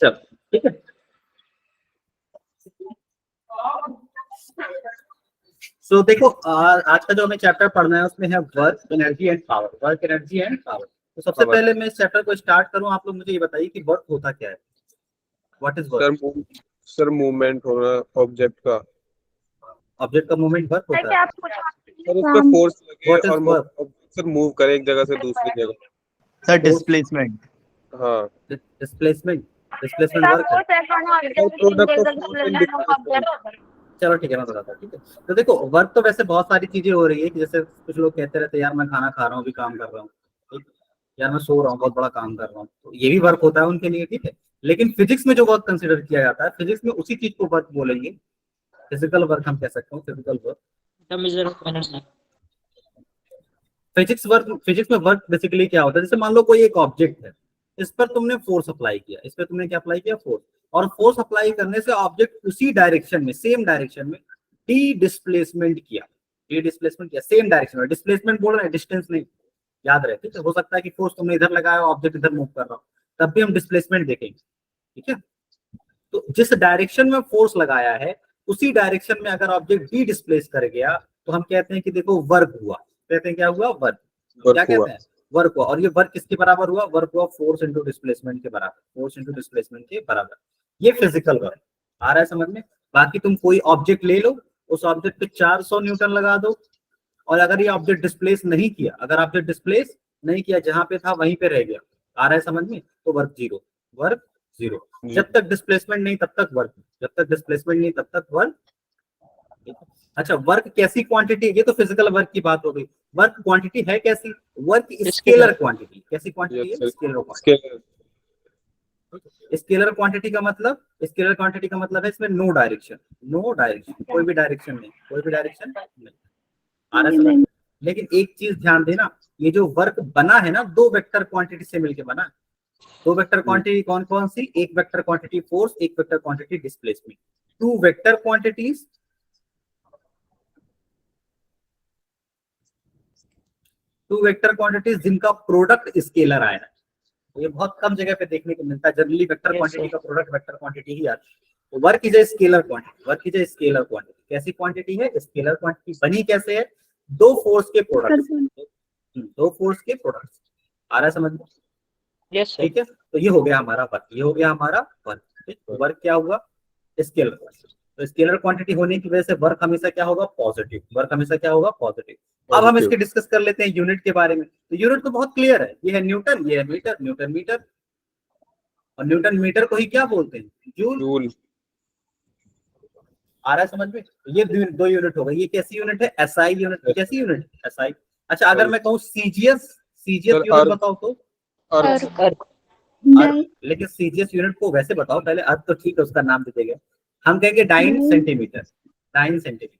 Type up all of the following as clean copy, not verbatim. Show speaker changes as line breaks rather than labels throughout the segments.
चल ठीक है। तो देखो आज का जो हमें चैप्टर पढ़ना है उसमें है work, energy and power. Work, energy and power. तो सबसे पहले मैं इस चैप्टर को स्टार्ट करूं, आप लोग मुझे ये बताइए कि वर्क होता क्या है। What is work?
Sir movement होना ऑब्जेक्ट का।
ऑब्जेक्ट का मूवमेंट वर्क होता है।
सर उस पर फोर्स लगे
व्हाट इज
और
वर्क?
सर मूव करे एक जगह से दूसरी जगह।
Sir displacement.
हाँ
डिस्प्लेसमेंट। डिस्प्लेसमेंट वर्क है।
Product of force and displacement.
चलो ठीक है, मैं बताता हूँ। ठीक है, तो देखो वर्क तो वैसे बहुत सारी चीजें हो रही है कि जैसे कुछ लोग कहते रहते हैं यार मैं खाना खा रहा हूँ, भी काम कर रहा हूँ, ठीक है? यार मैं सो रहा हूँ, बहुत बड़ा काम कर रहा हूँ, तो ये भी वर्क होता है उनके लिए। ठीक है, लेकिन फिजिक्स में जो वर्क कंसिडर किया जाता है, फिजिक्स में उसी चीज को वर्क बोलेंगे। फिजिकल वर्क हम कह सकते हैं, फिजिकल वर्क। फिजिक्स में वर्क बेसिकली क्या होता है, जैसे मान लो कोई एक ऑब्जेक्ट है, इस पर तुमने फोर्स अप्लाई किया, इस पर तुमने क्या अप्लाई किया, फोर्स। और फोर्स अप्लाई करने से ऑब्जेक्ट उसी डायरेक्शन में, सेम डायरेक्शन में डी डिस्प्लेसमेंट किया। डी डिस्प्लेसमेंट किया सेम डायरेक्शन में। डिस्प्लेसमेंट बोल रहे हैं, डिस्टेंस नहीं, याद रहे। ठीक है, हो सकता है कि फोर्स तुमने इधर लगाया, ऑब्जेक्ट इधर मूव कर रहा हो, तब भी हम डिस्प्लेसमेंट देखेंगे। ठीक है, तो जिस डायरेक्शन में फोर्स लगाया है उसी डायरेक्शन में अगर ऑब्जेक्ट डी डिस्प्लेस कर गया तो हम कहते हैं कि देखो वर्क हुआ। कहते हैं क्या हुआ, वर्क। क्या कहते हैं, वर्क हुआ। और ये वर्क किसके बराबर हुआ, वर्क हुआ फोर्स इंटू डिस्प्लेसमेंट के बराबर। फोर्स इंटू डिस्प्लेसमेंट के बराबर, ये फिजिकल वर्क। आ रहा है समझ में? बाकी तुम कोई ऑब्जेक्ट ले लो, उस ऑब्जेक्ट पे 400 न्यूटन लगा दो, और अगर ये ऑब्जेक्ट डिस्प्लेस नहीं किया, अगर ऑब्जेक्ट डिस्प्लेस नहीं किया, जहां पे था वहीं पे रह गया, आ रहा है समझ में, तो वर्क जीरो। Work zero. जब तक डिस्प्लेसमेंट नहीं तब तक वर्क, जब तक डिस्प्लेसमेंट नहीं तब तक वर्क। अच्छा, वर्क कैसी क्वांटिटी, ये तो फिजिकल वर्क की बात हो गई। वर्क क्वांटिटी है कैसी, वर्क स्केलर क्वांटिटी। कैसी क्वांटिटी है, स्केलर क्वांटिटी। स्केलर क्वांटिटी का मतलब, स्केलर क्वांटिटी का मतलब है इसमें नो डायरेक्शन, नो डायरेक्शन, कोई भी डायरेक्शन नहीं, कोई भी डायरेक्शन नहीं। आ रहा है? लेकिन एक चीज ध्यान देना, ये जो वर्क बना है ना, दो वेक्टर क्वांटिटी से मिलकर बना। दो वेक्टर क्वांटिटी कौन कौन सी, एक वेक्टर क्वांटिटी फोर्स, एक vector quantity displacement. Two vector quantities, two vector quantities जिनका प्रोडक्ट स्केलर आया है। ये बहुत कम जगह पे देखने को मिलता है, जनरली वेक्टर क्वांटिटी का प्रोडक्ट वेक्टर क्वांटिटी ही आता है। तो work is a scalar quantity. Work is a scalar quantity. कैसी क्वांटिटी है, स्केलर क्वांटिटी। बनी कैसे है, दो फोर्स के प्रोडक्ट, दो फोर्स के प्रोडक्ट। आ रहा है समझ में?
Yes sir.
ठीक है, तो ये हो गया हमारा वर्क, ये हो गया हमारा वर्क। वर्क क्या हुआ, स्केलर क्वांटिटी। तो स्केलर क्वांटिटी होने की वजह से वर्क हमेशा क्या होगा, पॉजिटिव। वर्क हमेशा क्या होगा, पॉजिटिव। अब हम इसके डिस्कस कर लेते हैं यूनिट के बारे में। तो यूनिट तो बहुत क्लियर है, ये है न्यूटन, ये है मीटर। न्यूटन मीटर, और न्यूटन मीटर को ही क्या बोलते हैं, जूल। आ रहा है समझ में? ये दो यूनिट हो गई। ये कैसी यूनिट है, एसआई यूनिट। कैसी यूनिट, एसआई। अच्छा, अगर मैं कहूँ सीजीएस, सीजीएस यूनिट बताओ तो लेकिन सीजीएस यूनिट को वैसे बताओ पहले। अर्थ तो ठीक है, उसका नाम दे देंगे, हम कहेंगे dyne centimetre. Dyne centimetre,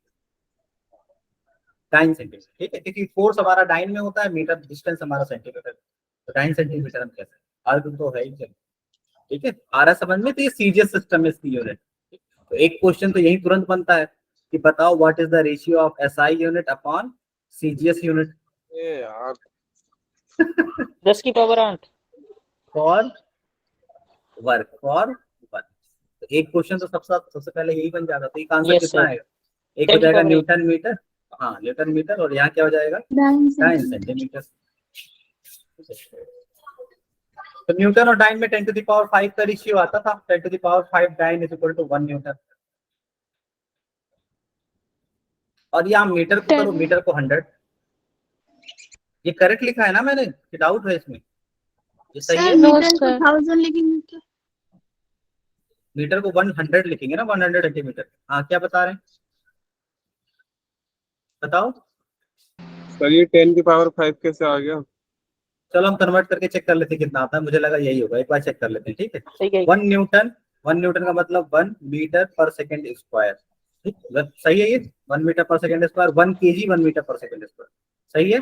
dyne centimetre. ठीक है, क्योंकि फोर्स हमारा डाइन में होता है, मीटर डिस्टेंस हमारा सेंटीमीटर, तो डाइन सेंटीमीटर हम कहते हैं। अर्थ तो है ही। ठीक है, आ रहा समझ में? तो ये सीजीएस सिस्टम है इसकी यूनिट। तो एक क्वेश्चन तो यही तुरंत बनता है कि बताओ what is the ratio of SI unit upon CGS unit.
यार
10 की power 8
for work, for work. तो एक क्वेश्चन तो सबसे पहले यही बन जाता। तो एक आंसर कितना है, एक हो जाएगा न्यूटन मीटर। हाँ, न्यूटन मीटर, और यहाँ क्या हो जाएगा, डाइन सेंटीमीटर। तो न्यूटन और डाइन में 10⁵ का रेशियो आता था। 10⁵ dyne is equal to 1 newton. और यहाँ मीटर को करो, मीटर को 100। ये करेक्ट लिखा है ना मैंने, कि डाउट है इसमें? ये सही है। मीटर को 100 लिखेंगे ना, 100 सेंटीमीटर। हाँ, क्या बता रहे हैं, बताओ।
सर ये 10⁵ कैसे आ गया?
चलो हम कन्वर्ट करके चेक कर लेते हैं कितना आता है। मुझे लगा यही होगा, एक बार चेक कर लेते हैं। ठीक है, 1 न्यूटन, 1 न्यूटन का मतलब 1 मीटर पर सेकंड स्क्वायर। ठीक, सही है ये, 1 metre per second square. 1 KG 1 metre per second square. सही है?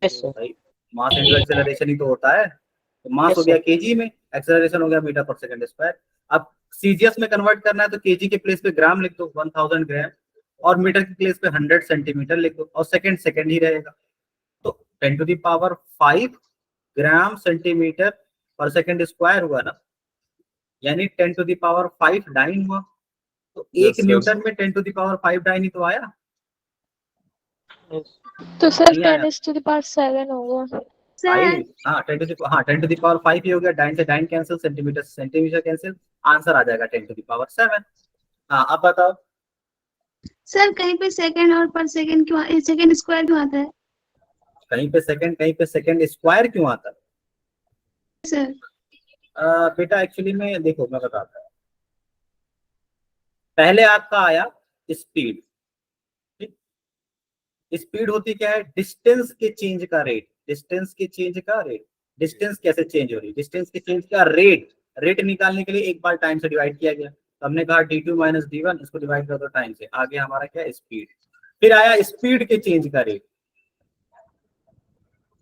सही। मास इंटू एक्सेलरेशन ही तो होता है। तो मास हो गया केजी में, एक्सेलरेशन हो गया मीटर पर सेकंड स्क्वायर। अब सीजीएस में कन्वर्ट करना है तो केजी के प्लेस पे ग्राम लिख दो, 1000 ग्राम, और मीटर के प्लेस पे 100 सेंटीमीटर लिख दो, और सेकंड सेकंड ही रहेगा। तो 10⁵ ग्राम सेंटीमीटर पर सेकंड स्क्वायर हुआ ना। यानी 10 टू द पावर 5 डाइन हुआ। तो
Yes,
एक
sir.
न्यूटन में 10 टू द पावर 5 डाइन ही तो आया,
Yes.
तो सर
नहीं आया
10⁻7 होगा।
फाइव। हाँ 10 टू द पावर 5 ही हो गया, डाइन से डाइन कैंसिल, सेंटीमीटर से सेंटीमीटर कैंसिल, आंसर आ जाएगा 10 टू द पावर 7। हाँ अब बताओ।
सर कहीं पे सेकंड और पर सेकंड क्यों, सेकंड स्क्वायर क्यों आता है
कहीं पे सेकंड स्क्वायर क्यों आता है?
सर?
बेटा एक्चुअली में देखो मैं बताता हूँ, पहले आपका आया स्पीड। स्पीड होती क्या है? डिस्टेंस के चेंज का रेट, डिस्टेंस के चेंज का रेट। डिस्टेंस कैसे चेंज हो रही है? डिस्टेंस के चेंज का रेट, रेट निकालने के लिए एक बार टाइम से डिवाइड किया गया, तो हमने कहा d2 माइनस d1, इसको डिवाइड कर दो टाइम से, आगे हमारा क्या है? स्पीड। फिर आया स्पीड के चेंज का रेट,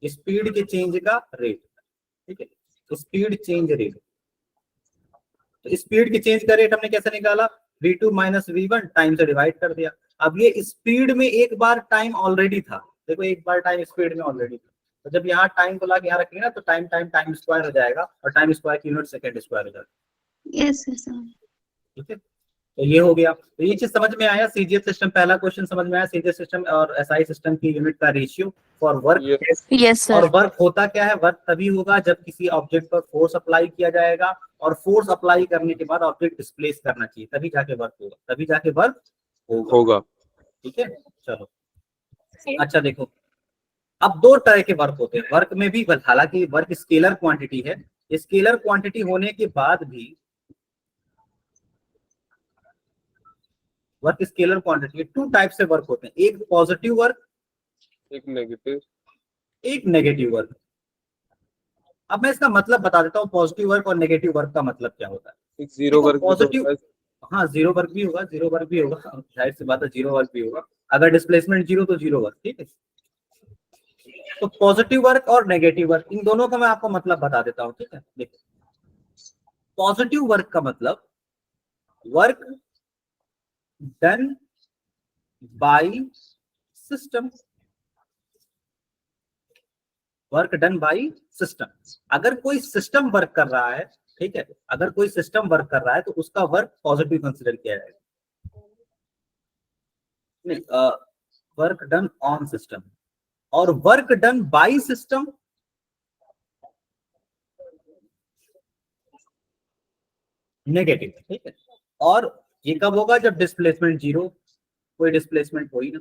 स्पीड के चेंज का रेट, ठीक है, स्पीड चेंज रेट। तो स्पीड के चेंज का रेट हमने कैसे निकाला? v2 माइनस v1 टाइम से डिवाइड कर दिया। अब ये स्पीड में एक बार टाइम ऑलरेडी था, देखो एक बार टाइम स्पीड में ऑलरेडी था, तो जब यहाँ टाइम को लाके यहाँ रखेंगे ना तो टाइम स्क्वायर हो जाएगा, और टाइम स्क्वायर की यूनिट सेकंड स्क्वायर हो जाएगा।
Yes sir.
ठीक है, तो ये हो गया। तो ये चीज समझ में आया, सीजीएफ सिस्टम पहला क्वेश्चन समझ में आया, सीजीएफ सिस्टम और एसआई सिस्टम की यूनिट का ratio for work.
Yes.
Yes
और
सर।
वर्क होता क्या है? वर्क तभी होगा जब किसी ऑब्जेक्ट पर फोर्स अप्लाई किया जाएगा, और फोर्स अप्लाई करने के बाद ऑब्जेक्ट डिस्प्लेस करना चाहिए, तभी जाके वर्क होगा, तभी जाके वर्क होगा। ठीक है, चलो अच्छा देखो, अब दो तरह के वर्क होते हैं वर्क में भी, हालांकि वर्क स्केलर क्वांटिटी है, स्केलर क्वांटिटी होने के बाद भी work scalar quantity. Two type से वर्क होते हैं, एक पॉजिटिव वर्क,
एक नेगेटिव,
एक नेगेटिव वर्क। अब मैं इसका मतलब बता देता हूँ, पॉजिटिव वर्क और नेगेटिव वर्क का मतलब क्या होता है।
एक जीरो वर्क भी तो
पॉजिटिव,
होता है।
हाँ जीरो वर्क भी होगा, जीरो वर्क भी होगा, जाहिर सी बात है जीरो वर्क भी होगा, अगर डिस्प्लेसमेंट जीरो तो जीरो वर्क। ठीक है, तो पॉजिटिव वर्क और नेगेटिव वर्क, इन दोनों का मैं आपको मतलब बता देता हूँ। ठीक है, देखो पॉजिटिव वर्क का मतलब work done by system, work done by system. अगर कोई सिस्टम वर्क कर रहा है, ठीक है, अगर कोई सिस्टम वर्क कर रहा है तो उसका वर्क पॉजिटिव कंसीडर किया जाएगा। नहीं, वर्क डन ऑन सिस्टम, और work done by system negative. ठीक है, और ये कब होगा? जब डिस्प्लेसमेंट जीरो, कोई डिस्प्लेसमेंट हो ही ना।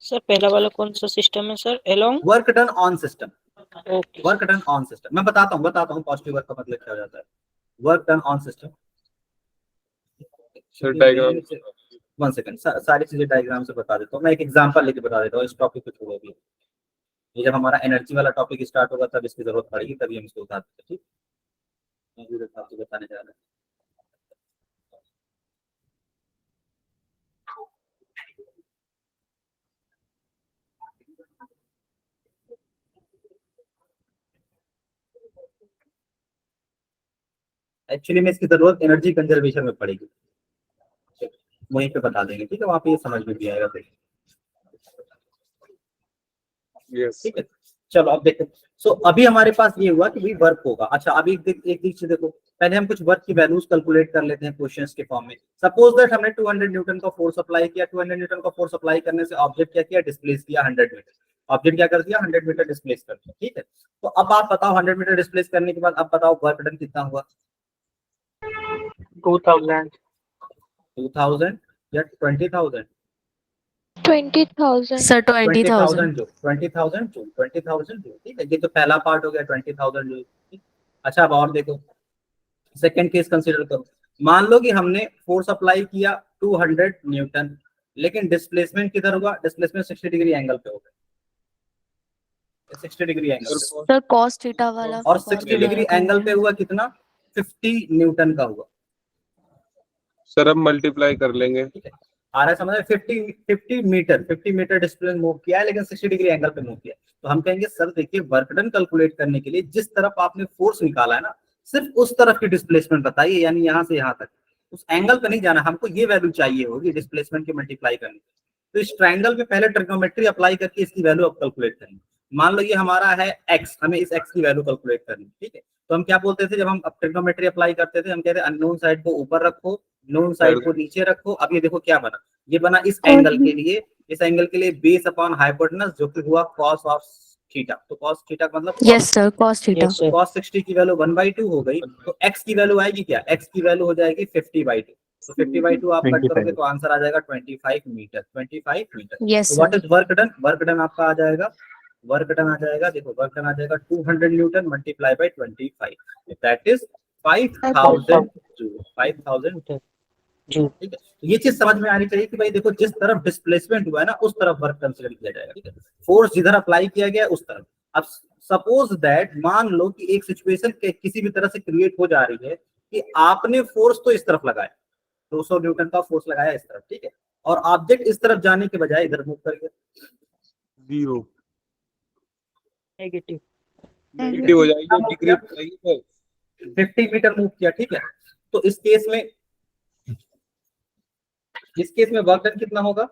सर पहला वाला कौन सा सिस्टम है sir? Along.
Work done on system,
okay.
Work done on system मैं बताता हूँ पॉजिटिव वर्क का मतलब क्या हो जाता है। Work done on system,
sir diagram,
one second, सारी चीजें डायग्राम से बता देता हूँ, मैं एक एग्जांपल लेके बता देता हूँ इस टॉपिक पे थोड़ा भी। ये जब हमारा एनर्जी वाला टॉपिक स्टार्ट होगा तब इसकी जरूरत पड़ेगी, तभी हम इसको उठाते हैं। ठीक, मैं भी आपको बताने जा रहा हूँ। एक्चुअली में इसकी जरूरत एनर्जी कंजर्वेशन में पड़ेगी, वहीं पे बता देंगे। ठीक है, वहां पे ये समझ में भी आएगा फिर।
यस
ठीक है, चलो अब देखो। सो अभी हमारे पास ये हुआ कि भाई वर्क होगा। अच्छा अभी एक चीज देखो, पहले हम कुछ वर्क की वैल्यूज कैलकुलेट कर लेते हैं क्वेश्चंस के फॉर्म में। सपोज दैट हमने 200 न्यूटन का फोर्स अप्लाई किया, 200 न्यूटन का फोर्स अप्लाई करने से ऑब्जेक्ट क्या किया? डिस्प्लेस किया 100 मीटर। ऑब्जेक्ट क्या कर दिया? 100 मीटर डिस्प्लेस कर दिया। ठीक है, तो अब आप बताओ 100 मीटर डिस्प्लेस करने के बाद अब बताओ वर्क डन कितना हुआ?
2000।
2000 या 20,000?
20,000 सर। 20,000
जो 20,000 जो, ठीक है, ये तो पहला पार्ट हो गया 20,000 जो। ठीक? अच्छा अब और देखो, सेकंड केस कंसीडर करो। मान लो कि हमने फोर्स अप्लाई किया 200 न्यूटन, लेकिन डिस्प्लेसमेंट किधर हुआ? डिस्प्लेसमेंट 60 डिग्री एंगल पे हो गया, 60 डिग्री एंगल पे,
सर cos थीटा वाला।
और 60 डिग्री एंगल पे हुआ कितना? 50 न्यूटन का हुआ।
सर अब मल्टीप्लाई कर लेंगे।
ठीक है, आ रहा है समझ में? 50 मीटर डिस्प्ले मूव किया है, लेकिन 60 डिग्री एंगल पे मूव किया है। तो हम कहेंगे सर देखिए, वर्क डन कैलकुलेट करने के लिए जिस तरफ आपने फोर्स निकाला है ना, सिर्फ उस तरफ की डिस्प्लेसमेंट बताइए, यानी यहाँ से यहाँ तक, उस एंगल पे नहीं जाना, हमको ये वैल्यू चाहिए होगी डिस्प्लेसमेंट की मल्टीप्लाई करने। तो इस ट्रायंगल पे पहले ट्रिग्नोमेट्री अप्लाई करके इसकी वैल्यू अब कैलकुलेट करेंगे। मान लो ये हमारा है x, हमें इस x की वैल्यू कैलकुलेट करनी है, ठीक है। तो हम क्या बोलते थे जब हम ट्रिग्नोमेट्री अप्लाई करते थे, हम कहते थे अननोन साइड को ऊपर रखो, नोन साइड को नीचे रखो। अब ये देखो क्या बना, ये बना इस एंगल के लिए, इस एंगल के लिए बेस अपॉन हाइपोटेनस, जो कि हुआ cos ऑफ थीटा। तो cos थीटा का मतलब
yes sir, cos theta.
Yes, sir.
cos 60 की वैल्यू 1/2 हो गई, तो x की वैल्यू आएगी क्या, x की वैल्यू हो जाएगी 50/2। तो 50/2 आप कट करोगे तो आंसर आ जाएगा 25 मीटर, 25 मीटर।
यस
तो
sir.
What is work done, work done आपका आ जाएगा, वर्क डन आ जाएगा, देखो वर्क डन आ जाएगा 200 Newton multiply by 25, that is 5000 joule, 5000
जी।
ठीक है। तो ये चीज समझ में आनी चाहिए कि भाई देखो जिस तरफ डिस्प्लेसमेंट हुआ है ना उस तरफ वर्क कंसीडर किया जाएगा, ठीक है। फोर्स जिधर अप्लाई किया गया है उस तरफ। अब सपोज दैट मान लो कि एक सिचुएशन किसी भी तरह से क्रिएट हो जा रही है कि आपने फोर्स तो इस तरफ लगाया, 200 न्यूटन का फोर्स लगाया इस तरफ, ठीक है, और ऑब्जेक्ट इस तरफ जाने के बजाय इधर मूव कर गया,
0
नेगेटिव।
नेगेटिव हो जाएगी, डिग्री हो जाएगी सर।
50 मीटर मूव किया, ठीक है। तो इस केस में वर्क डन कितना होगा,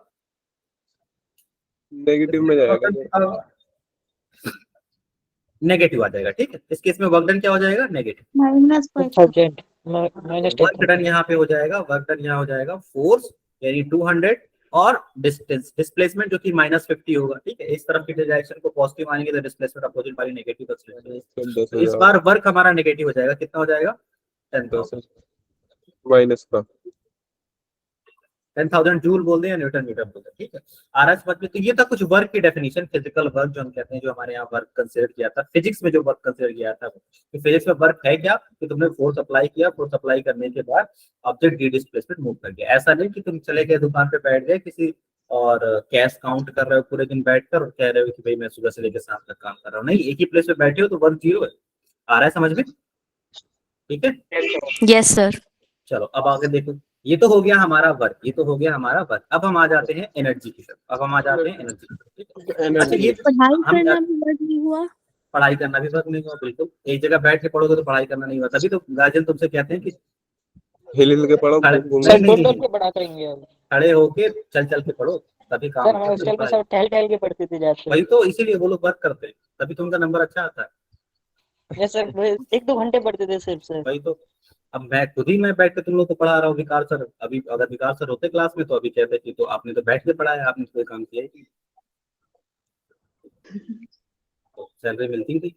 नेगेटिव में जाएगा सर।
नेगेटिव आ जाएगा, ठीक है। इस केस में वर्क डन क्या हो जाएगा, नेगेटिव।
-1000 माइनस
वर्क डन यहाँ पे हो जाएगा, वर्क डन यहाँ हो जाएगा फोर्स यानी 200 और डिस्टेंस डिस्प्लेसमेंट जो कि -50 होगा, ठीक है। इस तरफ की डायरेक्शन को पॉजिटिव मानेंगे तो डिस्प्लेसमेंट अपोजिट वाली नेगेटिव कर सकते। तो इस बार वर्क हमारा नेगेटिव हो जाएगा, कितना हो जाएगा 10,000
माइनस का
10,000 जूल बोल दें या न्यूटन मीटर बोल दें, ठीक है। आरएस समझ में। तो ये था कुछ वर्क की डेफिनेशन, फिजिकल वर्क जो हम कहते हैं, जो हमारे यहाँ वर्क कंसीडर किया था फिजिक्स में, जो वर्क कंसीडर किया था। तो फिजिक्स में वर्क है क्या कि तुमने फोर्स अप्लाई किया, फोर्स अप्लाई करने के बाद ऑब्जेक्ट डी डिस्प्लेसमेंट मूव कर गया। ऐसा नहीं कि तुम चले गए दुकान पे बैठ गए किसी और कैश काउंट कर रहे हो पूरे दिन बैठकर और कह रहे हो कि भाई मैं सुबह से लेकर शाम तक काम कर रहा हूँ, नहीं, एक ही प्लेस पे बैठे हो तो वर्क 0 है। आ रहा है समझ में, ठीक है।
Yes sir.
चलो अब आगे देखो, ये तो हो गया हमारा वर्क, ये तो हो गया हमारा वर्क। अब हम आ जाते हैं एनर्जी की तरफ, अब हम आ जाते हैं एनर्जी की तरफ, ठीक है। अच्छा ये
पढ़ाई
हम
करना भी वर्क नहीं हुआ।
पढ़ाई करना भी वर्क नहीं हुआ, बिल्कुल। एक जगह बैठ के पढ़ोगे तो पढ़ाई करना नहीं हुआ, तभी तो गार्जियन तुमसे कहते हैं कि
हिल हिल के पढ़ो,
खड़े
घूम
सर
नहीं,
टोटल के पढ़ा करेंगे अब।
खड़े होके चल चल के पढ़ो, तभी काम
सर हमारे
होता है,
हॉस्टल में
तभी
सब टहल टहल के पढ़ते थे जाते।
वही तो, इसीलिए वो लोग वर्क करते हैं, तभी तो उनका नंबर अच्छा आता है।
यस सर, 1-2 घंटे पढ़ते थे सिर्फ सर।
वही तो। अब मैं खुद ही मैं बैठ के तुम लोग को पढ़ा रहा हूँ, विकार सर। अभी अगर विकार सर होते क्लास में तो अभी कहते कि तो आपने तो बैठ के पढ़ाया, आपने कोई काम किया ही नहीं। तो सैलरी मिलती थी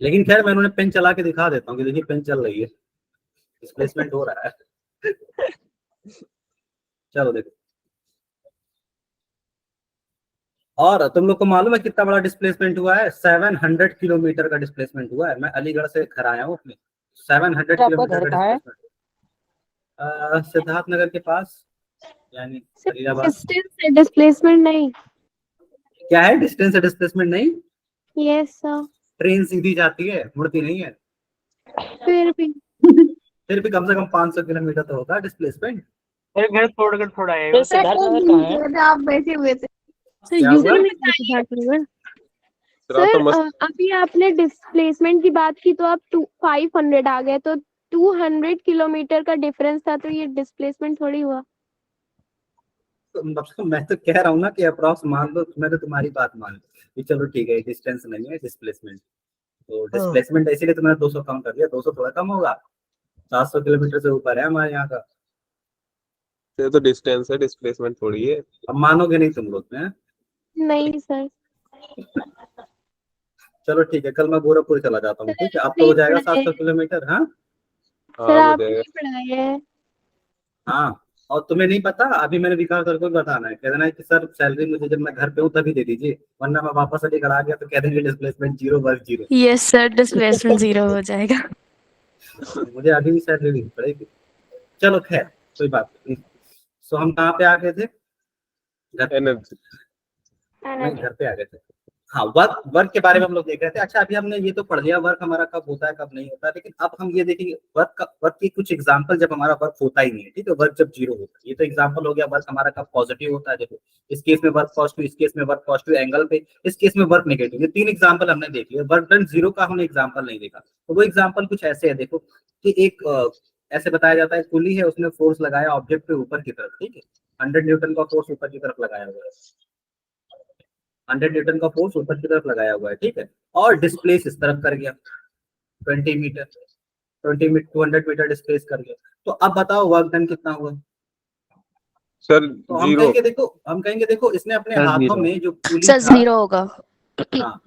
लेकिन खैर मैं उन्हें पेन चला के दिखा देता हूँ कि देखिए पेन चल रही है, डिस्प्लेसमेंट हो रहा है। चलो देखो, और तुम लोग को मालूम है कितना बड़ा डिस्प्लेसमेंट हुआ है, 700 किलोमीटर का डिस्प्लेसमेंट हुआ है। मैं अलीगढ़ से घर आया हूँ अपने, 700
आपका
किलोमीटर
घर
का
कहाँ है?
डिस्प्लेसमेंट सिद्धार्थ नगर के पास, यानी फरीदाबाद।
डिस्टेंस डिस्प्लेसमेंट नहीं।
क्या है डिस्टेंस है डिस्प्लेसमेंट नहीं?
Yes sir.
ट्रेन सीधी जाती है, मुड़ती नहीं है।
फिर भी
कम से कम 500 किलोमीटर तो होगा डिस्प्लेसमेंट।
घर छोड़कर थोड़ा है। सिद्धार्थ नगर कहाँ है?
आप बैठे हुए थे।
सर
क्या
यूपी
हुआ?
में सिद्धार्थ नगर।
तो
सर
मस्त
अभी आपने डिस्प्लेसमेंट की बात की तो आप 500 आ गए, तो 200 किलोमीटर का डिफरेंस था, तो ये डिस्प्लेसमेंट थोड़ी हुआ।
तो मैं तो कह रहा हूँ ना कि अप्रॉक्स मान लो, मैंने तुम्हारी बात मान ली कि चलो ठीक है डिस्टेंस नहीं है डिस्प्लेसमेंट। तो डिस्प्लेसमेंट इसीलिए तो मैंने 200 कम कर दिया, 200 थोड़ा कम होगा, 700 किलोमीटर से ऊपर है हमारे यहाँ का।
ये तो डिस्टेंस है, डिस्प्लेसमेंट थोड़ी है।
अब मानोगे नहीं तुम लोग में।
नहीं सर।
चलो ठीक है, कल मैं गोरखपुर चला जाता हूँ, ठीक है। अब तो हो जाएगा 700 किलोमीटर। हाँ
सर
हाँ, हो
आपने
जाएगा।
पढ़ाई है।
हाँ, और तुम्हें नहीं पता, अभी मैंने विकास सर को भी बताना है, कह देना है कि सर सैलरी मुझे जब मैं घर पे हूँ तभी दे दीजिए, वरना मैं वापस अलीगढ़ आ गया तो कह देंगे displacement 0 work 0।
Yes sir, displacement 0 हो जाएगा।
मुझे अभी भी सैलरी देनी पड़ेगी। चलो खैर कोई बात नहीं। सो हम कहाँ पे आ गए थे?
एनर्जी
नहीं, घर पे आ गए थे। हाँ, वर्क के बारे में हम लोग देख रहे थे। अच्छा अभी हमने ये तो पढ़ लिया वर्क हमारा कब होता है कब नहीं होता है, लेकिन अब हम ये देखेंगे वर्क की कुछ एग्जांपल जब हमारा वर्क होता ही नहीं है, ठीक है। वर्क जब 0 होता है, ये तो एग्जांपल हो गया वर्क हमारा कब पॉजिटिव होता है। देखो इस केस में वर्क पॉजिटिव, इस केस में वर्क पॉजिटिव एंगल पे, इस केस में वर्क नेगेटिव। ये 3 एग्जांपल हमने देख लिया। वर्क डन 0 का हमने एग्जांपल नहीं देखा। तो वो एग्जांपल कुछ ऐसे है, देखो कि एक ऐसे बताया जाता है पुली है, उसने फोर्स लगाया ऑब्जेक्ट पे ऊपर की तरफ, ठीक है। 100 न्यूटन का फोर्स ऊपर की तरफ लगाया हुआ है। 100 न्यूटन का फोर्स ऊपर की तरफ लगाया हुआ है, ठीक है, और डिस्प्लेस इस तरफ कर गया 20 मीटर 200 मीटर डिस्प्लेस कर गया। तो अब बताओ वर्क डन कितना हुआ?
सर
तो हम
जीरो।
कहेंगे देखो इसने अपने
सर,
हाथों
zero।
में जो पुली
सर
था,
0 होगा।
हाँ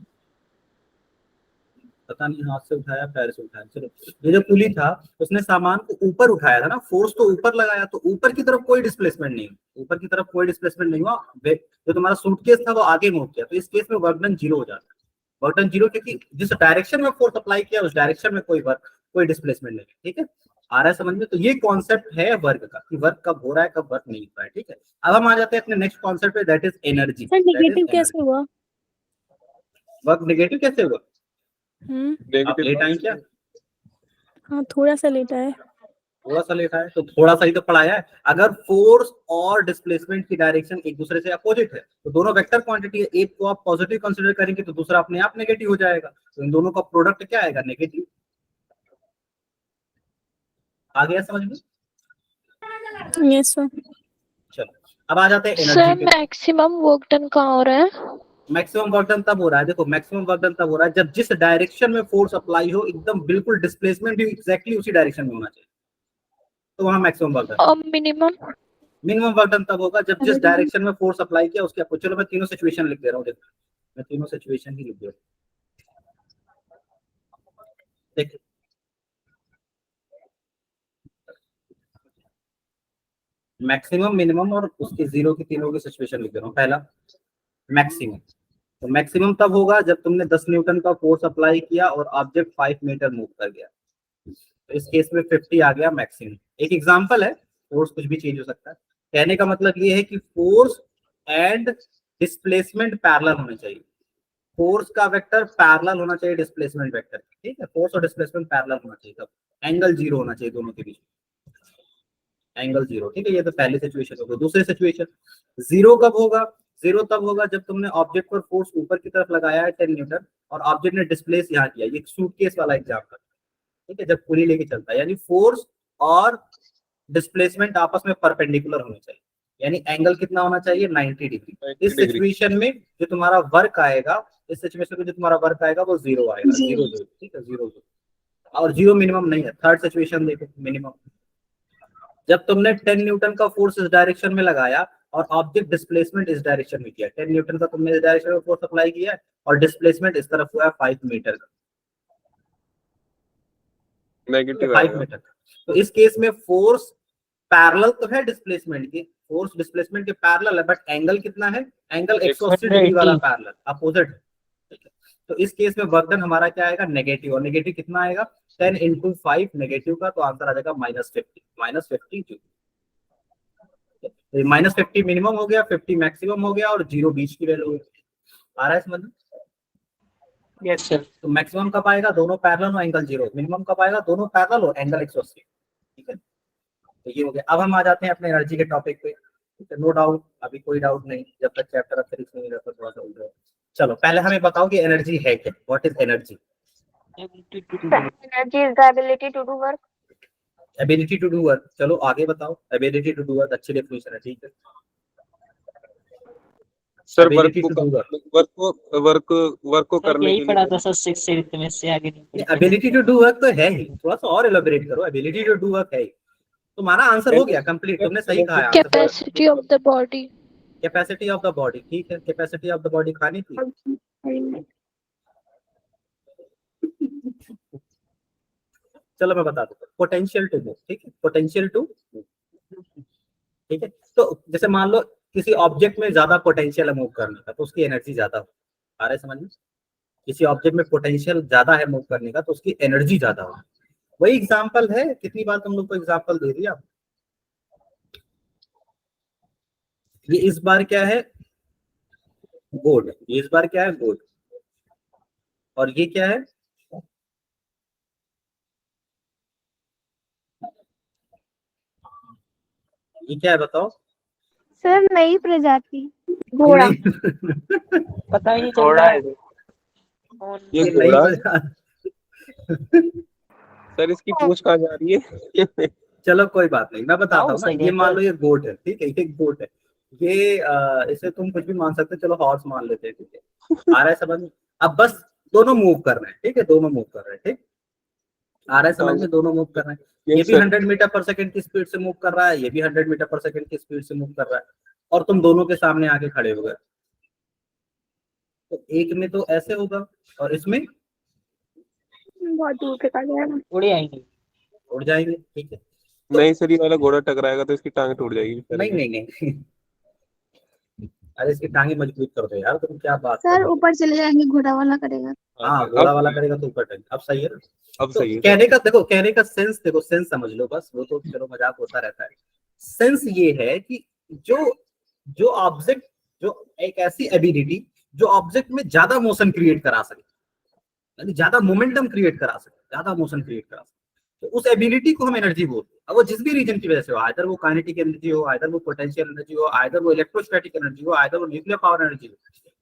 पता नहीं हाथ से उठाया पैर से उठाया, चलो ये जो पुली था उसने सामान को ऊपर उठाया था ना, फोर्स तो ऊपर लगाया, तो ऊपर की तरफ कोई डिस्प्लेसमेंट नहीं, ऊपर की तरफ कोई डिस्प्लेसमेंट नहीं हुआ, जो तुम्हारा सूटकेस था वो आगे मूव किया, तो इस केस में वर्क डन 0 हो जाता है। वर्क डन 0 क्योंकि जिस डायरेक्शन में फोर्स अप्लाई किया उस डायरेक्शन में कोई डिस्प्लेसमेंट नहीं है, ठीक है, आ रहा है समझ में? तो ये कॉन्सेप्ट है वर्क का कि वर्क कब हो रहा है कब वर्क नहीं हो रहा है, ठीक है। अब हम आ जाते हैं अपने नेक्स्ट कॉन्सेप्ट पे, that is energy.
Sir negative कैसे हुआ?
वर्क नेगेटिव कैसे हुआ? आप
नेगेटिव
लेट आए क्या?
हाँ थोड़ा सा लेटा है।
थोड़ा सा लेटा है तो थोड़ा सा ही तो पढ़ाया है। अगर फोर्स और डिस्प्लेसमेंट की डायरेक्शन एक दूसरे से अपोजिट है तो दोनों वेक्टर क्वांटिटी है, एक को आप पॉजिटिव कंसीडर करेंगे तो दूसरा अपने आप नेगेटिव हो जाएगा, तो इन दोनों का प्रोडक्ट क्या आएगा? नेगेटिव। आ गया समझ में?
Yes sir.
चलो अब आ जाते हैं
सर
एनर्जी पे।
मैक्सिमम वर्क डन कहाँ हो रहा है?
मैक्सिमम वर्क डन तब हो रहा है, देखो मैक्सिमम वर्क डन तब हो रहा है जब जिस डायरेक्शन में फोर्स अप्लाई हो एकदम बिल्कुल डिस्प्लेसमेंट भी एग्जैक्टली उसी डायरेक्शन में होना चाहिए, तो वहां मैक्सिमम वर्क डन।
और मिनिमम?
मिनिमम वर्क डन तब होगा जब जिस डायरेक्शन में फोर्स अप्लाई किया उसके आपको, चलो मैं तीनों सिचुएशन लिख दे रहा हूँ, देखो मैं तीनों सिचुएशन ही लिख दे रहा हूँ। देखो मैक्सिमम, मिनिमम और उसके जीरो की तीनों की सिचुएशन लिख दे रहा हूँ। पहला मैक्सिमम, तो मैक्सिमम तब होगा जब तुमने 10 न्यूटन का फोर्स अप्लाई किया और ऑब्जेक्ट 5 मीटर मूव कर गया, तो इस केस में 50 आ गया मैक्सिमम। एक एग्जांपल है, फोर्स कुछ भी चेंज हो सकता है, कहने का मतलब ये है कि फोर्स एंड डिस्प्लेसमेंट पैरेलल होने चाहिए, फोर्स का वेक्टर पैरेलल होना चाहिए डिस्प्लेसमेंट वेक्टर, ठीक है, फोर्स और डिस्प्लेसमेंट पैरेलल होना चाहिए, तब एंगल 0 होना चाहिए दोनों के बीच, एंगल 0, ठीक है। ये तो पहली सिचुएशन हो गई। दूसरी सिचुएशन 0 कब होगा? 0 तब होगा जब तुमने ऑब्जेक्ट पर फोर्स ऊपर की तरफ लगाया है 10 न्यूटन और ऑब्जेक्ट ने डिस्प्लेस यहाँ किया, ये सूटकेस वाला एग्जांपल, ठीक है, जब पुली लेके चलता है, यानी फोर्स और डिस्प्लेसमेंट आपस में परपेंडिकुलर होने चाहिए, यानी एंगल कितना होना चाहिए? 90 डिग्री। इस सिचुएशन में जो तुम्हारा वर्क आएगा, इस सिचुएशन में जो तुम्हारा वर्क आएगा वो 0 आएगा, 0 0, ठीक है, 0 0, और 0 मिनिमम नहीं है। थर्ड सिचुएशन देखो मिनिमम, जब तुमने 10 न्यूटन का फोर्स इस डायरेक्शन में लगाया और ऑब्जेक्ट डिस्प्लेसमेंट इस डायरेक्शन में किया, 10 न्यूटन का तुमने इस डायरेक्शन में फोर्स अप्लाई किया और डिस्प्लेसमेंट इस तरफ हुआ है 5 मीटर का,
नेगेटिव
5 मीटर। तो इस केस में फोर्स पैरेलल तो है डिस्प्लेसमेंट की, फोर्स डिस्प्लेसमेंट के पैरेलल है, बट एंगल कितना है? एंगल 180 डिग्री वाला पैरेलल अपोजिट, ठीक है। तो इस केस में वर्क डन हमारा क्या आएगा? नेगेटिव। और नेगेटिव कितना आएगा? 10 × 5 नेगेटिव का, तो आंसर आ जाएगा -50 जूल। -50 मिनिमम हो गया, 50 मैक्सिमम हो गया और 0 बीच की वैल्यू आ रहा है समझ में?
Yes sir.
तो मैक्सिमम कब आएगा? दोनों पैरेलल हो एंगल 0। मिनिमम कब आएगा? दोनों पैरेलल हो एंगल 180, ठीक है। तो ये हो गया। अब हम आ जाते हैं अपने एनर्जी के टॉपिक पे, ठीक है। नो डाउट, अभी कोई डाउट नहीं, जब तक चैप्टर अब फिनिश नहीं रहता थोड़ा सा उलझा। चलो पहले हमें बताओ कि एनर्जी है क्या? What is energy?
Energy is the ability to do work.
Ability to do work, चलो आगे बताओ। एबिलिटी टू डू वर्क अच्छी डेफिनेशन है, ठीक है।
Sir
Ability to do
work को करने
यही
के
पढ़ा
लिए
था सर 6 में से आगे नहीं।
एबिलिटी टू डू वर्क तो है ही, थोड़ा सा और एलाबोरेट करो। एबिलिटी टू डू वर्क है ही, तुम्हारा आंसर हो गया कंप्लीट, तुमने सही कहा है।
Capacity of the body.
Capacity of the body, ठीक है। कैपेसिटी ऑफ द बॉडी खानी थी। चलो मैं बता दूं, पोटेंशियल टू मूव, ठीक है, पोटेंशियल टू मूव, ठीक है। तो जैसे मान लो किसी ऑब्जेक्ट में ज्यादा पोटेंशियल है मूव करने का, तो उसकी एनर्जी ज्यादा हो, आ रहा है समझ में? किसी ऑब्जेक्ट में पोटेंशियल ज्यादा है मूव करने का तो उसकी एनर्जी ज्यादा हो। वही एग्जांपल है, कितनी बार तुम लोग को एग्जांपल दे दिया। ये इस बार क्या है? गोल्ड। ये इस बार क्या है? गोल्ड। और ये क्या है? ये क्या है बताओ?
सर नई प्रजाति
घोड़ा।
पता ही नहीं चल रहा है।
ये
नई
घोड़ा
प्रजाति।
सर इसकी पूंछ कहाँ जा रही है?
चलो कोई बात नहीं, मैं बताता हूँ ना।
सही
ये
है
मान
सर।
लो ये गोट है, ठीक है, ये गोट है। ये इसे तुम कुछ भी मान सकते हो, चलो हॉर्स मान लेते हैं, ठीक है। आ रहा है समझ में? अब बस दोनों मूव कर रहे हैं, ठीक है, दोनों मूव कर रहे हैं, ठीक, आ रहा है समझ में? दोनों मूव कर रहे हैं, ये भी 100 मीटर पर सेकंड की स्पीड से मूव कर रहा है, ये भी 100 मीटर पर सेकंड की स्पीड से मूव कर रहा है, और तुम दोनों के सामने आके खड़े हो गए, तो एक में तो ऐसे होगा और इसमें
बहुत दूर के पास जाएगा।
उड़ आएंगे।
उड़ जाएंगे, ठीक है।
नहीं सर, ये वाला घोड़ा टकराएगा तो इसकी टांग टूट जाएगी।
नहीं नहीं नहीं अरे इसकी टांगे मजबूत कर दो यार, तुम क्या बात कर
सर
रहे हो?
ऊपर चले जाएंगे, घोड़ा वाला करेगा।
हाँ, घोड़ा वाला करेगा तो ऊपर टंगे, अब सही है ना?
अब
तो
सही है।
कहने का देखो, कहने का सेंस देखो, सेंस समझ लो बस, वो तो चलो मजाक होता रहता है। सेंस ये है कि जो ऑब्जेक्ट, जो एक ऐसी एबिलिटी जो ऑब्जेक्ट में ज्यादा मोशन क्रिएट करा सके, यानी ज्यादा मोमेंटम क्रिएट करा सके, ज्यादा मोशन क्रिएट करा सके, तो उस एबिलिटी को हम एनर्जी बोलते हैं। अब वो जिस भी रीजन की वजह से हो, आइदर वो काइनेटिक एनर्जी हो, आइदर वो पोटेंशियल एनर्जी हो, आइदर वो इलेक्ट्रोस्टैटिक एनर्जी हो, आइदर वो न्यूक्लियर पावर एनर्जी हो,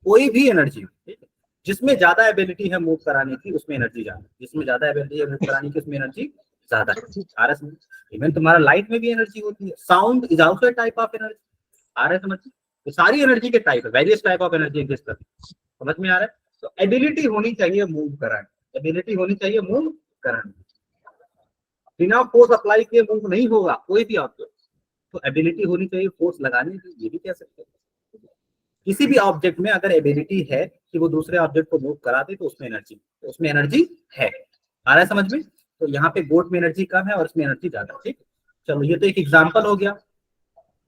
कोई भी एनर्जी हो, ठीक है, जिसमें ज्यादा एबिलिटी है मूव कराने की, उसमें एनर्जी ज्यादा, जिसमें ज्यादा एबिलिटी है मूव कराने की, उसमें एनर्जी ज्यादा है। आ रहा है? इवन तुम्हारा लाइट में भी एनर्जी होती है, sound is also a type of energy. आ रहा है समझ? तो सारी एनर्जी के टाइप है, various type of energy exist करती है, समझ में आ रहा है? तो एबिलिटी होनी चाहिए मूव कराने, एबिलिटी होनी चाहिए मूव कराने, बिना फोर्स अप्लाई किए मूव नहीं होगा कोई भी ऑब्जेक्ट, तो एबिलिटी होनी चाहिए फोर्स लगाने की, ये भी कह सकते हैं। किसी भी ऑब्जेक्ट में अगर एबिलिटी है कि वो दूसरे ऑब्जेक्ट को मूव करा दे, तो उसमें एनर्जी है। आ रहा है समझ में? तो यहाँ पे गोट में एनर्जी कम है और इसमें एनर्जी ज्यादा है, ठीक। चलो ये तो एक एग्जाम्पल हो गया।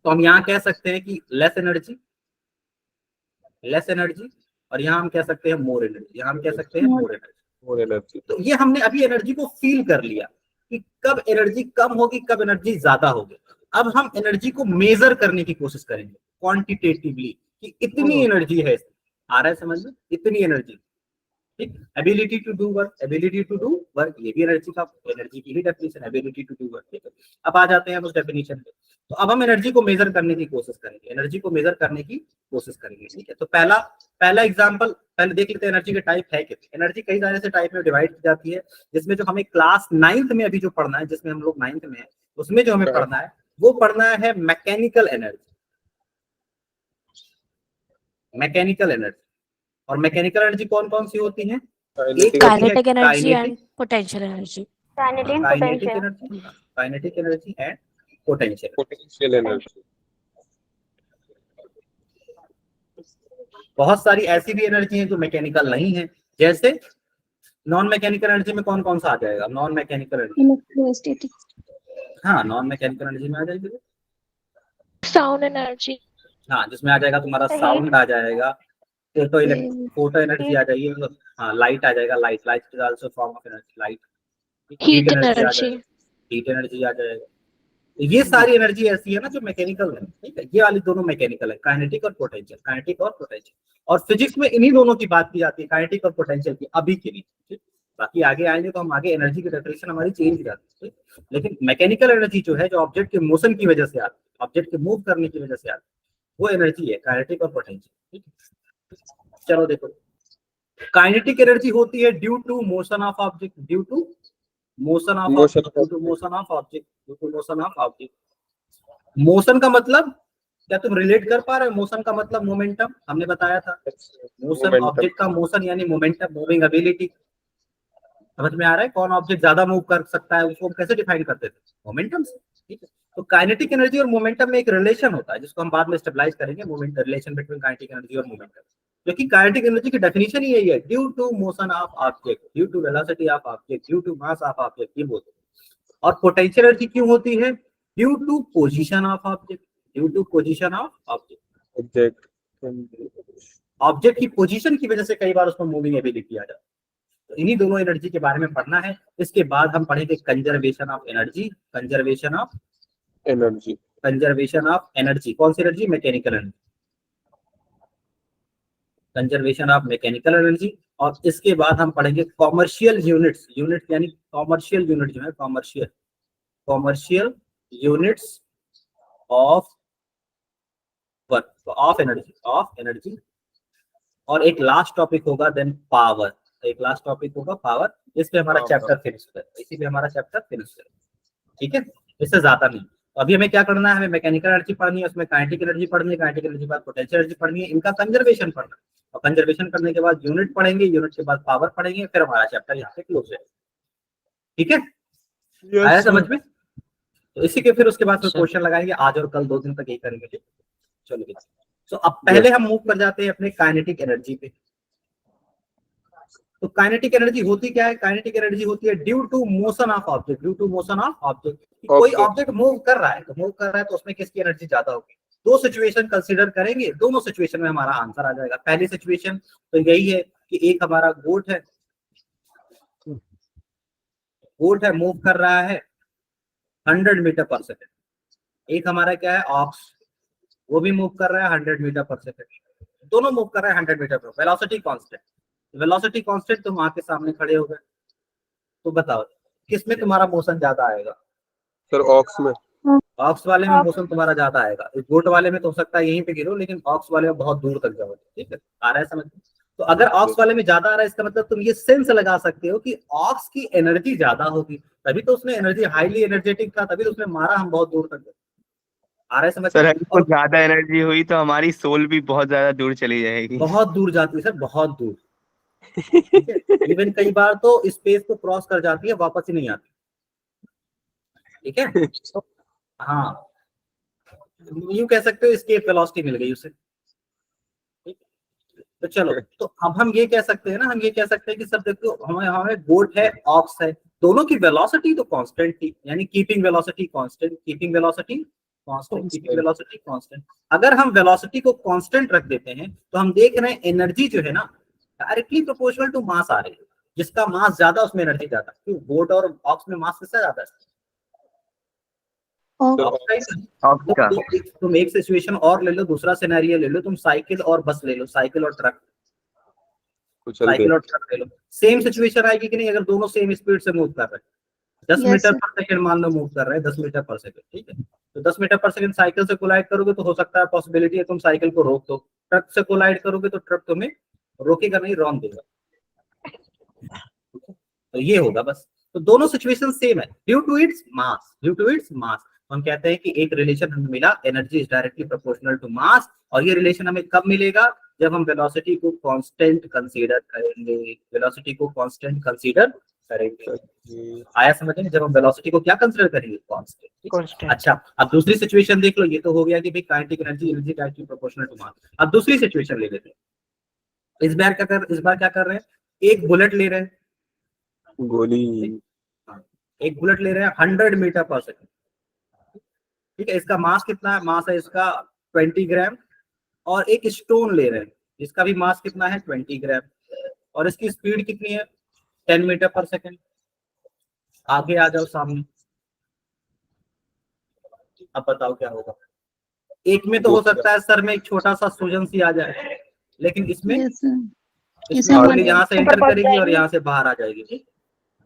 तो हम यहाँ कह सकते हैं कि लेस एनर्जी, और यहाँ हम कह सकते हैं मोर एनर्जी, यहाँ हम कह सकते हैं मोर एनर्जी।
और एनर्जी
तो ये हमने अभी एनर्जी को फील कर लिया कि कब एनर्जी कम होगी, कब एनर्जी ज्यादा होगी। अब हम एनर्जी को मेजर करने की कोशिश करेंगे क्वांटिटेटिवली कि इतनी एनर्जी है। आ रहा है समझ में? इतनी एनर्जी, ठीक। Ability to do work, ability to do work, ये भी एनर्जी की ही definition, ability to do work, ठीक है। अब आ जाते हैं हम उस डेफिनेशन पे। तो अब हम एनर्जी को मेजर करने की कोशिश करेंगे, ठीक है। तो पहला एग्जांपल पहले देख लेते हैं, एनर्जी के टाइप है कितने। एनर्जी कई सारे से टाइप में डिवाइड की जाती है, जिसमें जो हमें क्लास 9th में अभी जो पढ़ना है, जिसमें हम लोग 9th में है, उसमें जो हमें पढ़ना है वो पढ़ना है मैकेनिकल एनर्जी। और मैकेनिकल एनर्जी कौन कौन सी होती है?
Kinetic energy and potential energy.
Kinetic energy and
potential energy.
बहुत सारी ऐसी भी एनर्जी है जो मैकेनिकल नहीं है, जैसे नॉन मैकेनिकल एनर्जी में कौन कौन सा आ जाएगा? Non mechanical energy,
electrostatic.
हाँ, नॉन मैकेनिकल एनर्जी में आ जाएगी
साउंड एनर्जी।
हाँ, जिसमें आ जाएगा तुम्हारा साउंड आ जाएगा, फोटो एनर्जी आ जाएगी, हाँ, लाइट आ जाएगा, light is also form of energy, light.
Heat
energy आ जाएगा। ये सारी एनर्जी ऐसी है ना जो मैकेनिकल है, ठीक है। ये वाली दोनों मैकेनिकल है, काइनेटिक और पोटेंशियल। और फिजिक्स में इन्हीं दोनों की बात की जाती है, काइनेटिक और पोटेंशियल की, अभी के लिए, ठीक। बाकी आगे आएंगे तो हम आगे एनर्जी की डेफिनेशन हमारी चेंज हो जाती है, ठीक। लेकिन मैकेनिकल एनर्जी जो है, जो ऑब्जेक्ट के मोशन की वजह से आती है, ऑब्जेक्ट के मूव करने की वजह से आती है, वो एनर्जी है काइनेटिक और पोटेंशियल, ठीक। चलो देखो, काइनेटिक एनर्जी होती है due to motion of object, due to motion of object. Motion का मतलब क्या तुम रिलेट कर पा रहे हो? मोशन का मतलब मोमेंटम, हमने बताया था। मोशन, ऑब्जेक्ट का मोशन यानी मोमेंटम, मूविंग एबिलिटी। समझ में आ रहा है? कौन ऑब्जेक्ट ज्यादा मूव कर सकता है, उसको हम कैसे डिफाइन करते थे? मोमेंटम से, ठीक है। तो काइनेटिक एनर्जी और मोमेंटम में एक रिलेशन होता है, जिसको हम बाद में स्टेबलाइज करेंगे, moment relation between kinetic energy और मोमेंटम। क्योंकि काइनेटिक एनर्जी की डेफिनेशन ही यही है, due to motion of object, due to velocity of object, due to mass of object, ये बोलते हैं। और पोटेंशियल एनर्जी क्यों होती है? Due to position of object, due to position of object. Object की पोजीशन की वजह से कई बार उसमें मूविंग एबिलिटी आ जाती है। तो इन्हीं दोनों एनर्जी के बारे में पढ़ना है। इसके बाद हम पढ़ेंगे conservation of energy. Conservation of energy कौन सी energy? Mechanical energy. Conservation of mechanical energy. और इसके बाद हम पढ़ेंगे कॉमर्शियल यूनिट्स यानी कॉमर्शियल यूनिट जो है, commercial units of work, of energy. और एक लास्ट टॉपिक होगा देन पावर, पावर। इस पे हमारा चैप्टर फिनिश है, ठीक है। इससे ज्यादा नहीं। अभी हमें क्या करना है, हमें मैकेनिकल एनर्जी पढ़नी है, उसमें काइनेटिक एनर्जी पढ़नी है, काइनेटिक एनर्जी के बाद पोटेंशियल एनर्जी पढ़नी है, इनका कंजर्वेशन पढ़ना है, और कंजर्वेशन करने के बाद यूनिट पढ़ेंगे, यूनिट के बाद पावर पढ़ेंगे, फिर हमारा चैप्टर यहाँ पे क्लोज है। ठीक है, आया समझ में? तो इसी के फिर उसके बाद क्वेश्चन लगाएंगे, आज और कल 2 दिन तक यही करेंगे। ठीक, चलो। तो अब पहले हम मूव कर जाते हैं अपने काइनेटिक एनर्जी पे। तो काइनेटिक एनर्जी होती क्या है? काइनेटिक एनर्जी होती है due to motion of object, due to motion of object. कोई ऑब्जेक्ट मूव कर रहा है, तो उसमें किसकी एनर्जी ज्यादा होगी? 2 सिचुएशन कंसीडर करेंगे, दोनों सिचुएशन में हमारा आंसर आ जाएगा। पहली सिचुएशन तो यही है कि एक हमारा गोट है, मूव कर रहा है 100 मीटर पर सेकेंड। एक हमारा क्या है, ऑक्स, वो भी मूव कर रहा है 100 मीटर पर सेकेंड। दोनों मूव कर रहे हैं 100 मीटर पर, वेलोसिटी कांस्टेंट। वेलोसिटी कांस्टेंट तुम आके सामने खड़े हो गए, तो बताओ किसमें तुम्हारा मोशन ज्यादा आएगा?
सर ऑक्स में।
ऑक्स वाले में मोशन तुम्हारा ज्यादा आएगा। इस गोट वाले में तो हो सकता है यहीं पे गिरो, लेकिन ऑक्स वाले में बहुत दूर तक जाओगे। ठीक है, आ रहा है समझ? तो अगर ऑक्स वाले में ज्यादा आ रहा है, इसका मतलब तुम ये सेंस लगा सकते हो कि ऑक्स की एनर्जी ज्यादा होगी, तभी तो उसने एनर्जी, हाईली एनर्जेटिक था, तभी तो उसने मारा हम बहुत दूर तक। आ रहा है समझ?
सर हमको ज्यादा एनर्जी हुई तो हमारी सोल भी बहुत ज्यादा दूर चली जाएगी।
बहुत दूर जाती है सर, बहुत दूर। इवन कई बार तो स्पेस को क्रॉस कर जाती है, वापस ही नहीं आती। ठीक है, हाँ, यूं कह सकते हो एस्केप वेलोसिटी मिल गई उसे। तो चलो, तो अब हम ये कह सकते हैं ना, हम ये कह सकते हैं कि सब देखो, हमें गोट है, ऑक्स है, दोनों की वेलोसिटी तो कांस्टेंट थी, यानी keeping velocity constant, keeping velocity constant, keeping velocity constant. अगर हम वेलोसिटी को कांस्टेंट रख देते हैं, तो हम देख रहे हैं एनर्जी जो है ना, डायरेक्टली प्रोपोर्शनल टू मास आ रही है। जिसका मास ज्यादा उसमें एनर्जी ज्यादा। क्यों? गोट और ऑक्स में मास किसका ज्यादा है? तुम एक सिचुएशन और ले लो, दूसरा सिनेरियो ले लो, तुम साइकिल और बस ले लो, साइकिल और ट्रक, साइकिल और ट्रक ले लो, सेम सिचुएशन आएगी कि नहीं? अगर दोनों सेम स्पीड से मूव कर रहे हैं, 10 मीटर पर सेकंड मान लो मूव कर रहे हैं, 10 मीटर पर सेकंड। ठीक है, तो 10 मीटर पर सेकंड साइकिल से कोलाइड करोगे तो हो सकता है, पॉसिबिलिटी है तुम साइकिल को रोक दो। ट्रक से कोलाइड करोगे तो ट्रक तुम्हें रोकेगा नहीं, रॉन्ग देगा। तो ये होगा बस। तो दोनों सिचुएशन सेम है, due to its mass, due to its mass. हम कहते हैं कि एक रिलेशन हमें मिला, energy is directly proportional to mass. और ये रिलेशन हमें कब मिलेगा? जब हम वेलोसिटी को कांस्टेंट कंसीडर करेंगे, वेलोसिटी को कांस्टेंट कंसीडर करेंगे। आया समझ में? जब हम वेलोसिटी को क्या कंसीडर करेंगे? कांस्टेंट। अच्छा, अब दूसरी सिचुएशन देख लो। ये तो हो गया कि भाई kinetic energy directly proportional to mass. अब दूसरी सिचुएशन ले लेते हैं। इस बार क्या कर रहे हैं? एक बुलेट ले रहे हैं,
गोली,
एक बुलेट ले रहे हैं 100 मीटर पर सेकंड। ठीक है, इसका मास कितना है? मास है इसका 20 ग्राम। और एक स्टोन ले रहे हैं, इसका भी मास कितना है? 20 ग्राम। और इसकी स्पीड कितनी है? 10 मीटर पर सेकंड। आगे आ जाओ सामने, अब बताओ क्या होगा? एक में तो हो सकता है सर में एक छोटा सा सूजन सी आ जाए, लेकिन इसमें यहाँ से एंटर करेगी और यहाँ से बाहर आ जाएगी। ठीक,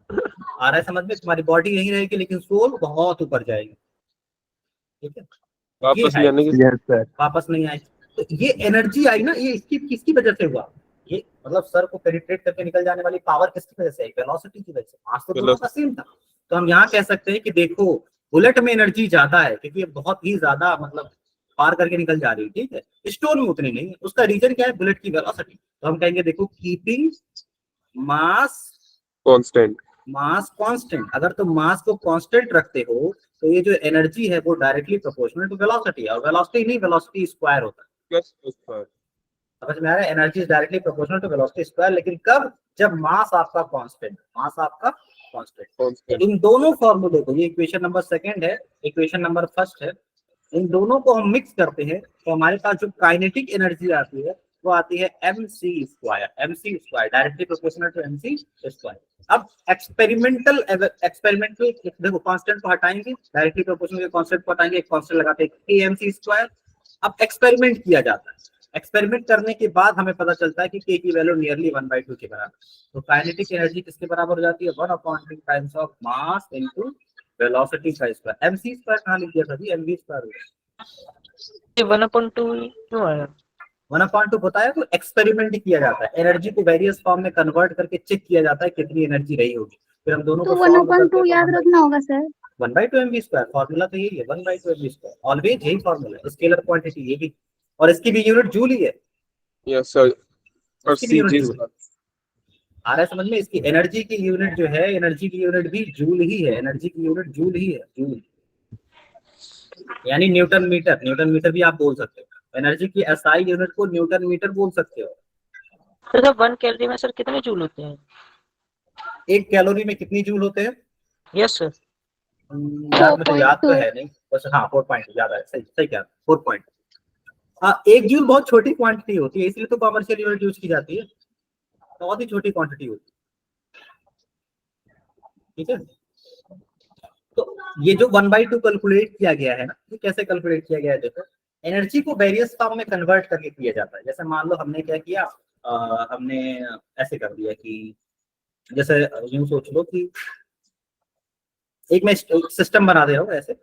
आ रहा है समझ में? तुम्हारी बॉडी यही रहेगी, लेकिन सोल बहुत ऊपर जाएगी। ठीक है, वापस नहीं आएगी। तो ये एनर्जी आई ना, ये इसकी किसकी वजह से हुआ? ये मतलब सर को पेनिट्रेट करके निकल जाने वाली पावर किसकी वजह से? वेलोसिटी की वजह से। मास तो दोनों का सेम था। तो हम यहाँ कह सकते हैं कि देखो, बुलेट में एनर्जी ज्यादा है, क्योंकि ये बहुत ही ज्यादा मतलब पार करके निकल जा रही है। ठीक है, स्टोन में उतनी नहीं है। उसका रीजन क्या है? बुलेट की वेलोसिटी। तो हम कहेंगे देखो, keeping mass constant, mass constant. अगर तुम मास को कांस्टेंट रखते हो, तो ये जो एनर्जी है वो डायरेक्टली प्रोपोर्शनल टू वेलोसिटी है। और वेलोसिटी नहीं, वेलोसिटी स्क्वायर होता है। समझ में आ रहा है? Energy is directly proportional to velocity square. लेकिन कब? जब मास आपका कांस्टेंट, मास आपका कांस्टेंट। इन दोनों फॉर्मूले को, ये इक्वेशन नंबर 2 है, इक्वेशन नंबर 1 है, इन दोनों को हम मिक्स करते हैं तो हमारे पास जो काइनेटिक एनर्जी आती है वो आती है mc square, directly proportional to mc square. अब एक्सपेरिमेंटल देखो, कांस्टेंट को हटाएंगे, डायरेक्टली प्रोपोर्शनल के कांस्टेंट को हटाएंगे, एक कांस्टेंट लगाते हैं kmc स्क्वायर। अब एक्सपेरिमेंट किया जाता है। एक्सपेरिमेंट करने के बाद हमें पता चलता है कि k की वैल्यू नियरली 1/2 के बराबर। तो काइनेटिक एनर्जी किसके बराबर हो जाती है? 1/2 times of mass into velocity का स्क्वायर। mc स्क्वायर कहाँ लिख दिया था जी? mv square.
1/2 क्यों आया?
1/2 बताया तो एक्सपेरिमेंट किया जाता है, एनर्जी को वेरियस फॉर्म में कन्वर्ट करके चेक किया जाता है कितनी एनर्जी रही होगी। फिर हम दोनों
तो
को
1/2 याद रखना होगा सर।
1/2 mv², फॉर्मूला तो यही है 1/2 mv², ऑलवेज यही फॉर्मूला है, स्केलर क्वांटिटी ये भी, और इसकी भी यूनिट जूल ही है।
यस सर, और
इसकी भी यूनिट
सीजी
जूल आ रहा है समझ में। इसकी एनर्जी की यूनिट जो है, एनर्जी की यूनिट भी जूल ही है, एनर्जी की यूनिट जूल ही है, जूल यानी न्यूटन मीटर, न्यूटन मीटर भी आप बोल सकते हो। एनर्जी की एसआई यूनिट को न्यूटन मीटर बोल सकते हो।
सर 1 कैलोरी में सर कितने जूल होते हैं?
1 कैलोरी में कितनी जूल होते हैं?
Yes sir.
यार मुझे याद तो
4.2
है नहीं, बस हाँ 4 पॉइंट ज्यादा है, सही सही क्या 4 पॉइंट। हाँ 1 जूल बहुत छोटी क्वांटिटी होती है, इसलिए तो कॉमर्शियल यूनिट यूज की जाती है, बहुत ही छोटी क्वांटिटी होती है, ठीक है। तो ये जो 1/2 कैलकुलेट किया गया है ना, ये कैसे कैलकुलेट किया गया है? देखो एनर्जी को वेरियस फॉर्म में कन्वर्ट करके किया जाता है। जैसे मान लो हमने क्या किया, हमने ऐसे कर दिया कि जैसे यूं सोच लो कि एक मैं सिस्टम बना दे रहा हूँ ऐसे,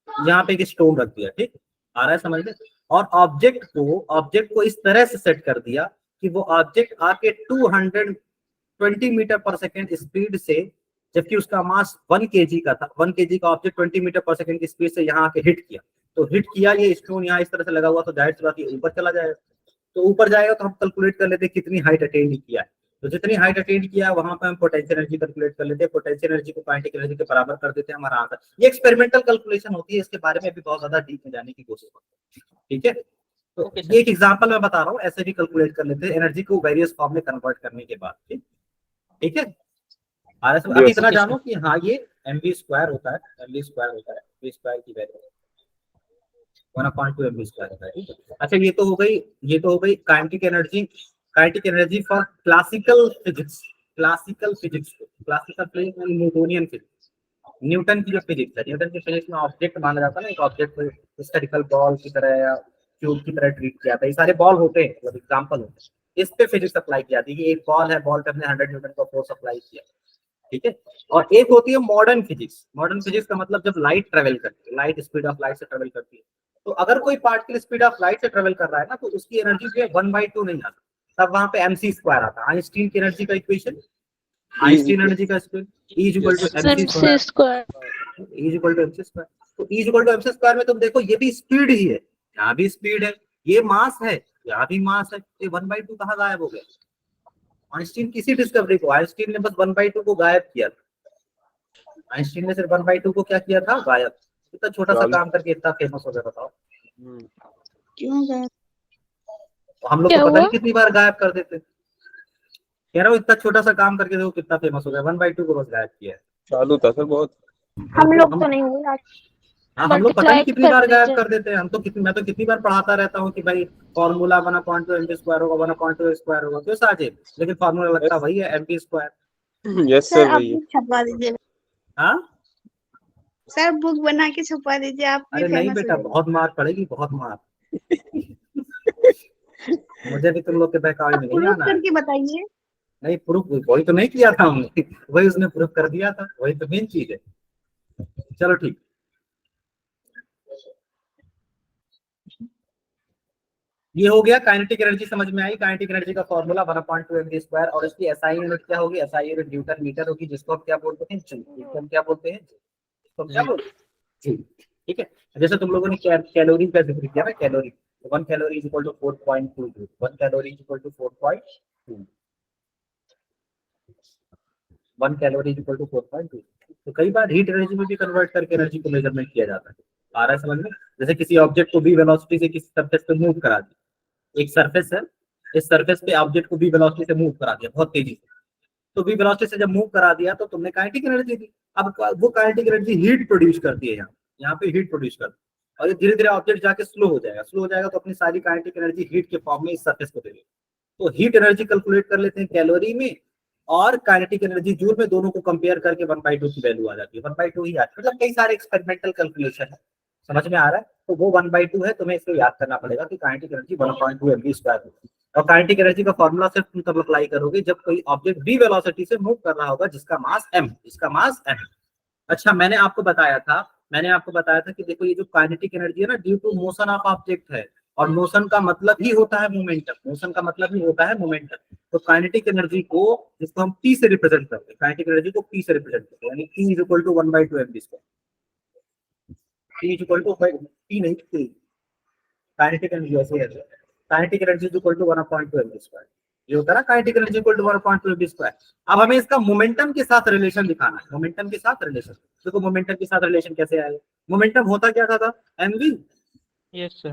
यहाँ पे एक स्टोन रख दिया, ठीक आ रहा है समझ में, और ऑब्जेक्ट को इस तरह से सेट कर दिया कि वो ऑब्जेक्ट आके 220 मीटर पर सेकेंड स्पीड से, जबकि उसका मास 1 kg का था, 1 kg का ऑब्जेक्ट 20 मीटर पर सेकेंड की स्पीड से यहाँ आके हिट किया, तो हिट किया ये स्टोन यहाँ इस तरह से लगा हुआ, तो जाहिर सी बात ये ऊपर चला जाएगा। तो ऊपर जाएगा तो हम कैलकुलेट कर लेते हैं कितनी हाइट अटेंड किया है, तो जितनी हाइट अटेंड किया वहां पे हम पोटेंशियल एनर्जी कैलकुलेट कर लेते हैं, पोटेंशियल एनर्जी को काइनेटिक एनर्जी के बराबर कर देते हैं, हमारा आंसर। ये एक्सपेरिमेंटल कैलकुलेशन होती है, इसके बारे में भी बहुत ज्यादा डीप में जाने की कोशिश करते हैं, ठीक है। तो ये एक एग्जांपल मैं बता रहा हूँ, ऐसे भी कैलकुलेट कर लेते हैं एनर्जी को वेरियस फॉर्म में कन्वर्ट करने के बाद, ठीक है। अब इतना जानो कि हाँ ये mv² होता है, mv² होता है, v² की वैल्यू 1/2 mv² होता है, ठीक है। अच्छा ये तो हो गई kinetic energy for classical physics, Newtonian physics, Newton की जो फिजिक्स है, न्यूटन की फिजिक्स में ऑब्जेक्ट माना जाता है ना, एक ऑब्जेक्ट को स्फेरिकल बॉल की तरह या क्यूब की तरह ट्रीट किया जाता है, ये सारे बॉल होते हैं, मतलब एग्जांपल होते हैं, इस पे फिजिक्स अप्लाई की जाती है कि एक बॉल है, बॉल पे हमने 100 न्यूटन का फोर्स अप्लाई किया, ठीक है। और एक होती है मॉडर्न फिजिक्स का मतलब जब लाइट ट्रेवल करती है, लाइट स्पीड ऑफ लाइट से ट्रेवल करती है, तो अगर कोई पार्टिकल स्पीड ऑफ लाइट से ट्रेवल कर रहा है ना, तो उसकी एनर्जी जो है 1/2 नहीं आता, तब वहां पे mc² आता है। आइंस्टीन की एनर्जी का इक्वेशन, आइंस्टीन एनर्जी का स्क्वायर E = mc², तो E = mc² में तुम देखो ये भी स्पीड ही है, यहाँ भी स्पीड है, ये मास है, यहाँ भी मास है, ये 1/2 कहाँ गायब हो गया? आइंस्टीन किसी डिस्कवरी को, आइंस्टीन ने बस 1/2 को गायब किया था, आइंस्टीन ने सिर्फ 1/2 को क्या किया था? गायब। इतना छोटा सा काम करके इतना फेमस हो गया, बताओ
क्यों गायब?
तो हम लोग को पता नहीं कितनी बार गायब कर देते। कह रहा हूँ इतना छोटा सा काम करके देखो कितना फेमस हो गया, 1/2 को बस गायब किया है।
चालू था सर बहुत।
हम लोग तो नहीं हुए।
हाँ हम लोग पता नहीं कितनी बार गायब कर देते हैं, मैं तो कितनी बार पढ़ाता रहता हूँ कि भाई फॉर्मूला 1/2 mv² होगा, 1/2 स्क्वायर होगा, क्यों साजिद, लेकिन फॉर्मूला लगता वही है mv²।
यस सर वही है।
छपवा दीजिए
हाँ
सर, बुक बना के छपवा दीजिए आप।
अरे नहीं बेटा, बहुत मार पड़ेगी, बहुत मार। मुझे भी तुम लोग के बहकावे में नहीं आना है।
करके बताइए।
नहीं प्रूफ वही तो नहीं किया था हमने, वही उसने प्रूफ कर दिया था, वही तो मेन चीज है। चलो ठीक, ये हो गया काइनेटिक एनर्जी, समझ में आई। काइनेटिक एनर्जी का फॉर्मूला 1/2 mv² और इसकी एसआई यूनिट क्या होगी? एसआई यूनिट न्यूटन मीटर होगी, जिसको आप क्या बोलते हैं? जूल। जिसको हम क्या बोलते हैं? जिसको हम क्या बोलते हैं? जूल, ठीक है। जैसे तुम लोगों ने कैलोरी का जिक्र किया ना, calorie, 1 calorie = 4.2 joule, 1 calorie = 4.2, 1 calorie = 4.2। तो कई बार हीट एनर्जी में भी कन्वर्ट करके एनर्जी को मेजरमेंट किया जाता है, आ रहा है समझ में। जैसे किसी ऑब्जेक्ट को v वेलोसिटी से किसी सरफेस पे मूव करा दिया, एक सरफेस है, इस सरफेस पे ऑब्जेक्ट को v वेलोसिटी से मूव करा दिया बहुत तेजी से, तो v वेलोसिटी से जब मूव करा दिया तो तुमने काइनेटिक एनर्जी दी। अब वो काइनेटिक एनर्जी हीट प्रोड्यूस करती है, यहाँ पे हीट प्रोड्यूस करती है, और ये धीरे धीरे ऑब्जेक्ट जाके स्लो हो जाएगा तो अपनी सारी काइनेटिक एनर्जी हीट के फॉर्म में इस सरफेस को दे देगा। तो हीट एनर्जी कैलकुलेट कर लेते हैं कैलोरी में, और काइनेटिक एनर्जी जूल में, दोनों को कंपेयर करके 1/2 की वैल्यू आ जाती है, 1/2 ही आती है। मतलब कई सारे एक्सपेरिमेंटल कैलकुलेशन है, समझ में आ रहा है। तो वो 1/2 है, तुम्हें इसको याद करना पड़ेगा कि काइनेटिक एनर्जी 1/2 mv² होगी। और काइनेटिक एनर्जी का फॉर्मूला सिर्फ तुम तब अप्लाई करोगे जब कोई ऑब्जेक्ट v वेलोसिटी से मूव कर रहा होगा जिसका मास m। अच्छा मैंने आपको बताया था कि देखो ये जो काइनेटिक एनर्जी है ना, due to motion of object है, और मोशन का मतलब ही होता है मोमेंटम, तो काइनेटिक एनर्जी को, जिसको हम P से रिप्रेजेंट करते हैं, काइनेटिक एनर्जी को P से रिप्रेजेंट करते हैं, यानी P is equal to 1/2 mv²। P is equal to P नहीं, P काइनेटिक एनर्जी ऐसे है, kinetic energy is equal to 1/2 mv²। ये होता है ना kinetic energy equal to 1/2 mv²। अब हमें इसका मोमेंटम के साथ रिलेशन दिखाना है, मोमेंटम के साथ रिलेशन। देखो मोमेंटम के साथ रिलेशन कैसे आएगा, मोमेंटम होता क्या था mv,
यस सर।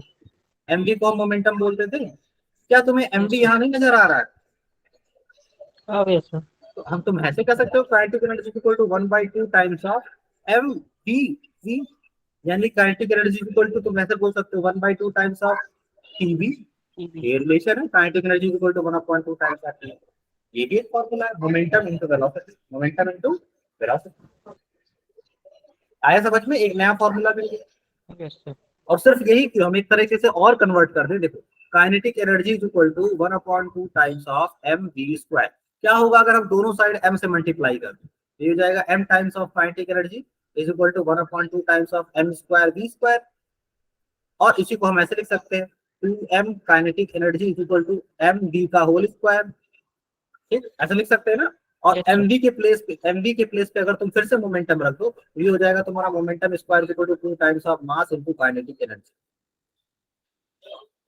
mv को हम मोमेंटम बोलते थे। क्या तुम्हें mv यहाँ नहीं नजर आ रहा है?
Yes sir.
तो हम तुम ऐसे कह सकते हो kinetic energy equal to 1/2 times of mv, यानी काइनेटिक एनर्जी इक्वल टू, तुम ऐसे बोल सकते हो 1/2 टाइम्स ऑफ tv। ये रिलेशन है, kinetic energy equal to 1/2 times of tv। ये भी एक फार्मूला है, momentum into velocity, momentum into velocity. आया समझ में? एक नया फार्मूला मिल गया।
Yes sir.
और सिर्फ यही क्यों, हम एक तरीके से और कन्वर्ट कर दें। देखो kinetic energy is equal to 1/2 times of mv²। क्या होगा अगर हम दोनों साइड m से मल्टीप्लाई कर दें? ये हो जाएगा m times of kinetic energy is equal to 1/2 times of m²v²। और इसी को हम ऐसे लिख सकते हैं 2m kinetic energy is equal to mv का होल स्क्वायर। ठीक, ऐसे लिख सकते हैं ना। और mv के प्लेस पे अगर तुम फिर से मोमेंटम रख दो, ये हो जाएगा तुम्हारा momentum square equal to 2 times of mass into kinetic energy.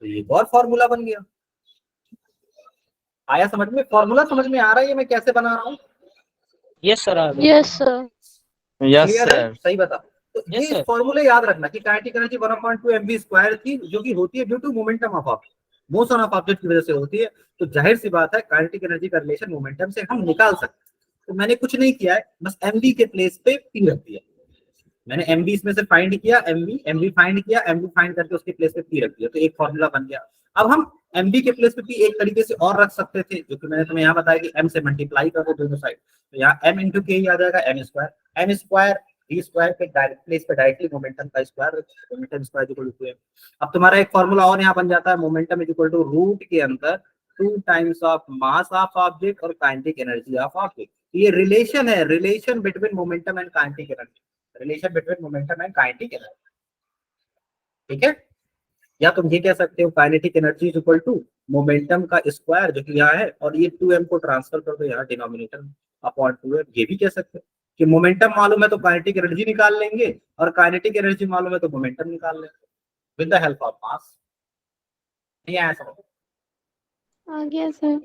तो ये और फार्मूला बन गया। आया समझ में? फार्मूला समझ में आ रहा है ये मैं कैसे बना रहा हूँ?
Yes sir.
Yes sir.
Yes
clear है?
सर।
सही बता। तो
Yes,
ये
sir.
फॉर्मूले याद रखना कि काइनेटिक एनर्जी 1/2 mv² थी, जो कि होती है due to momentum of object, motion of object की वजह से होती है। तो जाहिर सी बात है काइनेटिक एनर्जी का रिलेशन मोमेंटम से हम निकाल सकते हैं। तो मैंने कुछ नहीं किया है, बस mv के प्लेस पे p रख दिया। मैंने mv इसमें से फाइंड किया, mv फाइंड किया, mv फाइंड करके उसके प्लेस पे p रख दिया, तो एक फॉर्मूला बन गया। अब हम mv के प्लेस पे p एक तरीके से और रख सकते थे, जो कि मैंने तुम्हें यहाँ बताया कि m से मल्टीप्लाई कर दो दोनों साइड, तो यहाँ m इंटू के आ जाएगा m² v स्क्वायर पे डायरेक्ट प्लेस पे डायरेक्टली मोमेंटम का square, momentum square equal to m। अब तुम्हारा एक फॉर्मूला और यहाँ बन जाता है, momentum is equal to root के अंदर 2 times of mass of object और काइनेटिक एनर्जी ऑफ ऑब्जेक्ट। ये रिलेशन है, relation between momentum and kinetic energy, relation between momentum and kinetic energy. ठीक है? या तुम ये कह सकते हो kinetic energy is equal to momentum का स्क्वायर, जो कि यहाँ है, और ये 2m को ट्रांसफर कर दो यहाँ डिनोमिनेटर अपॉन 2m। ये भी कह सकते हो कि मोमेंटम मालूम है तो काइनेटिक एनर्जी निकाल लेंगे, और काइनेटिक एनर्जी मालूम है तो मोमेंटम निकाल लेंगे with the help of mass. नहीं आया समझ?
आ गया सर।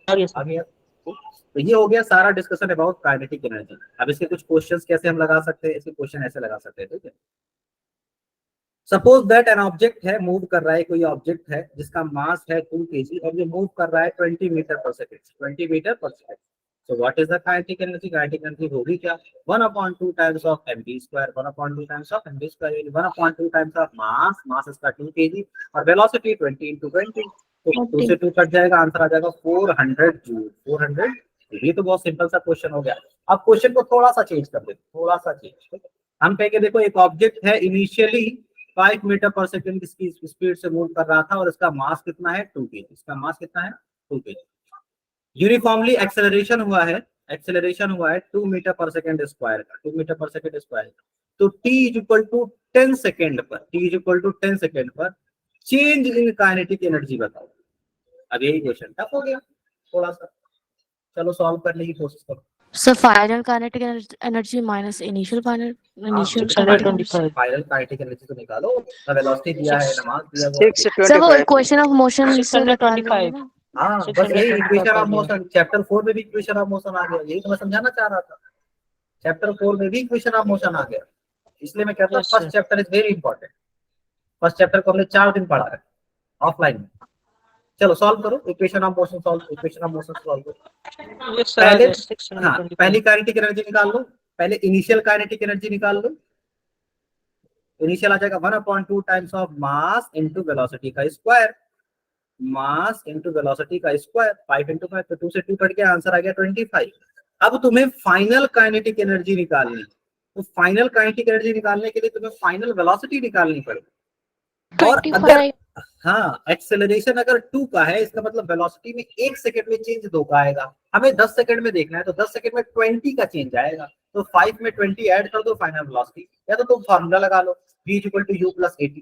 आ गया। तो ये हो गया सारा डिस्कशन अबाउट काइनेटिक एनर्जी। अब इसके कुछ क्वेश्चंस कैसे हम लगा सकते हैं, इसके क्वेश्चन ऐसे लगा सकते हैं। ठीक है, सपोज दैट एन ऑब्जेक्ट है, मूव कर रहा है, कोई ऑब्जेक्ट है जिसका मास है 2 kg और ये मूव कर रहा है 20 metre per second, 20 metre per second. So what is the kinetic energy? Kinetic energy होगी क्या? 1/2 times of mv², 1/2 times of mv², 1/2 times of mass, mass इसका 2 kg, और वेलोसिटी 20 × 20। तो 2 से 2 कट जाएगा, आंसर आ जाएगा 400 जूल। 400। ये तो बहुत सिंपल सा क्वेश्चन हो गया। अब क्वेश्चन को थोड़ा सा चेंज कर देते, थोड़ा सा चेंज। हम कहेंगे देखो एक ऑब्जेक्ट है, इनिशियली 5 मीटर पर सेकंड की स्पीड से मूव कर रहा था, और इसका मास कितना है? 2 kg। इसका मास कितना है? 2 kg। यूनिफॉर्मली एक्सेलरेशन हुआ है, 2 मीटर पर सेकंड स्क्वायर का, 2 मीटर पर सेकंड स्क्वायर। तो t इक्वल टू 10 सेकंड पर, t इक्वल टू 10 सेकंड पर चेंज इन काइनेटिक एनर्जी बताओ। अब यही क्वेश्चन टफ हो गया थोड़ा सा, चलो सॉल्व करने की कोशिश करो।
So final kinetic energy minus initial kinetic energy.
Final kinetic energy तो निकालो, ना वेलोसिटी दिया है, ना मास दिया है।
625
सर वो इक्वेशन ऑफ मोशन से निकाल लेंगे ना।
हाँ, बस यही इक्वेशन ऑफ मोशन, चैप्टर 4 में भी इक्वेशन ऑफ मोशन आ गया, यही तो मैं समझाना चाह रहा था। चैप्टर 4 में भी इक्वेशन ऑफ मोशन आ गया, इसलिए मैं कहता हूँ first chapter is very important. First chapter को हमने 4 दिन पढ़ा है ऑफलाइन में। चलो सॉल्व करो, equation of motion solve, equation of motion solve करो। पहले हाँ, पहली काइनेटिक एनर्जी निकाल लो, पहले इनिशियल काइनेटिक एनर्जी निकाल लो। इनिशियल आ जाएगा 1/2 times of mass into velocity का स्क्वायर, मास इनटू वेलोसिटी का स्क्वायर, 5 × 5, तो 2 से 2 कट गया, आंसर आ गया 25। अब तुम्हें फाइनल काइनेटिक एनर्जी निकालनी, तो फाइनल काइनेटिक एनर्जी निकालने के लिए तुम्हें फाइनल वेलोसिटी निकालनी पड़ेगी। और अगर हाँ, एक्सेलरेशन अगर 2 का है, इसका मतलब वेलोसिटी में 1 सेकंड में चेंज 2 का आएगा। हमें 10 सेकंड में देखना है, तो 10 सेकंड में 20 का चेंज आएगा, तो 5 में 20 ऐड कर दो, फाइनल वेलोसिटी। या तो तुम फार्मूला लगा लो, v = u + at।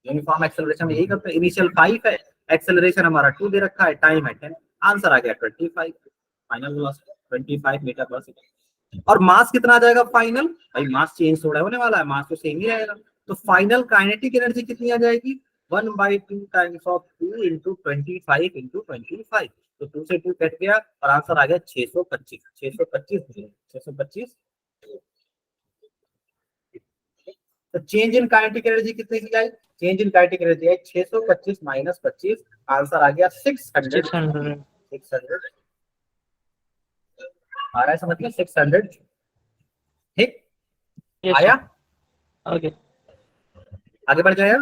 Uniform acceleration में यही करते हैं। इनिशियल 5 है, एक्सेलरेशन हमारा 2 दे रखा है, टाइम है 10। आंसर आ गया 25, final velocity 25 metre per second. और मास कितना आ जाएगा फाइनल, भाई मास चेंज थोड़ा होने वाला है, मास तो सेम ही रहेगा। तो फाइनल काइनेटिक एनर्जी कितनी आ जाएगी, 1/2 टाइम्स ऑफ 2 इंटू 25 इंटू 25। तो 2 से 2 कट गया और आंसर आ गया 625। 625 तो चेंज इन काइनेटिक एनर्जी कितने की आई, चेंज इन काइनेटिक एनर्जी है 625 माइनस 25, आंसर आ गया 600। 600 आ रहा है समझ में, 600। ठीक आया,
ओके
आगे बढ़ जाएगा।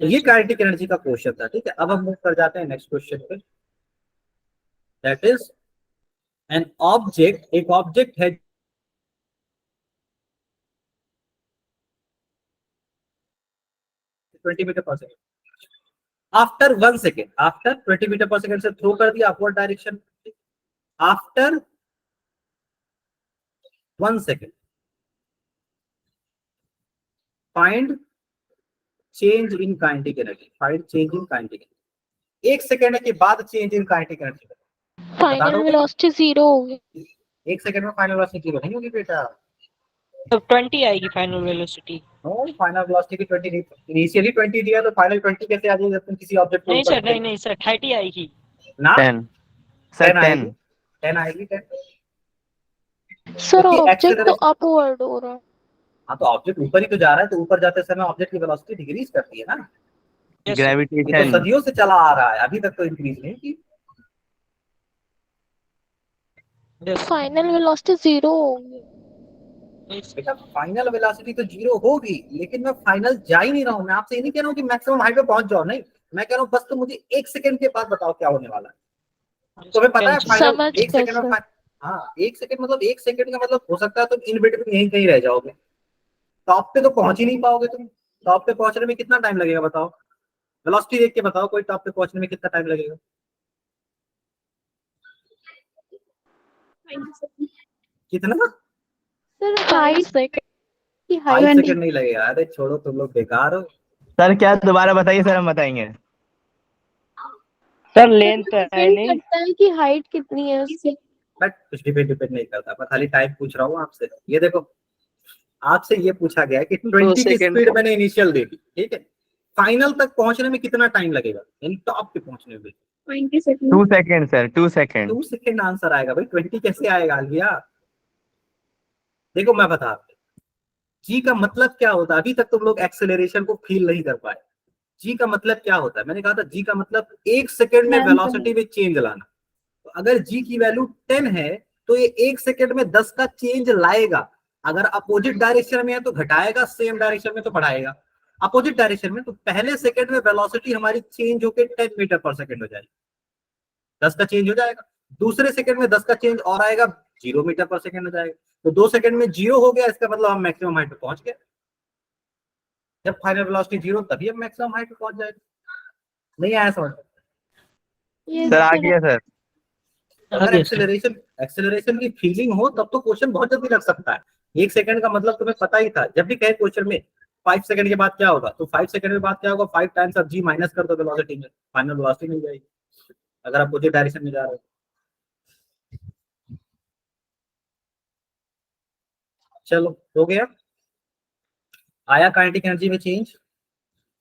तो ये काइनेटिक एनर्जी का क्वेश्चन था। ठीक है, अब हम मूव कर जाते हैं नेक्स्ट क्वेश्चन पे। दैट इज एन ऑब्जेक्ट, एक ऑब्जेक्ट है 20 metre per second, after 1 second, after 20 metre per second से थ्रो कर दिया upward direction, after 1 second find change in kinetic energy, find change in kinetic energy. 1 second के बाद change in kinetic energy,
final velocity 0 होगी।
1 second में final velocity 0 नहीं होगी बेटा,
तो 20 आएगी final velocity.
No final velocity 20 initially 20 दिया तो फाइनल 20 कैसे आ जाएगी जब तुम किसी ऑब्जेक्ट को
नहीं
ऊपर
सर, नहीं सर, 30 आएगी
ना
10 सर
10 आएगी,
10
10 आएगी 10।
सर
क्योंकि
ऑब्जेक्ट तो
acceleration-
अपवर्ड हो रहा है।
हाँ तो ऑब्जेक्ट ऊपर ही तो जा रहा है, तो ऊपर जाते समय ऑब्जेक्ट की वेलोसिटी डिक्रीज करती है ना, ये तो
ग्रेविटेशन
सदियों से चला आ रहा है, अभी तक तो इंक्रीज नहीं की।
फाइनल वेलोसिटी 0 होगी।
बेटा फाइनल वेलोसिटी तो 0 होगी, लेकिन मैं फाइनल जा ही नहीं रहा हूँ। मैं आपसे ये नहीं कह रहा हूँ कि मैक्सिमम हाइट पे पहुंच जाओ, नहीं, मैं कह रहा हूँ बस तुम मुझे 1 सेकंड के बाद बताओ क्या होने वाला है। तुम्हें पता है फाइनल
समझ
1 सेकंड में, हाँ 1 सेकंड मतलब 1 सेकंड का मतलब हो सकता है तुम इन बिटवीन यहीं कहीं रह जाओगे, टॉप पे तो पहुंच ही नहीं पाओगे तुम। टॉप पे पहुंचने में कितना टाइम लगेगा बताओ, वेलोसिटी देख के बताओ कोई टॉप पे पहुंचने में कितना टाइम लगेगा। कितना,
सर 5 सेकंड की
5
हाइट
सेकंड नहीं लगेगा। अरे छोड़ो तुम लोग बेकार हो।
सर क्या दोबारा बताइए सर, हम बताएंगे।
सर लेंथ है
डिपेंड
नहीं,
करता है कि हाइट कितनी है उससे।
बट कुछ डिपेंड नहीं करता, मैं खाली टाइम पूछ रहा हूँ आपसे। ये देखो आपसे ये पूछा गया है कि 20 की स्पीड मैंने इनिशियल दे दी, ठीक है, फाइनल तक पहुंचने में कितना टाइम लगेगा, यानी टॉप पे पहुंचने में।
20 second.
2 second sir, 2 second.
2 second answer आएगा भाई, 20 कैसे आएगा भैया। देखो मैं बता रहा हूं, जी का मतलब क्या होता है, अभी तक तुम लोग एक्सेलरेशन को फील नहीं कर पाए। जी का मतलब क्या होता है, मैंने कहा था जी का मतलब 1 सेकंड में वेलोसिटी में चेंज लाना। तो अगर जी की वैल्यू 10 है तो ये 1 सेकंड में 10 का चेंज लाएगा। अगर अपोजिट डायरेक्शन में है तो घटाएगा, सेम डायरेक्शन में तो बढ़ाएगा। अपोजिट डायरेक्शन में तो पहले सेकंड में वेलोसिटी हमारी चेंज होकर 10 मीटर पर सेकंड हो जाएगी, 10 का चेंज हो जाएगा। दूसरे सेकंड में 10 का चेंज और आएगा, 0 मीटर पर सेकंड हो जाएगा। तो 2 सेकंड में 0 हो गया, इसका मतलब हम मैक्सिमम हाइट पे पहुंच गए। जब फाइनल वेलोसिटी 0 तभी हम मैक्सिमम हाइट पे पहुंच जाएंगे। नहीं आया समझ,
सर आ गया सर।
अगर एक्सेलरेशन की फीलिंग हो तब तो क्वेश्चन बहुत जल्दी लग सकता है। 1 सेकंड का मतलब तुम्हें पता ही था, जब भी कहे क्वेश्चन में 5 सेकंड के बाद क्या होगा, तो 5 सेकंड के बाद क्या होगा, 5 टाइम्स ऑफ जी माइनस कर दो वेलोसिटी में, फाइनल वेलोसिटी मिल जाएगी अगर आप अपोजिट डायरेक्शन में जा रहे हो। चलो हो गया, आया काइनेटिक एनर्जी में चेंज।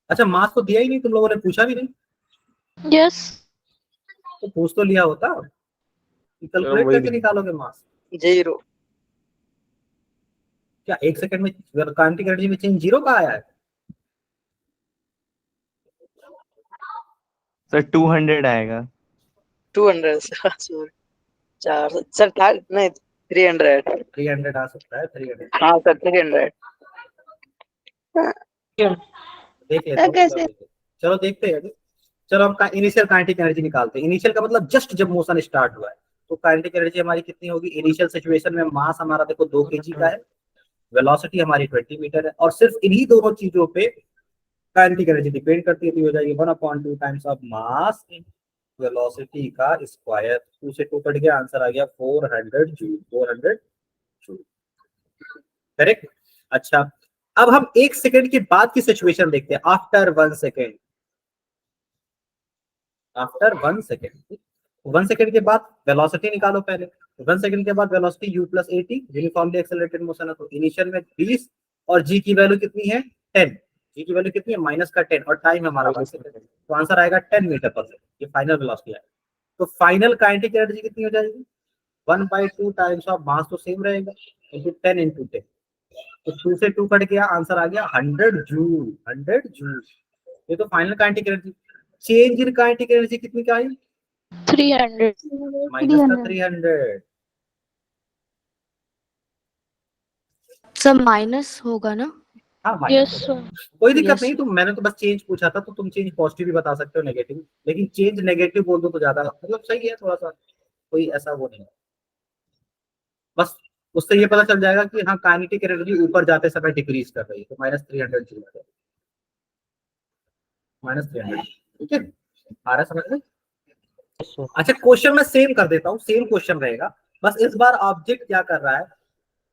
अच्छा मास तो दिया ही नहीं, तुम लोगों ने पूछा भी नहीं।
यस
तो पूछ तो लिया होता, कैलकुलेट करके निकालोगे मास।
0
क्या 1 सेकंड में काइनेटिक एनर्जी में चेंज 0 का आया है?
सर 200 आएगा।
200 सॉरी 4 सर था नहीं 300
300 आ सकता है, 300
हाँ सर 300
देख लेते हैं। चलो देखते हैं। चलो हम इनिशियल काइनेटिक एनर्जी निकालते हैं। इनिशियल का मतलब जस्ट जब मोशन स्टार्ट हुआ है, तो काइनेटिक एनर्जी हमारी कितनी होगी इनिशियल सिचुएशन में। मास हमारा देखो 2 kg का है, वेलोसिटी हमारी 20 मीटर है, और सिर्फ इन्हीं दोनों चीजों पे काइनेटिक एनर्जी डिपेंड करती है। तो हो जाएगी 1/2 टाइम्स ऑफ मास वेलोसिटी का स्क्वायर। 2 से 2 कट गया, आंसर आ गया 400 जूल। 400 joule correct. अच्छा अब हम 1 सेकंड के बाद की सिचुएशन देखते हैं, after 1 second. After 1 second 1 second के बाद वेलोसिटी निकालो पहले। 1 सेकंड के बाद velocity u plus at uniformly accelerated motion है, तो इनिशियल में 20 और g की वैल्यू कितनी है 10, g की वैल्यू कितनी है माइनस का 10 और टाइम हमारा 1 सेकंड, तो आंसर आएगा 10 मीटर पर सेकंड, ये फाइनल वेलोसिटी है। तो फाइनल काइनेटिक एनर्जी कितनी हो जाएगी 1/2 टाइम्स ऑफ मास तो सेम रहेगा इनटू 10 इनटू 10, तो 2 से 2 कट गया, आंसर आ गया 100 जूल। 100 जूल, ये तो final kinetic energy. Change in kinetic energy कितनी का आई
300.
माइनस का 300।
सब माइनस होगा ना?
हाँ
यस
माइनस, कोई दिक्कत
Yes,
नहीं, तुम मैंने तो बस चेंज पूछा था, तो तुम चेंज पॉजिटिव भी बता सकते हो नेगेटिव, लेकिन चेंज नेगेटिव बोल दो तो ज्यादा मतलब सही है, थोड़ा सा कोई ऐसा वो नहीं है। बस उससे ये पता चल जाएगा कि हाँ काइनेटिक एनर्जी ऊपर जाते समय डिक्रीज कर रही है, तो माइनस 300 जूल है, माइनस 300। ठीक है, आ रहा है समझ में? अच्छा क्वेश्चन मैं सेम कर देता हूँ, सेम क्वेश्चन रहेगा, बस इस बार ऑब्जेक्ट क्या कर रहा है,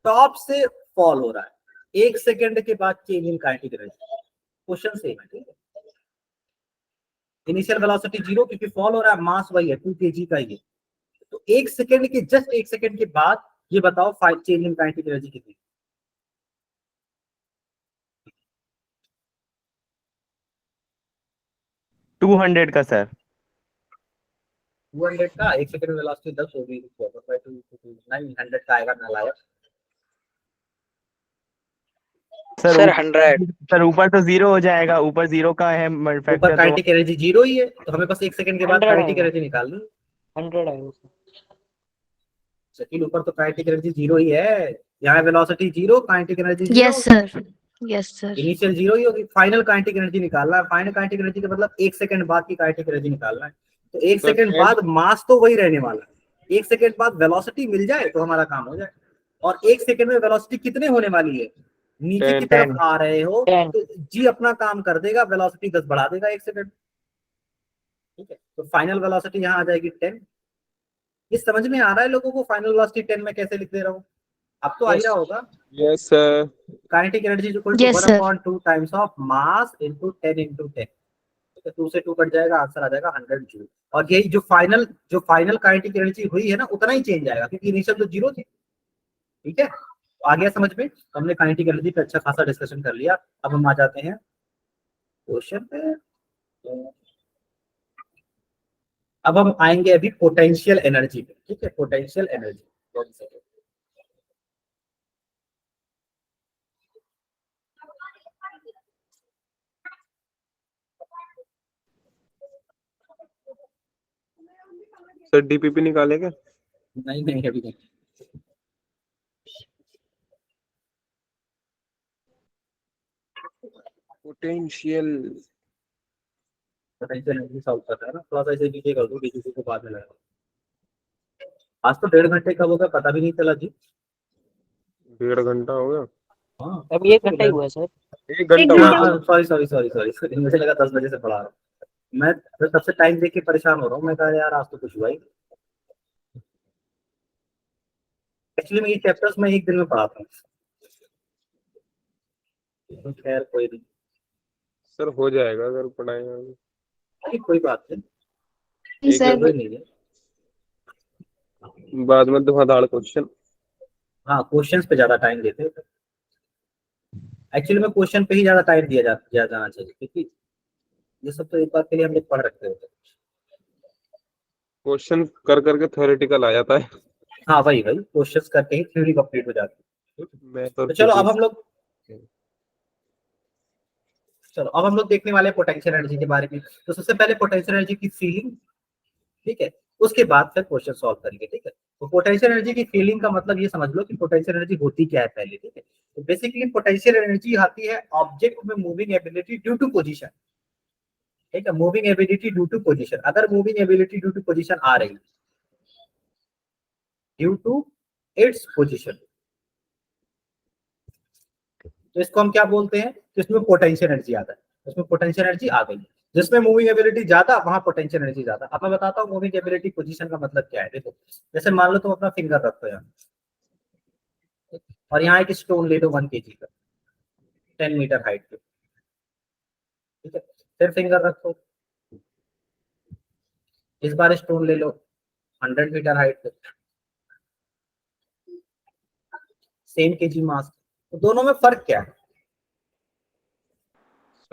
टॉप से फॉल हो रहा है, 1 सेकंड के बाद change in kinetic energy. Question same है, ठीक है। इनिशियल वेलोसिटी 0 क्योंकि फॉल हो रहा है, मास वही है 2 kg का ही है, तो 1 सेकंड के जस्ट 1 सेकंड के बाद ये बताओ चेंज इन काइनेटिक एनर्जी कितनी?
200 का सर।
200 का 1 सेकंड में वेलोसिटी 10 होगी, 900 का आएगा नालायक।
सर 100।
सर ऊपर तो 0 हो जाएगा, ऊपर 0 का है
ऊपर
फैक्टर, तो
काइनेटिक एनर्जी 0 ही है, तो हमें बस 1 सेकंड के बाद
100
काइनेटिक
आएगा।
एनर्जी निकालनी है।
100 आएगा सर।
शकील ऊपर तो काइनेटिक एनर्जी 0 ही है, यहाँ velocity 0, kinetic energy 0,
yes sir, yes sir.
Initial 0 ही होगी, फाइनल काइनेटिक एनर्जी निकालना है। फाइनल काइनेटिक एनर्जी का मतलब 1 सेकंड बाद की काइनेटिक एनर्जी निकालना है, तो 1
सर,
सेकंड बाद मास तो वही रहने वाला है, 1 सेकंड बाद वेलोसिटी मिल जाए तो हमारा काम हो जाए। और 1 सेकंड में वेलोसिटी कितने होने वाली है, नीचे की
10।
तरफ आ रहे हो
10।
तो जी अपना काम कर देगा, वेलोसिटी 10 बढ़ा देगा 1 सेकंड, ठीक है। तो फाइनल वेलोसिटी यहाँ आ जाएगी 10। ये समझ में आ रहा है लोगों को फाइनल वेलोसिटी 10 में कैसे लिख दे रहा हूँ? अब तो आ ही रहा होगा।
Yes sir.
Kinetic energy is equal to
Yes,
1/2 times of mass into 10 into 10, ठीक है। 2 से 2 कट जाएगा, आंसर आ जाएगा 100 जूल। और यही जो फाइनल काइनेटिक एनर्जी हुई है ना, उतना ही चेंज आएगा क्योंकि इनिशियल तो 0 थी, ठीक है। तो आ गया समझ में? हमने काइनेटिक एनर्जी पे अच्छा खासा डिस्कशन कर लिया। अब हम आ जाते हैं क्वेश्चन पे। अब हम आएंगे अभी पोटेंशियल एनर्जी पे, ठीक है। पोटेंशियल एनर्जी
सर डीपीपी निकालेगा?
नहीं नहीं अभी नहीं।
पोटेंशियल
पोटेंशियल एनर्जी सॉल्व कर रहा है ना, थोड़ा सा इसे नीचे कर दो, डीसीसी को बाद में लगा। आज तो 1.5 घंटे कब हो गया पता भी नहीं चला जी।
1.5 घंटा हो गया।
हाँ
अभी 1 घंटा ही हुआ है सर।
1 घंटा
एक
हुआ।
घंटा।
सॉरी मुझे लगा 10 बजे से पढ़ा रहा हूँ। मैं तो सबसे टाइम देख के परेशान हो रहा हूँ, मैं कहा यार आज तो कुछ हुआ ही। एक्चुअली मैं ये चैप्टर्स में एक दिन में पढ़ाता हूँ, खैर कोई नहीं।
सर हो जाएगा अगर पढ़ाएंगे।
अरे कोई बात नहीं,
एक
सर
जरूरी नहीं है।
बाद में धुआंधार क्वेश्चन।
हाँ क्वेश्चंस पे ज्यादा टाइम देते हैं, एक्चुअली में क्वेश्चन पे ही ज्यादा टाइम दिया जाना चाहिए, क्योंकि ये सब तो एक बार के लिए हम लोग पढ़ रखते होते हैं।
क्वेश्चन कर करके थ्योरेटिकल आ जाता है।
हाँ वही क्वेश्चंस करके ही थ्योरी कंप्लीट हो जाती है।
मैं
तो चलो अब हम लोग देखने वाले पोटेंशियल एनर्जी के बारे में। तो सबसे पहले पोटेंशियल एनर्जी की फीलिंग, ठीक है, उसके बाद फिर क्वेश्चन सॉल्व करेंगे, ठीक है। तो पोटेंशियल एनर्जी की फीलिंग का मतलब ये समझ लो कि पोटेंशियल एनर्जी होती क्या है पहले, ठीक है। तो बेसिकली पोटेंशियल एनर्जी आती है ऑब्जेक्ट में moving ability due to position, ठीक है। Moving ability due to position, अगर moving ability due to position आ रही, ड्यू टू इट्स पोजीशन, तो इसको हम क्या बोलते हैं? तो इसमें पोटेंशियल एनर्जी आता है, उसमें पोटेंशियल एनर्जी आ गई। जिसमें मूविंग एबिलिटी ज्यादा वहां पोटेंशियल एनर्जी ज्यादा। अब मैं बताता हूँ मूविंग एबिलिटी पोजीशन का मतलब क्या है। देखो जैसे मान लो तुम अपना फिंगर रखो यहाँ, और यहाँ एक स्टोन ले लो 1 kg का, 10 मीटर हाइट पे, ठीक है। फिर फिंगर रखो, इस बार स्टोन ले लो 100 मीटर हाइट पे, सेम केजी मास, तो दोनों में फर्क क्या है?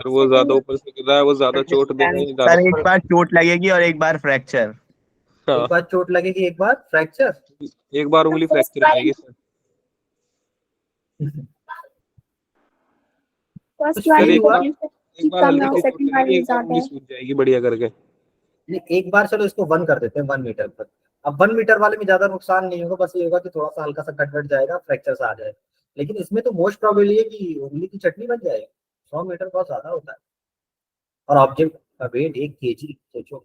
सर वो ज्यादा ऊपर से गिरा है, वो ज्यादा चोट देंगे
सर
ज्यादा।
एक बार चोट लगेगी और एक बार फ्रैक्चर।
हाँ,
एक बार चोट लगेगी, एक बार फ्रैक्चर।
एक बार उंगली फ्रैक्चर हो जाएगी सर।
फर्स्ट
कुछ
वाले
फील हुआ?
एक बार हल्की सी चोट लगेगी, एक बार उंगली सूज जाएगी बढ़िया करके।
नहीं, एक बार चलो इसको 1 कर देते हैं, 1 मीटर पर। अब 1 मीटर वाले में ज्यादा नुकसान नहीं होगा, बस ये होगा कि थोड़ा सा हल्का सा कट जाएगा, फ्रैक्चर सा आ जाए। लेकिन इसमें तो मोस्ट प्रोबेबली है कि उंगली की चटनी बन जाएगी। 100 मीटर बहुत ज्यादा होता है, और ऑब्जेक्ट का वेट 1 kg, सोचो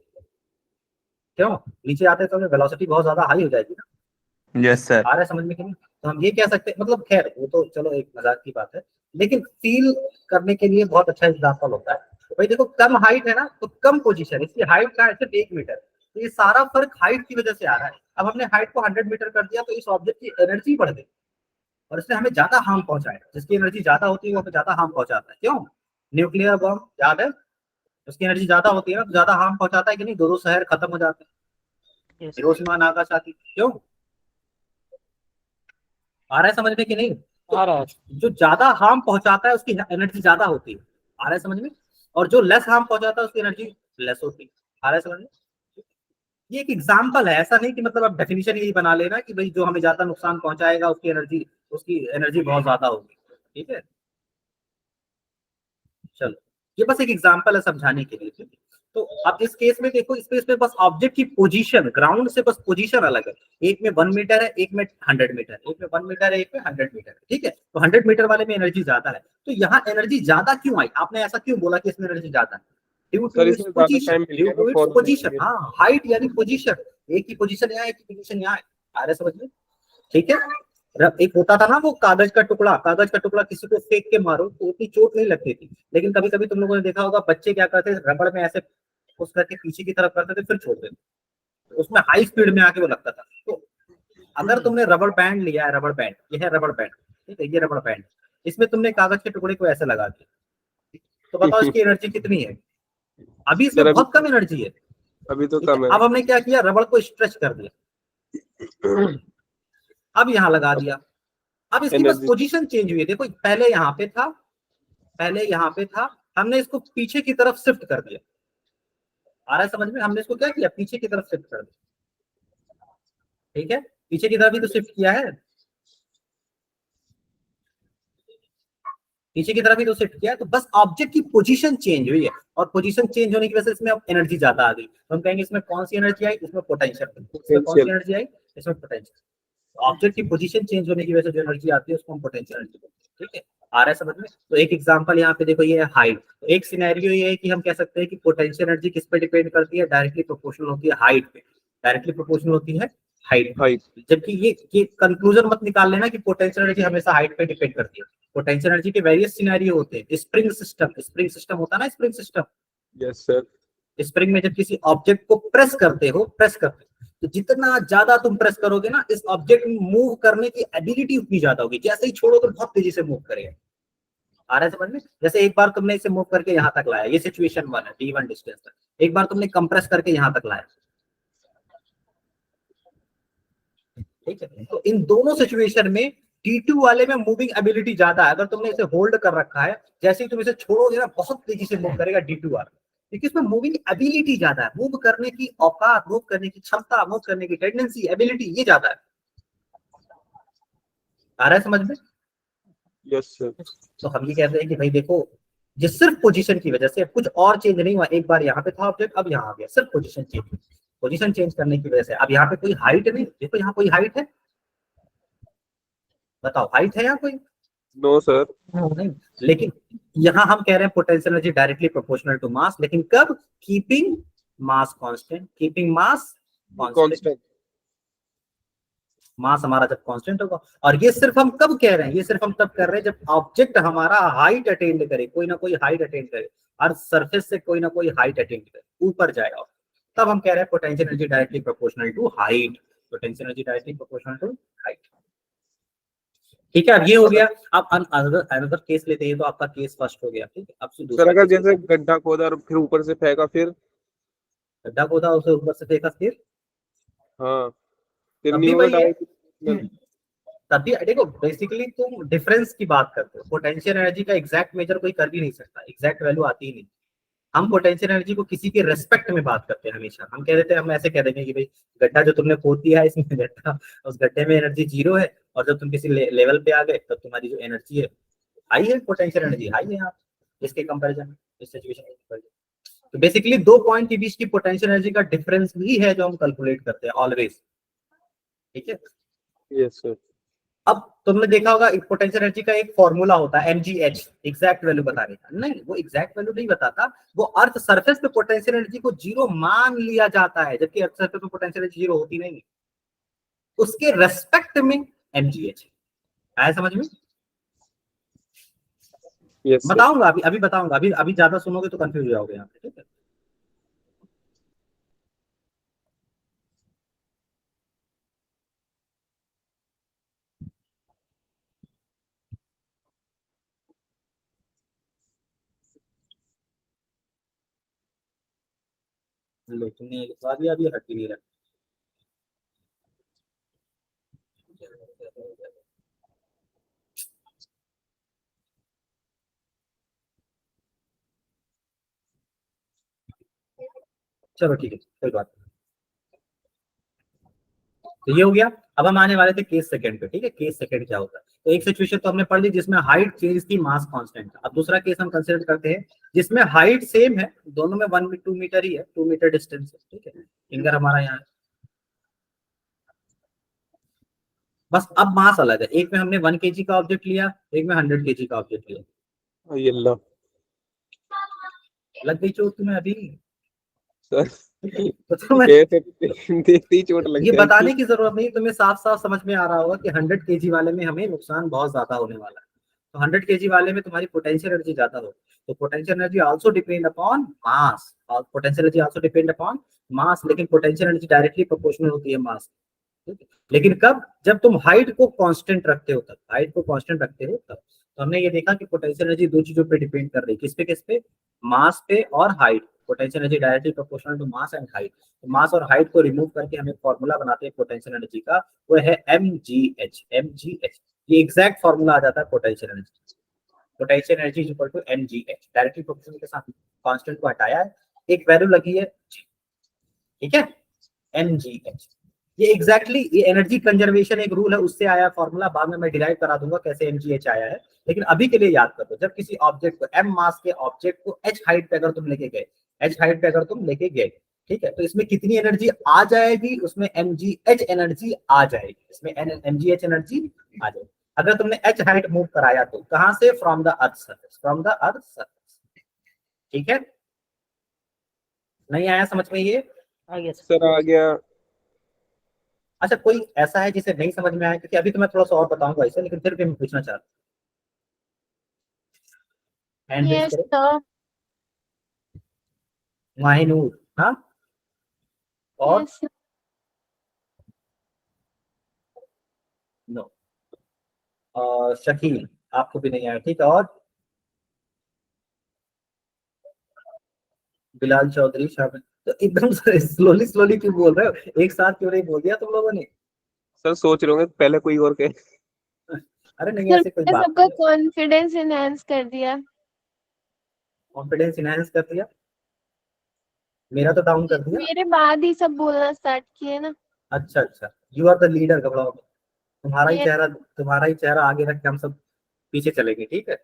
क्यों नीचे आते तो वेलोसिटी बहुत ज्यादा हाई हो जाएगी ना।
Yes sir.
आ रहा है समझ में कि नहीं? तो हम ये कह सकते हैं, मतलब खैर वो तो चलो एक मजाक की बात है, लेकिन फील करने के लिए बहुत अच्छा एग्जाम्पल होता है। तो भाई देखो, कम हाइट है ना, तो कम पोजीशन, इसकी हाइट का है सिर्फ 1 मीटर, तो ये सारा फर्क हाइट की वजह से आ रहा है। अब हमने हाइट को 100 मीटर कर दिया, तो इस ऑब्जेक्ट की एनर्जी बढ़ गई और इसने हमें ज्यादा हार्म पहुंचाया। जिसकी एनर्जी ज्यादा होती है वो हमें ज्यादा हार्म पहुंचाता है। क्यों? न्यूक्लियर बम याद है, उसकी एनर्जी ज्यादा होती है ना, तो ज्यादा हार्म पहुंचाता है कि नहीं? 2 शहर खत्म हो जाते हैं, हिरोशिमा नागासाकी। क्यों? आ रहा है समझ में कि नहीं?
आ रहा है।
जो ज्यादा हार्म पहुंचाता है उसकी एनर्जी ज्यादा होती है। आ रहा है समझ में? और जो लेस हार्म पहुंचाता है उसकी एनर्जी लेस होती है। आ रहा है समझ में? ये एक एग्जांपल है, ऐसा नहीं कि मतलब आप डेफिनेशन यही बना लेना कि भाई जो हमें ज्यादा नुकसान पहुंचाएगा उसकी एनर्जी बहुत ज्यादा होगी। ठीक है, चलो ये बस एक एग्जांपल है समझाने के लिए। ठीक है, तो अब इस केस में देखो, इस केस में बस ऑब्जेक्ट की पोजीशन, ग्राउंड से बस पोजीशन अलग है। एक में 1 मीटर है, एक में 100 मीटर, एक में 1 मीटर है, एक में 100 मीटर है। ठीक है, तो 100 मीटर वाले में एनर्जी ज्यादा है। तो यहाँ एनर्जी ज्यादा क्यों आई? आपने ऐसा क्यों बोला कि इसमें एनर्जी ज्यादा है? ड्यू
सर
टू इट्स
इसमें ज्यादा
पोजीशन,
टाइम मिल
ड्यू
गया ना
टू इट्स
फॉल होने के
पोजीशन।
लिए।
हाँ, हाइट यानी पोजीशन, एक की पोजीशन यहाँ, एक की पोजीशन यहाँ है। आ रहा है समझ में? ठीक है, एक होता था ना वो कागज का टुकड़ा किसी को फेंक के मारो तो उतनी चोट नहीं लगती थी। लेकिन कभी कभी तुम लोगों ने देखा होगा, बच्चे क्या करते थे, रबड़ में ऐसे उस करके पीछे की तरफ करते थे, फिर छोड़ते थे, तो उसमें हाई स्पीड में आके वो लगता था। तो अगर तुमने रबड़ बैंड लिया है, रबड़ बैंड, ये है रबड़ बैंड, ठीक है, ये रबड़ बैंड, इसमें तुमने कागज के टुकड़े को ऐसे लगा दिया, तो बताओ इसकी एनर्जी कितनी है? अभी इसमें
सर अभी
बहुत कम एनर्जी है।
अभी तो
ठीक
कम
है,
है।
अब हमने क्या किया, रबड़ को स्ट्रेच कर दिया, अब यहाँ लगा दिया। अब इसकी बस
एनर्जी
पोजीशन चेंज हुई है। देखो, पहले यहाँ पे था, पहले यहाँ पे था, हमने इसको पीछे की तरफ शिफ्ट कर दिया। आ रहा है समझ में? हमने इसको क्या किया, पीछे की तरफ शिफ्ट कर दिया। ठीक है, पीछे की तरफ ही तो शिफ्ट किया है, पीछे की तरफ ही तो शिफ्ट किया है। तो बस ऑब्जेक्ट की पोजीशन चेंज हुई है, और पोजीशन चेंज होने की वजह से इसमें अब एनर्जी ज्यादा आ गई। तो हम कहेंगे इसमें कौन सी एनर्जी आई? इसमें पोटेंशियल। इसमें कौन सी एनर्जी आई? इसमें पोटेंशियल। ऑब्जेक्ट की पोजीशन चेंज होने की वजह से जो एनर्जी आती है उसको हम पोटेंशियल एनर्जी बोलते हैं। ठीक है, आ रहा है समझ में? तो एक एग्जांपल यहाँ पे देखो, ये है हाइट। तो एक सिनेरियो ये है कि हम कह सकते हैं कि पोटेंशियल एनर्जी किस पे डिपेंड करती है? डायरेक्टली प्रोपोर्शनल होती है हाइट पे, डायरेक्टली प्रोपोर्शनल होती है हाइट। जबकि ये कंक्लूजन मत निकाल लेना कि पोटेंशियल एनर्जी हमेशा हाइट पे डिपेंड करती है। पोटेंशियल एनर्जी के वेरियस सिनेरियो होते हैं। स्प्रिंग सिस्टम होता है ना, spring system.
Yes sir.
Spring में जब किसी ऑब्जेक्ट को प्रेस करते हो, तो जितना ज्यादा तुम प्रेस करोगे ना, इस ऑब्जेक्ट में मूव करने की एबिलिटी उतनी ज्यादा होगी। जैसे ही छोड़ो तो बहुत तेजी से मूव करेगा। आ रहा है समझ में? जैसे एक बार तुमने इसे मूव करके यहाँ तक लाया, ये सिचुएशन 1 है, d1 डिस्टेंस तक। एक बार तुमने कंप्रेस करके यहाँ तक लाया, ठीक है, तो इन दोनों सिचुएशन में T2 वाले में मूविंग एबिलिटी ज्यादा है। अगर तुमने इसे होल्ड कर रखा है, जैसे ही तुम इसे छोड़ोगे ना, बहुत तेजी से मूव करेगा D2 वाला, क्योंकि इसमें मूविंग एबिलिटी ज्यादा है। मूव करने की औकात, मूव करने की क्षमता, मूव करने की टेंडेंसी, एबिलिटी, ये ज्यादा है। आ रहा है समझ में?
Yes sir.
तो हम ये कहते हैं कि भाई देखो, ये सिर्फ पोजीशन की वजह से, कुछ और चेंज नहीं हुआ। एक बार यहाँ पे था ऑब्जेक्ट, अब यहाँ आ गया, सिर्फ पोजीशन चेंज करने की वजह से। अब यहाँ पे कोई हाइट नहीं, देखो यहाँ कोई हाइट है? बताओ, हाइट है यहाँ कोई?
No sir.
नहीं। लेकिन यहाँ हम कह रहे हैं potential energy directly proportional to mass, लेकिन कब? Keeping mass constant, keeping mass constant. Mass हमारा जब कांस्टेंट होगा। और ये सिर्फ हम कब कह रहे हैं? ये सिर्फ हम तब कर रहे हैं जब ऑब्जेक्ट हमारा हाइट अटेंड करे, कोई ना कोई हाइट अटेंड करे, और सरफेस से कोई ना कोई हाइट अटेंड करे, ऊपर जाएगा, तब हम कह रहे हैं potential energy directly proportional to height. Potential energy directly proportional to height. ठीक है, अब ये हो गया। अब अनदर केस लेते हैं, तो आपका केस फर्स्ट हो गया। ठीक है, अब
सर अगर जैसे गड्ढा खोदा और फिर ऊपर से फेंका, फिर
गड्ढा खोदा, उसे ऊपर से फेंका, फिर
हाँ फिर
तब भी
न्यू
वही है।
डायरेक्शन।
तभी देखो बेसिकली तुम डिफरेंस की बात करते हो, पोटेंशियल एनर्जी का एग्जैक्ट मेजर कोई कर भी नहीं सकता, एग्जैक्ट वैल्यू आती ही नहीं। हम पोटेंशियल एनर्जी को किसी के रेस्पेक्ट में बात करते हैं हमेशा। हम कह देते हैं, हम ऐसे कह देंगे कि भाई गड्ढा जो तुमने खोद दिया है इसमें गड्ढा, उस गड्ढे में एनर्जी जीरो है, और जब तुम किसी लेवल पे आ गए तब तुम्हारी जो एनर्जी है हाई है, पोटेंशियल एनर्जी हाई है यहाँ इसके कंपेरिजन में, इस सिचुएशन के कंपेरिजन। तो बेसिकली दो पॉइंट के बीच की पोटेंशियल एनर्जी का डिफरेंस भी है जो हम कैलकुलेट करते हैं ऑलवेज, ठीक है।
Yes sir.
अब तुमने देखा होगा एक पोटेंशियल एनर्जी का एक फॉर्मूला होता है mgh, एग्जैक्ट वैल्यू बताने का। नहीं, वो एग्जैक्ट वैल्यू नहीं बताता, वो अर्थ सरफेस पे पोटेंशियल एनर्जी को जीरो मान लिया जाता है, जबकि अर्थ सरफेस पे पोटेंशियल एनर्जी जीरो होती नहीं है, उसके रेस्पेक्ट में mgh आया समझ में।
Yes sir.
बताऊंगा अभी, अभी बताऊंगा, अभी अभी ज्यादा सुनोगे तो कंफ्यूज हो जाओगे यहाँ पे, ठीक है। लो तुमने लिखवा दिया, अभी हट भी नहीं रहा। चलो ठीक है, कोई बात नहीं। तो ये हो गया। अब हम आने वाले थे केस सेकंड पे, ठीक है। केस सेकंड क्या होता है, तो एक सिचुएशन तो हमने पढ़ ली जिसमें हाइट चेंज थी, मास कांस्टेंट था। अब दूसरा केस हम कंसीडर करते हैं जिसमें हाइट सेम है, दोनों में 1 मीटर ही है, 2 मीटर डिस्टेंस है, ठीक है। फिंगर हमारा यहाँ है, बस अब मास अलग है। एक में हमने 1 kg का ऑब्जेक्ट लिया, एक में 100 kg का ऑब्जेक्ट लिया।
ये लो
लग गई चोट तुम्हें अभी?
सर,
तो तुम्हें
ऐसे देखते ही चोट लग
ये
जाएगी।
बताने की जरूरत नहीं, तुम्हें साफ साफ समझ में आ रहा होगा कि 100 kg वाले में हमें नुकसान बहुत ज्यादा होने वाला है। तो 100 kg वाले में तुम्हारी पोटेंशियल एनर्जी ज्यादा हो, तो potential energy also depend upon mass, और potential energy also depend upon mass, लेकिन पोटेंशियल एनर्जी डायरेक्टली प्रोपोर्शनल होती है मास, ठीक है। लेकिन कब, जब तुम हाइट को कांस्टेंट रखते हो तब, हाइट को कांस्टेंट रखते हो तब। तो हमने ये देखा कि पोटेंशियल एनर्जी दो चीजों पे डिपेंड कर रही है, किस पे, मास पे और height. Potential energy directly proportional to mass and height. तो मास और हाइट को रिमूव करके हम एक फॉर्मूला बनाते हैं पोटेंशियल एनर्जी का, वो है mgh। ये एग्जैक्ट फॉर्मूला आ जाता है potential energy. Potential energy is equal to mgh, directly proportional के साथ कांस्टेंट को हटाया है, एक वैल्यू लगी है g, ठीक है, mgh। ये एग्जैक्टली ये एनर्जी कंजर्वेशन एक रूल है, उससे आया फॉर्मूला। बाद में मैं डिराइव करा दूंगा कैसे mgh आया है, लेकिन अभी के लिए याद कर दो। जब किसी ऑब्जेक्ट को, m मास के ऑब्जेक्ट को h हाइट पे अगर तुम लेके गए, h हाइट पे अगर तुम लेके गए, ठीक है, तो इसमें कितनी एनर्जी आ जाएगी, उसमें mgh एनर्जी आ जाएगी, इसमें mgh एनर्जी आ जाएगी। अगर तुमने h हाइट मूव कराया तो कहां से, from the earth surface, from the earth surface, ठीक है। नहीं आया समझ में ये?
सर आ गया।
अच्छा, कोई ऐसा है जिसे नहीं समझ में आया? क्योंकि अभी तो मैं थोड़ा सा और बताऊंगा इसे, लेकिन फिर भी मैं पूछना चाहता हूँ। हैंड रेज
यस
करो।
सर।
माहिनूर, हाँ, और
यस
नो, शकील, आपको भी नहीं आया, ठीक है। और बिलाल चौधरी, शामिल। तो एकदम स्लोली स्लोली क्यों बोल रहे हो, एक साथ क्यों नहीं बोल दिया तुम लोगों ने?
सर सोच रहे होंगे पहले कोई और के।
अरे नहीं,
सर,
ऐसे कोई
मैंने
बात
सबका
नहीं है।
कॉन्फिडेंस एनहांस कर दिया।
कॉन्फिडेंस इनहेंस कर दिया, मेरा तो डाउन कर दिया।
मेरे बाद ही सब बोलना स्टार्ट किए ना।
अच्छा अच्छा, यू आर द लीडर, घबराओ मत।
ये
तुम्हारा ही चेहरा आगे रख के हम सब पीछे चलेंगे, ठीक है।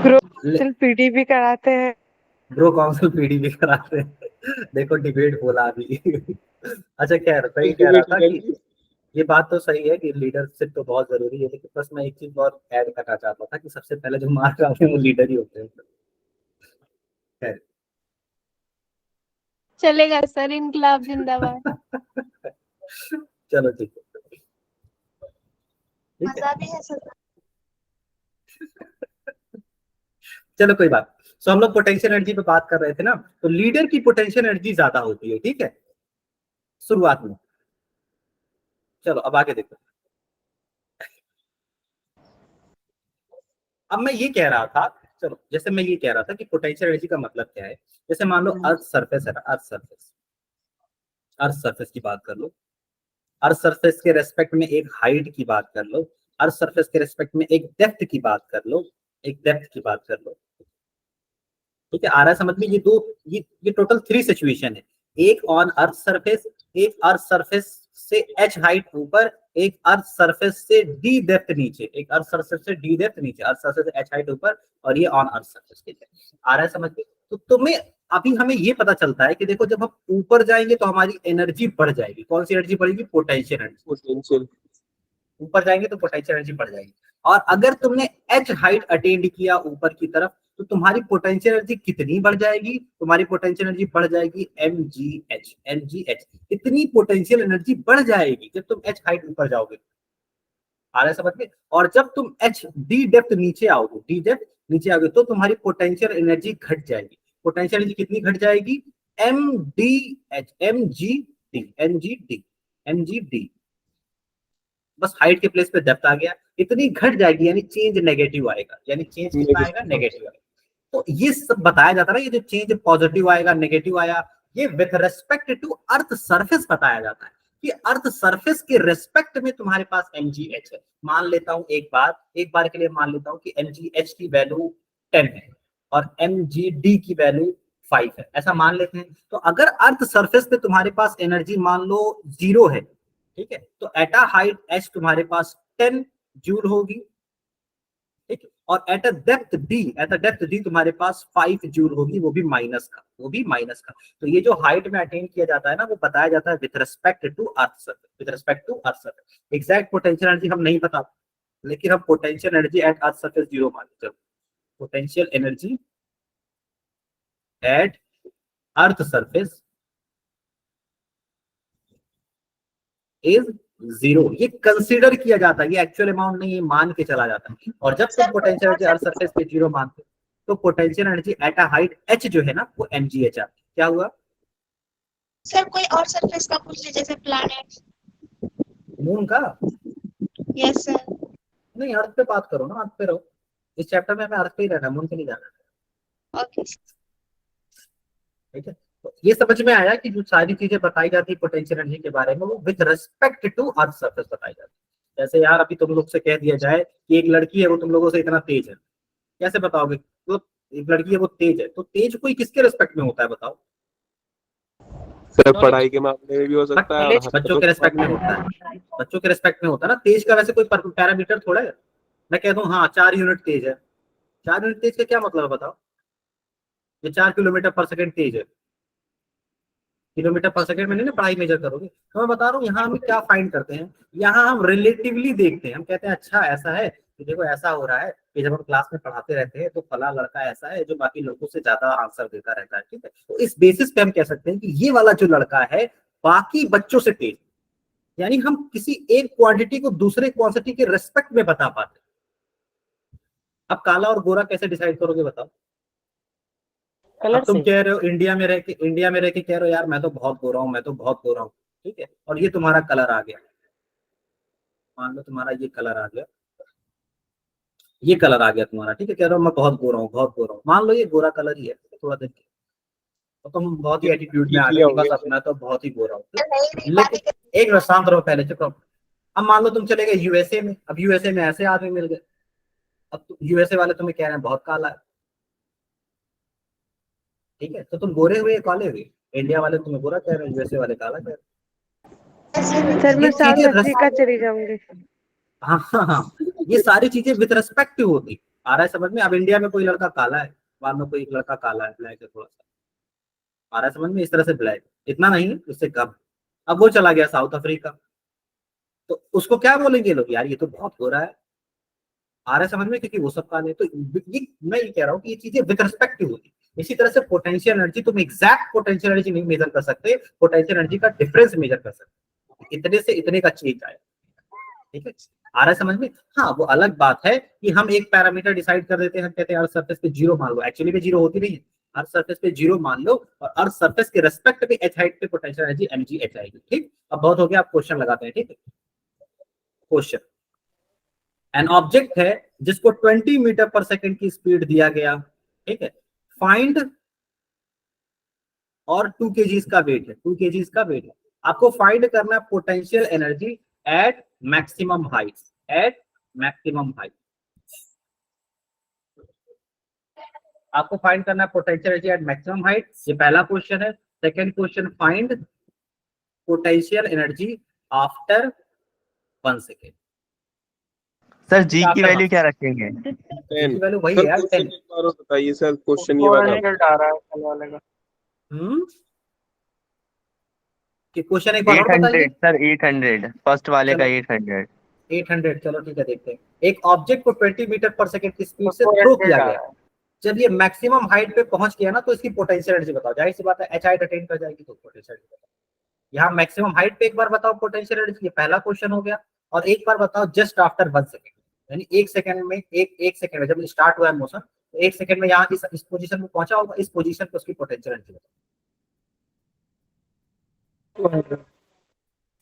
ग्रुप पीडी भी कराते हैं।
ब्रो काउंसिल पीडी भी कराते हैं। देखो डिबेट बोला अभी। अच्छा, खैर सही कह रहा था कि ये बात तो सही है कि लीडरशिप तो बहुत जरूरी है, लेकिन बस मैं एक चीज और ऐड करना चाहता था कि सबसे पहले जो मार्क आते हैं वो लीडर ही होते हैं। खैर,
चलेगा सर, इनकलाब जिंदाबाद।
चलो ठीक है, ठीक है।
मजा भी है सर।
चलो कोई बात। सो हम लोग पोटेंशियल एनर्जी पे बात कर रहे थे ना, तो लीडर की पोटेंशियल एनर्जी ज्यादा होती है, ठीक है, शुरुआत में। चलो अब आगे देखो। अब मैं ये कह रहा था, चलो जैसे मैं ये कह रहा था कि पोटेंशियल एनर्जी का मतलब क्या है। जैसे मान लो अर्थ सरफेस है ना, अर्थ सरफेस, अर्थ सरफेस की बात कर लो, अर्थ सरफेस के रेस्पेक्ट में एक हाइट की बात कर लो, अर्थ सरफेस के रेस्पेक्ट में एक डेप्थ की बात कर लो, एक डेप्थ की बात कर लो। ठीक है, आ रहा है समझ में? ये दो, ये टोटल 3 सिचुएशन है, एक ऑन अर्थ सरफेस, एक अर्थ सरफेस से h हाइट ऊपर, एक अर्थ सरफेस से d डेप्थ नीचे, एक अर्थ सरफेस से d डेप्थ नीचे, अर्थ सरफेस से h हाइट ऊपर, और ये ऑन अर्थ सरफेस के लिए। आ रहा है समझ में? तो तुम्हें अभी हमें ये पता चलता है कि देखो जब हम ऊपर जाएंगे तो हमारी एनर्जी बढ़ जाएगी। कौन सी एनर्जी बढ़ेगी? Potential energy.
पोटेंशियल।
ऊपर जाएंगे तो पोटेंशियल एनर्जी बढ़ जाएगी। और अगर तुमने h हाइट अटेंड किया ऊपर की तरफ, तो तुम्हारी पोटेंशियल एनर्जी कितनी बढ़ जाएगी? तुम्हारी पोटेंशियल एनर्जी बढ़ जाएगी mgh। इतनी पोटेंशियल एनर्जी बढ़ जाएगी जब तुम h हाइट ऊपर जाओगे। आ रहा है समझ में? और जब तुम d डेप्थ नीचे आओगे, d डेप्थ नीचे आओगे, तो तुम्हारी पोटेंशियल एनर्जी घट जाएगी। पोटेंशियल एनर्जी कितनी घट जाएगी? mgd। बस हाइट के प्लेस पे डेप्थ आ गया, इतनी घट जाएगी, यानी चेंज नेगेटिव आएगा। यानी चेंज कितना आएगा? नेगेटिव आएगा। तो ये सब बताया जाता है ना, ये जो चेंज पॉजिटिव आएगा, नेगेटिव आया, ये with respect to earth surface बताया जाता है कि अर्थ सरफेस के रेस्पेक्ट में तुम्हारे पास mgh है। मान लेता हूं एक बार के लिए मान लेता हूं कि mgh की वैल्यू 10 है और mgd की वैल्यू 5 है, ऐसा मान लेते हैं। तो अगर अर्थ सरफेस पे तुम्हारे पास एनर्जी मान लो 0 है, ठीक है, तो एट अ हाइट h तुम्हारे पास 10 जूल होगी, ठीक है, और एट अ डेप्थ d तुम्हारे पास 5 जूल होगी, वो भी माइनस का। तो ये जो हाइट में अटेन किया जाता है ना, वो बताया जाता है with respect to earth surface. Exact potential energy हम नहीं बता, लेकिन हम potential energy at earth surface 0 मान लेते हैं। Potential energy at earth surface is 0, ये कंसीडर किया जाता है, ये एक्चुअल अमाउंट नहीं, ये मान के चला जाता है। और जब तुम पोटेंशियल एनर्जी अर्थ सरफेस पे 0 मानते हो, तो potential energy at a height h जो है ना, वो mgh आ। क्या हुआ?
सर कोई और सरफेस का पूछ लीजिए, जैसे प्लैनेट।
मून का?
Yes sir.
नहीं, अर्थ पे बात करो ना, अर्थ पे रहो। इस चैप्टर में हमें अर्थ पे ही रहना, मून पे नहीं जाना।
ओके।
ठीक है, तो ये समझ में आया कि जो सारी चीजें बताई जाती है पोटेंशियल एनर्जी के बारे में, वो with respect to earth surface बताई जाती है। जैसे यार अभी तुम लोग से कह दिया जाए कि एक लड़की है, वो तुम लोगों से इतना तेज है, कैसे बताओगे? तो एक लड़की है वो तेज है, तो तेज कोई किसके रिस्पेक्ट में होता है बताओ?
सर पढ़ाई के मामले में भी हो सकता है,
बच्चों के रिस्पेक्ट में होता है, बच्चों के रिस्पेक्ट में होता है ना। तेज का वैसे कोई पैरामीटर थोड़ा है। मैं कह दूं हाँ 4 यूनिट तेज है, 4 यूनिट तेज का क्या मतलब है बताओ? ये 4 किलोमीटर पर सेकंड तेज है। किलोमीटर पर सेकंड में नहीं ना पढ़ाई मेजर करोगे। तो मैं बता रहा हूँ यहाँ हम क्या फाइंड करते हैं, यहाँ हम रिलेटिवली देखते हैं। हम कहते हैं अच्छा ऐसा है कि देखो ऐसा हो रहा है कि जब हम क्लास में पढ़ाते रहते हैं तो फला लड़का ऐसा है जो बाकी लड़कों से ज्यादा आंसर देता रहता है, ठीक है। तो इस बेसिस पे हम कह सकते हैं कि ये वाला जो लड़का है बाकी बच्चों से तेज, यानी हम किसी एक क्वांटिटी को दूसरे क्वांटिटी के रेस्पेक्ट में बता पाते। अब काला और गोरा कैसे डिसाइड करोगे बताओ? अब तुम कह रहे हो इंडिया में रह के कह रहे हो यार मैं तो बहुत गोरा हूँ, ठीक है, और ये तुम्हारा कलर आ गया, मान लो तुम्हारा ये कलर आ गया, तुम्हारा, ठीक है, कह रहे हो मैं बहुत गोरा हूँ, मान लो ये गोरा कलर ही है, थोड़ा देर तो तुम बहुत ही एटीट्यूड में आ गए, बस अपना तो बहुत ही गोरा हूँ। लेकिन एक मिनट शांत रहो, पहले चुप रहो। अब मान लो तुम चले गए यूएसए में, अब यूएसए में ऐसे आदमी मिल गए, अब यूएसए वाले तुम्हें कह रहे हैं बहुत काला है, ठीक है, तो तुम गोरे हुए काले हुए, इंडिया वाले तुम्हें गोरा कह रहे हैं, यूएसए वाले काला कह रहे हैं।
सर मैं साउथ अफ्रीका चली जाऊंगी।
हाँ, ये सारी चीजें विद रिस्पेक्ट होती। आ रहा है समझ में? अब इंडिया में कोई लड़का काला है, मान लो कोई एक लड़का काला है, ब्लैक है थोड़ा सा, आ रहा है समझ में? इस तरह से ब्लैक, इतना नहीं उससे कम। अब वो चला गया साउथ अफ्रीका, तो उसको क्या बोलेंगे लोग? यार ये तो बहुत गोरा है। आ रहा है समझ में? क्योंकि वो सब काले। तो ये मैं ये कह रहा हूँ कि ये चीजें विद रिस्पेक्ट होती। इसी तरह से पोटेंशियल एनर्जी, तुम एग्जैक्ट पोटेंशियल एनर्जी नहीं मेजर कर सकते, पोटेंशियल एनर्जी का डिफरेंस मेजर कर सकते, इतने से इतने का चेंज आया, ठीक है। आ रहा है समझ में? हाँ, वो अलग बात है कि हम एक पैरामीटर डिसाइड कर देते हैं, हम कहते हैं अर्थ सरफेस पे 0 मान लो, एक्चुअली में 0 होती नहीं है। अर्थ सरफेस पे 0 मान लो और अर्थ सरफेस के रेस्पेक्ट में h हाइट पे पोटेंशियल एनर्जी mgh आएगी, ठीक। अब बहुत हो गया, आप क्वेश्चन लगाते हैं, ठीक है। क्वेश्चन, एन ऑब्जेक्ट है जिसको 20 मीटर पर सेकंड की स्पीड दिया गया, ठीक है, फाइंड और 2 kgs का वेट है, 2 kgs का वेट है, आपको फाइंड करना है potential energy at maximum height, at maximum height. आपको फाइंड करना है potential energy at maximum height, ये पहला क्वेश्चन है। Second question, find potential energy after 1 second.
Sir जी की
After
वैल्यू
1
क्या रखेंगे?
10।
वैल्यू वही
सर
है यार,
क्वेश्चन
10।
एक बार और बताइए सर, क्वेश्चन ये वाला।
400 आ रहा है कल वाले का।
कि क्वेश्चन एक बार और
800
बताइए।
सर, 800 फर्स्ट वाले का
चलो।
800।
800, चलो ठीक है, देखते हैं। एक ऑब्जेक्ट को 20 मीटर पर सेकंड की स्पीड से
400
थ्रो किया
आ
गया,
रहा है।
जब ये मैक्सिमम हाइट पे पहुंच गया ना, तो इसकी पोटेंशियल एनर्जी बताओ। जाहिर सी बात है एच हाइट अटेन कर जाएगी तो पोटेंशियल एनर्जी बताओ। यहाँ मैक्सिमम हाइट पे एक बार बताओ पोटेंशियल एनर्जी, ये पहला क्वेश्चन हो गया। और एक बार बताओ जस्ट आफ्टर 1 सेकेंड, यानी 1 सेकंड में, एक सेकंड में जब स्टार्ट हुआ है मोशन, तो 1 सेकंड में यहाँ इस पोजीशन में पहुंचा होगा, इस पोजीशन पे उसकी पोटेंशियल एनर्जी बताओ।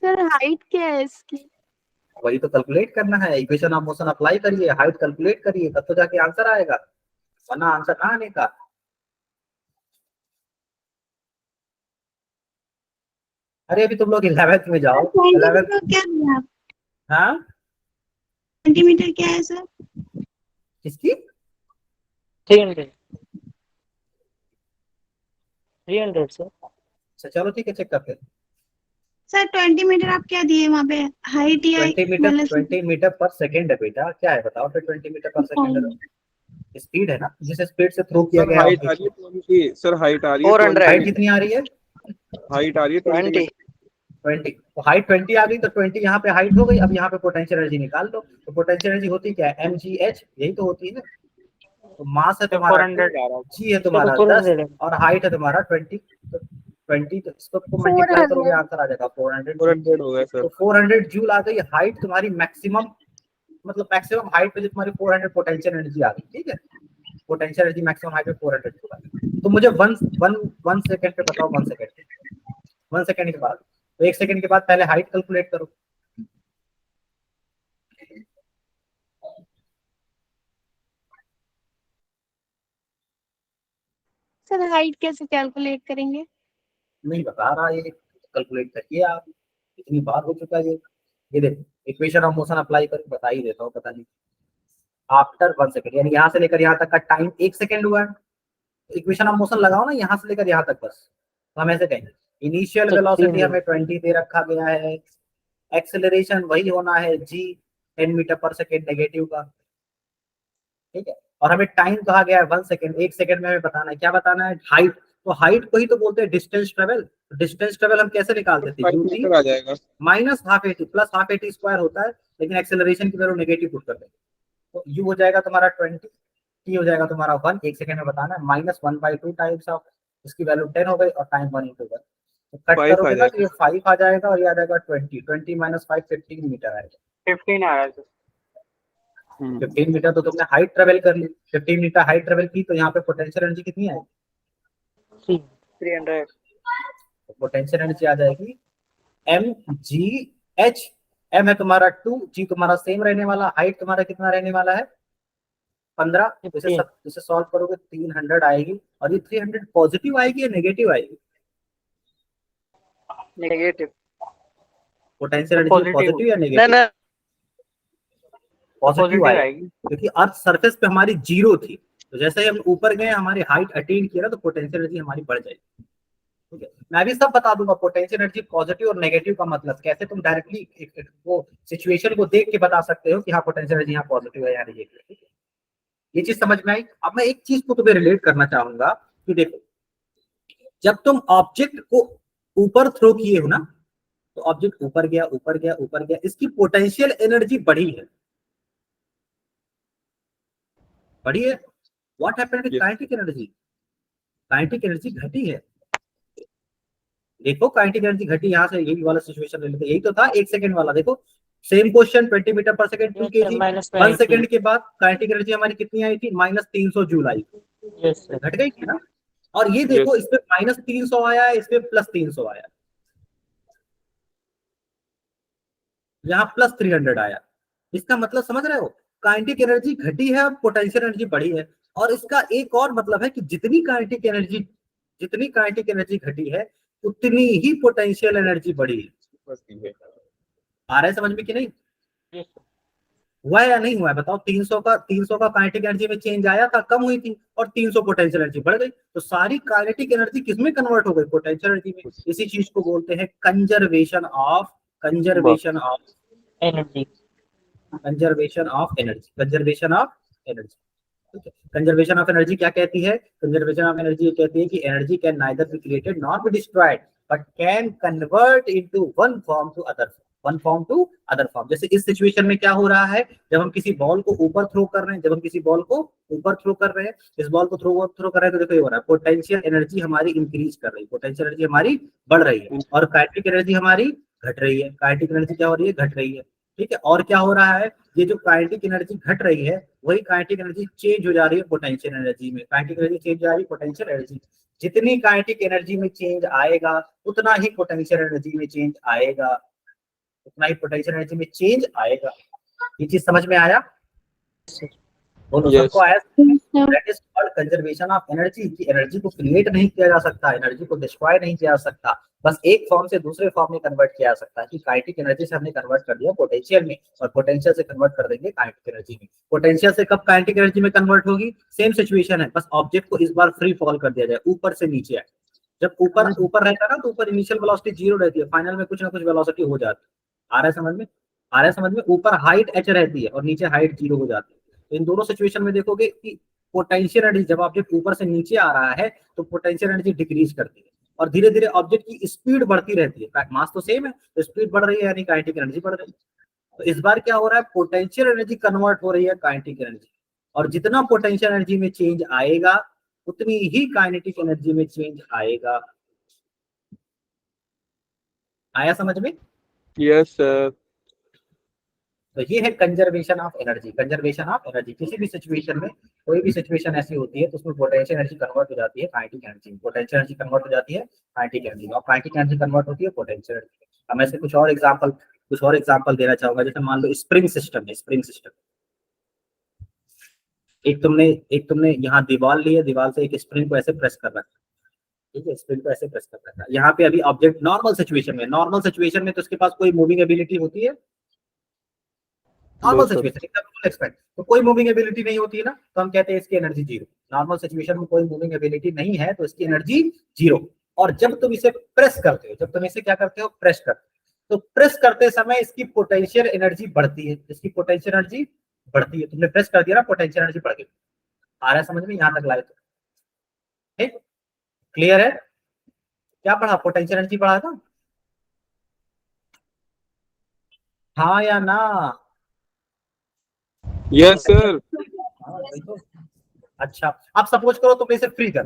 सर हाइट क्या है इसकी?
वही तो कैलकुलेट करना है, इक्वेशन ऑफ मोशन अप्लाई करिए, हाइट कैलकुलेट करिए, तब तो जाके आंसर आएगा, वरना आंसर ना आने का। अरे अभी तुम लोग 11th में जाओ। 11th,
सेंटीमीटर क्या दिया आप?
हाँ
सेंटीमीटर क्या है सर?
किसकी?
300 सर।
अच्छा चलो ठीक है, चेक करते हैं।
सर 20 मीटर आप क्या दिए वहाँ पे? हाइट या
20 मीटर, 20 मीटर पर सेकेंड है बेटा, क्या है बताओ फिर? 20 मीटर पर सेकेंड है, स्पीड है ना, जिस स्पीड से थ्रो किया
सर
गया।
हाइट आ रही है 20, सर हाइट आ रही है
400।
हाइट कितनी आ रही है?
हाइट आ रही है 20।
20। तो हाइट 20 आ गई, तो 20 यहाँ पे हाइट हो गई। अब यहाँ पे पोटेंशियल एनर्जी निकाल दो। तो पोटेंशियल एनर्जी होती क्या है? mgh, यही तो होती है ना। तो मास है तुम्हारा
400 आ रहा है।
g है तुम्हारा 10 और हाइट है तुम्हारा 20। तो 20, तो इसको मल्टीप्लाई करोगे आंसर आ जाएगा 400।
400 हो गया सर।
तो 400 जूल आ गई हाइट तुम्हारी मैक्सिमम, मतलब मैक्सिमम हाइट पे जो तुम्हारी 400 पोटेंशियल एनर्जी आ गई, ठीक है। पोटेंशियल एनर्जी मैक्सिमम हाइट पे 400 जूल आ गई। तो मुझे 1 सेकंड पे बताओ, 1 सेकंड, 1 सेकंड के बाद, तो 1 सेकंड के बाद पहले हाइट कैलकुलेट करो।
सर हाइट कैसे कैलकुलेट करेंगे?
नहीं बता रहा, ये कैलकुलेट करिए आप, इतनी बार हो चुका है ये देखो इक्वेशन ऑफ मोशन अप्लाई करके बता ही देता हूँ। पता नहीं आफ्टर 1 सेकंड, यानी यहाँ से लेकर यहाँ तक का टाइम 1 सेकंड हुआ है। इक्वेशन ऑफ मोशन लगाओ ना, यहाँ से लेकर यहाँ तक, बस तो हम ऐसे कहेंगे इनिशियल वेलोसिटी हमें 20 दे रखा गया है, एक्सेलरेशन वही होना है g 10 metre per second negative का, ठीक है। और हमें टाइम कहा गया है 1 सेकंड, 1 सेकंड में हमें बताना है, क्या बताना है? हाइट। तो हाइट को ही तो बोलते हैं डिस्टेंस ट्रेवल। डिस्टेंस ट्रेवल हम कैसे निकालते थे?
5
ut
मीटर आ जाएगा।
Minus half eighty plus half eighty square होता है, लेकिन एक्सेलरेशन की वैल्यू नेगेटिव पुट कर देंगे। तो u हो जाएगा तुम्हारा 20, t हो जाएगा तुम्हारा 1, 1 सेकंड में बताना है, -1/2 टाइम्स ऑफ इसकी वैल्यू 10 हो गई और टाइम 1 × 1। तो कट
5
करोगे
आ
ना तो ये
जाएगा।
5 आ जाएगा और ये आ जाएगा 20, 20 - 5 15 मीटर आएगा।
15 आ रहा है सर।
15 मीटर तो तुमने हाइट ट्रेवल कर ली, 15 मीटर हाइट ट्रेवल की, तो यहाँ पे पोटेंशियल एनर्जी कितनी आएगी?
300।
तो पोटेंशियल एनर्जी आ जाएगी mgh। m है तुम्हारा 2, g तुम्हारा सेम रहने वाला, हाइट तुम्हारा कितना रहने वाला है? 15। इसे सॉल्व करोगे 300 आएगी। और ये 300 पॉजिटिव आएगी या नेगेटिव आएगी?
नेगेटिव।
पोटेंशियल एनर्जी पॉजिटिव या नेगेटिव? पॉजिटिव आएगी, क्योंकि अर्थ सरफेस पे हमारी 0 थी। तो जैसे ही हम ऊपर गए, हमारी हाइट अटेन किया ना, तो पोटेंशियल एनर्जी हमारी बढ़ जाएगी, ठीक है। मैं भी सब बता दूंगा पोटेंशियल एनर्जी पॉजिटिव और नेगेटिव का मतलब, कैसे तुम डायरेक्टली वो सिचुएशन को देख के बता सकते हो कि हाँ पोटेंशियल एनर्जी यहाँ पॉजिटिव है या नेगेटिव है, ठीक है। ये चीज समझ में आई। अब मैं एक चीज को तुम्हें रिलेट करना चाहूंगा कि देखो, जब तुम ऑब्जेक्ट को ऊपर थ्रो किए हो ना, तो ऑब्जेक्ट ऊपर गया ऊपर गया ऊपर गया, इसकी पोटेंशियल एनर्जी बढ़ी है, बढ़ी है। What happened with kinetic energy? Kinetic energy घटी है। देखो काइनेटिक एनर्जी घटी, यहाँ से यही वाला सिचुएशन ले लेते, यही तो था 1 सेकंड वाला। देखो same question, 20 metre per second 2 kg, 1 second के बाद काइनेटिक एनर्जी हमारी कितनी आई थी? -300 जूल आई थी, घट गई थी ना। और ये देखो इस पे -300 आया है, इस पे +300 आया, यहाँ +300 आया। इसका मतलब समझ रहे हो? काइनेटिक एनर्जी घटी है और पोटेंशियल एनर्जी बढ़ी है। और इसका एक और मतलब है कि जितनी काइनेटिक एनर्जी घटी है, उतनी ही पोटेंशियल एनर्जी बढ़ी है। आ रहा है समझ में कि नहीं? हुआ है या नहीं हुआ है बताओ? 300 का काइनेटिक एनर्जी में चेंज आया था, कम हुई थी, और 300 पोटेंशियल एनर्जी बढ़ गई। तो सारी काइनेटिक एनर्जी किसमें कन्वर्ट हो गई? पोटेंशियल एनर्जी में। इसी चीज को बोलते हैं conservation of
energy.
Conservation of energy. Conservation of energy क्या कहती है? कंजर्वेशन ऑफ एनर्जी ये कहती है कि energy can neither be created nor be destroyed but can convert into one form to other form. जैसे इस सिचुएशन में क्या हो रहा है, जब हम किसी बॉल को ऊपर थ्रो कर रहे हैं, इस बॉल को थ्रो कर रहे हैं, तो देखो ये हो रहा है, पोटेंशियल एनर्जी हमारी इंक्रीज कर रही है, पोटेंशियल एनर्जी हमारी बढ़ रही है, और काइनेटिक एनर्जी हमारी घट रही है। काइनेटिक एनर्जी क्या हो रही है? घट रही है। ठीक है। और क्या हो रहा है, ये जो काइनेटिक एनर्जी घट रही है वही काइनेटिक एनर्जी चेंज हो जा रही है पोटेंशियल एनर्जी में। काइनेटिक एनर्जी चेंज हो जा रही है पोटेंशियल एनर्जी। जितनी काइनेटिक एनर्जी में चेंज आएगा उतना ही पोटेंशियल एनर्जी में चेंज आएगा, ये चीज समझ में आया? बोलो सबको आया? That is called conservation of energy. की एनर्जी को क्रिएट नहीं किया जा सकता, एनर्जी को डिस्ट्रॉय नहीं किया जा सकता, बस एक फॉर्म से दूसरे फॉर्म में कन्वर्ट किया जा सकता है। कि काइनेटिक एनर्जी से हमने कन्वर्ट कर दिया पोटेंशियल में, और पोटेंशियल से कन्वर्ट कर देंगे काइनेटिक एनर्जी में। पोटेंशियल से कब काइनेटिक एनर्जी में कन्वर्ट होगी? सेम सिचुएशन है, बस ऑब्जेक्ट को इस बार फ्री फॉल कर दिया जाए, ऊपर से नीचे आए। जब ऊपर रहता है ना, तो ऊपर इनिशियल वेलोसिटी 0 रहती है, फाइनल में कुछ ना कुछ वेलोसिटी हो जाती है। आ रहा है समझ में? ऊपर हाइट h रहती है और नीचे हाइट 0 हो जाती है। तो इन दोनों सिचुएशन में देखोगे कि पोटेंशियल एनर्जी, जब ऑब्जेक्ट ऊपर से नीचे आ रहा है तो पोटेंशियल एनर्जी डिक्रीज करती है, और धीरे धीरे ऑब्जेक्ट की स्पीड बढ़ती रहती है। मास तो सेम है, तो स्पीड बढ़ रही है यानी काइनेटिक एनर्जी बढ़ रही है। तो इस बार क्या हो रहा है, पोटेंशियल एनर्जी कन्वर्ट हो रही है काइनेटिक एनर्जी, और जितना पोटेंशियल एनर्जी में चेंज आएगा उतनी ही काइनेटिक एनर्जी में चेंज आएगा। आया समझ में?
Yes sir.
तो ये है conservation of energy. Conservation of energy, किसी भी सिचुएशन में, कोई भी सिचुएशन ऐसी होती है तो उसमें पोटेंशियल एनर्जी कन्वर्ट हो जाती है kinetic energy, potential energy convert हो जाती है काइनेटिक एनर्जी, और काइनेटिक एनर्जी कन्वर्ट होती है पोटेंशियल एनर्जी। अब मैं इससे कुछ और एग्जांपल देना चाहूंगा। जैसे मान लो स्प्रिंग सिस्टम है, स्प्रिंग सिस्टम। एक तुमने यहाँ दीवार ली है, दीवार से एक स्प्रिंग को ऐसे प्रेस कर रखा है, ठीक है, स्प्रिंग को ऐसे प्रेस कर रखा है। यहाँ पे अभी ऑब्जेक्ट नॉर्मल सिचुएशन में तो उसके पास कोई मूविंग एबिलिटी होती है? नॉर्मल सिचुएशन एक्सपेक्ट तो कोई मूविंग एबिलिटी नहीं होती है ना, तो हम कहते हैं इसकी एनर्जी 0। नॉर्मल सिचुएशन में कोई मूविंग एबिलिटी नहीं है तो इसकी एनर्जी 0। और जब तुम इसे प्रेस करते हो, प्रेस करते हो, तो प्रेस करते समय इसकी पोटेंशियल एनर्जी बढ़ती है, तुमने प्रेस कर दिया ना, पोटेंशियल एनर्जी बढ़ गई। आ रहा है समझ में? यहाँ तक लाए तो ठीक, क्लियर है? क्या पढ़ा? पोटेंशियल एनर्जी बढ़ा था, हाँ या ना?
Yes sir.
अच्छा, अब सपोज करो तुमने इसे फ्री कर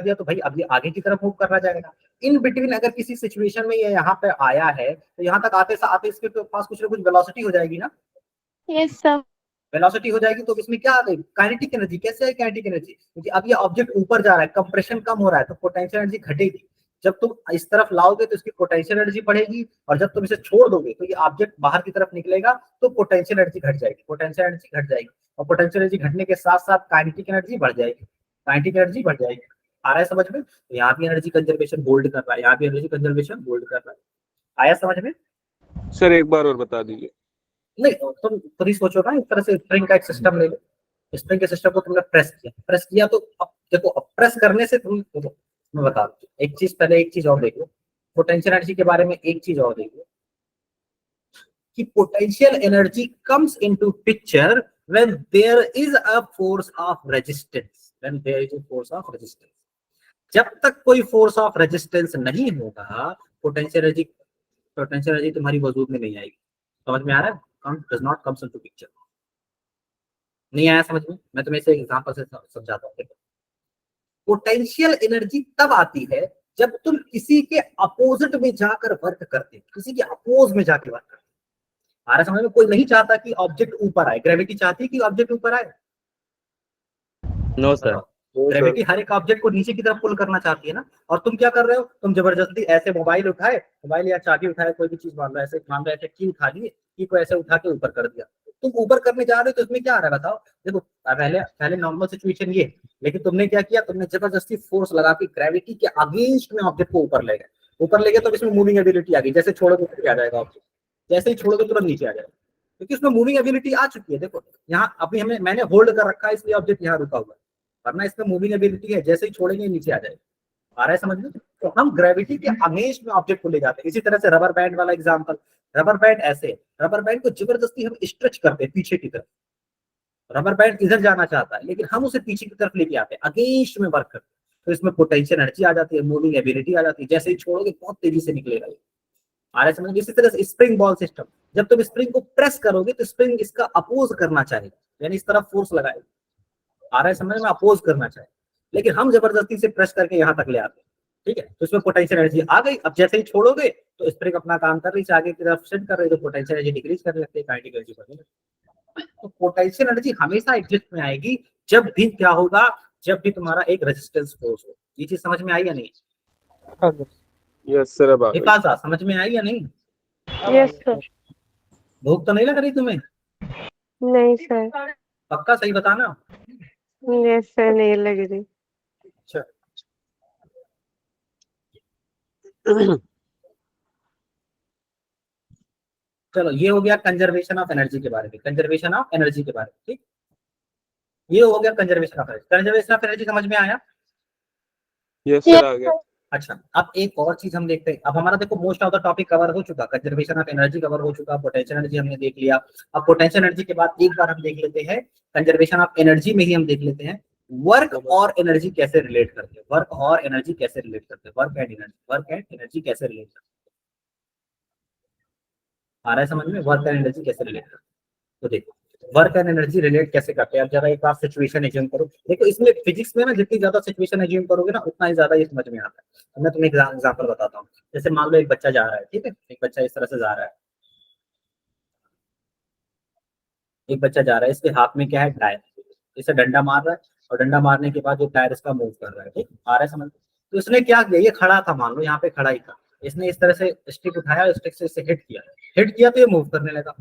दिया तो भाई अब ये आगे की तरफ मूव करना जाएगा। इन बिटवीन अगर किसी सिचुएशन में ये यहाँ पे आया है तो यहाँ तक आते इसके पास कुछ ना कुछ वेलोसिटी हो जाएगी ना?
Yes sir.
वेलोसिटी हो जाएगी तो इसमें क्या आ गई? Kinetic energy. कैसे है काइनेटिक एनर्जी? क्योंकि अब ये ऑब्जेक्ट ऊपर जा रहा है, कंप्रेशन कम हो रहा है, तो पोटेंशियल एनर्जी घटेगी। जब तुम इस तरफ लाओगे तो इसकी पोटेंशियल एनर्जी बढ़ेगी, और जब तुम इसे छोड़ दोगे तो ये ऑब्जेक्ट बाहर की तरफ निकलेगा तो पोटेंशियल एनर्जी घट जाएगी, और पोटेंशियल एनर्जी घटने के साथ साथ काइनेटिक एनर्जी बढ़ जाएगी, आ रहा है समझ में? तो यहाँ भी एनर्जी कंजर्वेशन होल्ड कर रहा है, आया समझ में?
सर एक बार और बता दीजिए।
नहीं, तुम खुद ही सोचो ना, इस तरह से स्प्रिंग का एक सिस्टम ले लो। स्प्रिंग के सिस्टम को तुमने प्रेस किया तो अब देखो, अब प्रेस करने से मैं बता दूं एक चीज और देख लो, पोटेंशियल एनर्जी के बारे में एक चीज और देख लो कि potential energy comes into picture when there is a force of resistance, जब तक कोई फोर्स ऑफ रेजिस्टेंस नहीं होगा पोटेंशियल एनर्जी तुम्हारी वजूद में नहीं आएगी। समझ में आ रहा है? Does not comes into picture. नहीं आया समझ में? मैं तुम्हें इसे एग्जांपल से समझाता हूँ। पोटेंशियल एनर्जी तब आती है जब तुम किसी के अपोजिट में जाकर वर्क करते हो, आ रहा समझ में? कोई नहीं चाहता कि ऑब्जेक्ट ऊपर आए, ग्रेविटी चाहती है कि ऑब्जेक्ट ऊपर आए?
No sir.
ग्रेविटी हर एक ऑब्जेक्ट को नीचे की तरफ पुल करना चाहती है ना। और तुम क्या कर रहे हो? तुम जबरदस्ती ऐसे मोबाइल या चाबी उठाए, कोई भी चीज मान लो, ऐसे की उठा लिए, की को ऐसे उठा के ऊपर कर दिया, तुम ऊपर करने जा रहे हो तो इसमें क्या आ रहा है बताओ? देखो पहले नॉर्मल सिचुएशन ये, लेकिन तुमने क्या किया? तुमने जबरदस्ती फोर्स लगा के ग्रेविटी के अगेंस्ट में ऑब्जेक्ट को ऊपर ले गए, ऊपर ले गया तो इसमें मूविंग एबिलिटी आ गई, जैसे छोड़ोगे नीचे आ जाएगा ऑब्जेक्ट, जैसे ही छोड़ोगे तुरंत नीचे आ जाएगा, क्योंकि उसमें मूविंग एबिलिटी आ चुकी है। देखो यहाँ अभी मैंने होल्ड कर रखा है इसलिए ऑब्जेक्ट यहाँ रुका हुआ है, वरना इसमें मूविंग एबिलिटी है, जैसे ही छोड़ेंगे नीचे आ जाएगा। आ रहा है समझ में? तो हम ग्रेविटी के अगेंस्ट में ऑब्जेक्ट को ले जाते हैं। इसी तरह से रबर बैंड वाला एग्जांपल, रबर बैंड ऐसे, रबर बैंड को जबरदस्ती हम स्ट्रेच करते हैं पीछे की तरफ, रबर बैंड इधर जाना चाहता है लेकिन हम उसे पीछे की तरफ लेके आते हैं, अगेंस्ट में वर्क करते हैं, तो इसमें पोटेंशियल एनर्जी आ जाती है, मूविंग एबिलिटी आ जाती है, जैसे ही छोड़ोगे बहुत तेजी से निकलेगा ये। आ रहा है समझ में? इसी तरह से स्प्रिंग बॉल सिस्टम, जब तुम स्प्रिंग को प्रेस करोगे तो स्प्रिंग इसका अपोज करना चाहेगा, यानी इस तरफ फोर्स लगाएगा। आ रहा है समझ में? अपोज करना चाहे, लेकिन हम जबरदस्ती से प्रेस करके यहाँ तक ले आते हैं, ठीक है, तो इसमें पोटेंशियल एनर्जी आ गई। अब जैसे ही छोड़ोगे तो स्प्रिंग अपना काम कर रही है, आगे की तरफ शिफ्ट कर रही है, तो पोटेंशियल एनर्जी डिक्रीज करने लगती है, काइनेटिक एनर्जी बढ़ने लगती है। तो पोटेंशियल एनर्जी हमेशा एग्जिस्ट में आएगी जब भी क्या होगा, जब भी तुम्हारा एक रेजिस्टेंस फोर्स हो। ये चीज समझ में आई या नहीं?
यस सर, अब आ गई।
हिफाजा समझ में आई या नहीं?
Yes sir.
भूख तो नहीं लग रही तुम्हें?
नहीं सर।
पक्का सही बताना।
यस सर, नहीं लग रही।
अच्छा चलो, ये हो गया कंजर्वेशन ऑफ एनर्जी के बारे में, कंजर्वेशन ऑफ एनर्जी के बारे में, ठीक। ये हो गया conservation of energy. Conservation of energy समझ में आया?
यस सर, आ गया।
अच्छा, अब एक और चीज हम देखते हैं। अब हमारा देखो most of the topic cover हो चुका, कंजर्वेशन ऑफ एनर्जी कवर हो चुका, पोटेंशियल एनर्जी हमने देख लिया। अब पोटेंशियल एनर्जी के बाद एक बार हम देख लेते हैं, कंजर्वेशन ऑफ एनर्जी में ही हम देख लेते हैं वर्क और एनर्जी कैसे रिलेट करते हैं, वर्क और एनर्जी कैसे रिलेट करते हैं, work and energy, work and energy कैसे रिलेट करते हैं। आ रहा है समझ में? वर्क एंड एनर्जी कैसे रिलेट करते हैं। तो देखो वर्क एंड एनर्जी रिलेट कैसे करते हैं। अब जरा एक बार सिचुएशन एज्यूम करो। देखो इसमें फिजिक्स में ना जितनी ज्यादा सिचुएशन एज्यूम करोगे ना उतना ही ज्यादा ये समझ में आता है। तो मैं तुम्हें एग्जांपल बताता हूँ। जैसे मान लो एक बच्चा जा रहा है, ठीक है, एक बच्चा इस तरह से जा रहा है, एक बच्चा जा रहा है, इसके हाथ में क्या है, टायर, इसे डंडा मार रहा है और डंडा मारने के बाद जो टायर इसका मूव कर रहा है, ठीक। आ रहा है समझ? तो इसने क्या किया, ये खड़ा था, मान लो यहाँ पे खड़ा ही था, इसने इस तरह से स्टिक उठाया, स्टिक से इसे हिट किया तो ये मूव करने लगा।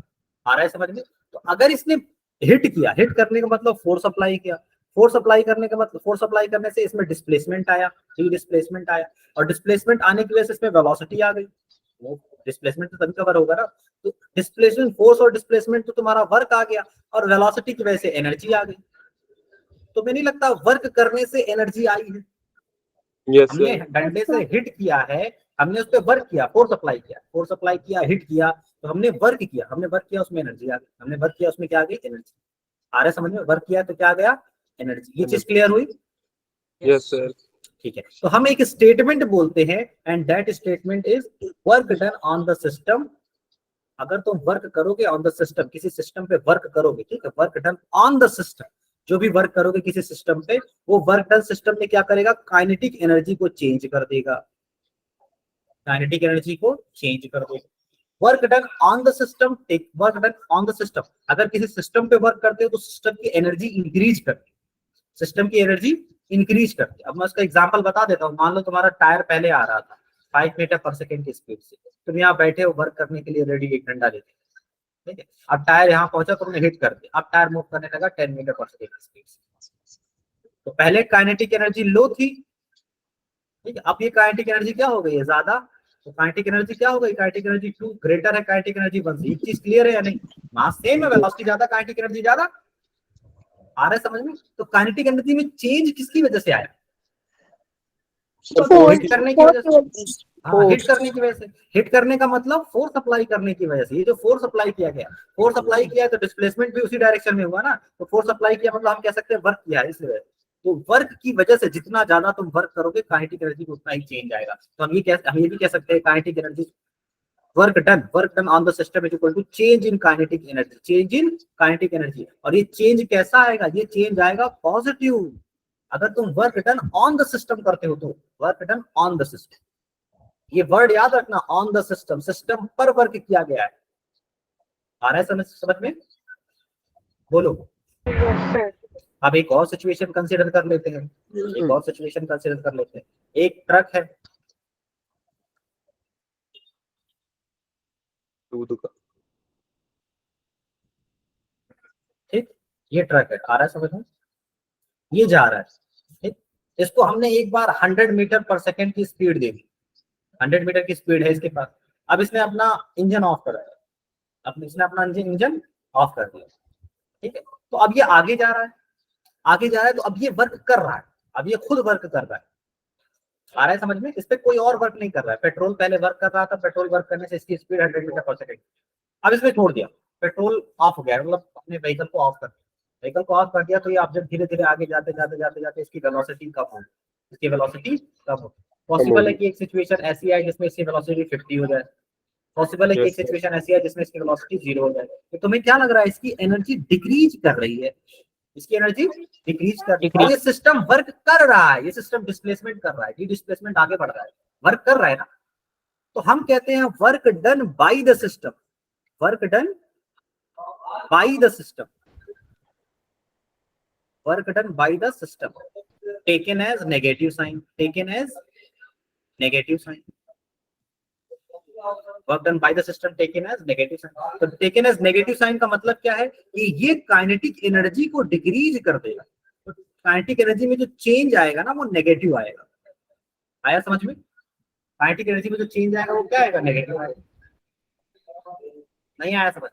आ रहा है समझ में? तो अगर इसने हिट किया, हिट करने का मतलब फोर्स अप्लाई किया, फोर्स अप्लाई करने का मतलब, फोर्स अप्लाई करने से इसमें डिस्प्लेसमेंट आया, डिस्प्लेसमेंट आया, और डिस्प्लेसमेंट आने की वजह से इसमें वेलोसिटी आ गई। वो डिस्प्लेसमेंट तो तभी कवर होगा ना। तो डिस्प्लेसमेंट, फोर्स और डिस्प्लेसमेंट तो तुम्हारा वर्क आ गया, और वेलोसिटी की वजह से एनर्जी आ गई। तो मुझे नहीं लगता वर्क करने से एनर्जी आई है। हमने डंडे से हिट किया है, हमने उस पर वर्क किया, फोर्स अप्लाई किया, फोर्स अप्लाई किया, हिट किया, तो हमने वर्क किया, हमने वर्क किया, उसमें एनर्जी आ गई, हमने वर्क किया, उसमें क्या आ गई, एनर्जी। आ रहा है समझ में? वर्क किया तो क्या आ गया, एनर्जी। ये चीज क्लियर हुई?
Yes sir.
ठीक है, तो हम एक स्टेटमेंट बोलते हैं and that statement is work done on the system. अगर तुम वर्क करोगे ऑन द सिस्टम, किसी सिस्टम पे वर्क करोगे, ठीक है, work done on the system, जो भी वर्क करोगे किसी सिस्टम पे, वो वर्क डन सिस्टम में क्या करेगा, काइनेटिक एनर्जी को चेंज कर देगा, काइनेटिक एनर्जी को चेंज कर देगा। Work done on the system, take work done on the system, अगर किसी सिस्टम पे वर्क करते हो तो सिस्टम की एनर्जी इंक्रीज करती है, सिस्टम की एनर्जी इंक्रीज करती है। अब मैं उसका एग्जांपल बता देता हूँ। मान लो तुम्हारा टायर पहले आ रहा था 5 मीटर पर सेकेंड की स्पीड से, तुम यहाँ बैठे हो वर्क करने के लिए रेडी, एक डंडा लेते, ठीक है। अब टायर यहाँ पहुंचा, तुमने हिट कर दिया, अब टायर मूव करने लगा 10 मीटर पर सेकेंड की स्पीड से। तो पहले काइनेटिक एनर्जी लो थी, ठीक है, अब ये काइनेटिक एनर्जी क्या हो गई है, ज्यादा। तो काइनेटिक एनर्जी क्या हो गई, काइनेटिक एनर्जी 2 ग्रेटर है काइनेटिक एनर्जी 1 से। एक चीज क्लियर है या नहीं? मास सेम है, वेलोसिटी ज्यादा, काइनेटिक एनर्जी ज्यादा। आ रहा है समझ में? तो काइनेटिक एनर्जी में चेंज किसकी वजह से आया, हिट करने की वजह से। हाँ, हिट करने की वजह से। हिट करने का मतलब फोर्स अप्लाई करने की वजह से। ये जो फोर्स अप्लाई किया गया, फोर्स अप्लाई किया तो डिस्प्लेसमेंट भी उसी डायरेक्शन में हुआ ना। तो फोर्स अप्लाई किया मतलब हम कह सकते हैं वर्क किया है, इसलिए। तो वर्क की वजह से जितना ज्यादा तुम वर्क करोगे काइनेटिक एनर्जी में उतना ही चेंज आएगा। तो हम ये भी कह सकते हैं kinetic energy, work done on the system is equal to change in kinetic energy, change in kinetic energy. और ये चेंज कैसा आएगा, ये चेंज आएगा पॉजिटिव। अगर तुम work done on the system करते हो तो work done on the system, ये वर्ड याद रखना, ऑन द सिस्टम, सिस्टम पर वर्क किया गया है। आ रहा है समझ में? बोलो। अब एक और सिचुएशन कंसीडर कर लेते हैं, एक और सिचुएशन कंसीडर कर लेते हैं। एक ट्रक है, ठीक, ये ट्रक है, आ रहा है समझ में? ये जा रहा है, ठीक, इसको हमने एक बार 100 मीटर पर सेकेंड की स्पीड दे दी, 100 मीटर की स्पीड है इसके पास। अब इसने अपना इंजन ऑफ करा है, अब इसने अपना इंजन ऑफ कर दिया, ठीक है। तो अब ये आगे जा रहा है, आगे जा रहा है, तो अब ये वर्क कर रहा है, अब ये खुद वर्क कर रहा है, आ रहा है समझ में? इस पे कोई और वर्क नहीं कर रहा है। पेट्रोल पहले वर्क कर रहा था, पेट्रोल वर्क करने से इसकी स्पीड 100 मीटर पर सेकंड, अब इसने छोड़ दिया, पेट्रोल ऑफ हो गया, मतलब अपने व्हीकल को ऑफ कर दिया, व्हीकल को ऑफ कर दिया, तो ये ऑब्जेक्ट धीरे धीरे आगे जाते जाते जाते जाते इसकी वेलोसिटी कम हो, इसकी वेलोसिटी कम हो। पॉसिबल है कि एक सिचुएशन ऐसी आए जिसमें इसकी वेलोसिटी 50 हो जाए, पॉसिबल है कि एक सिचुएशन ऐसी है जिसमें इसकी वेलोसिटी 0 हो जाए। तो तुम्हें क्या लग रहा है, इसकी एनर्जी डिक्रीज कर रही है, इसकी एनर्जी डिक्रीज कर रही है, और ये सिस्टम वर्क कर रहा है, ये सिस्टम डिस्प्लेसमेंट कर रहा है, ये डिस्प्लेसमेंट आगे बढ़ रहा है, वर्क कर रहा है ना। तो हम कहते हैं work done by the system, work done by the system, work done by the system taken as negative sign, taken as negative sign, work done by the system taken as negative sign. तो taken as negative sign का मतलब क्या है कि ये kinetic energy को decrease कर देगा, तो काइनेटिक एनर्जी में जो चेंज आएगा ना वो नेगेटिव आएगा। आया समझ में? काइनेटिक एनर्जी में जो चेंज आएगा वो क्या आएगा, नेगेटिव आएगा। नहीं आया समझ?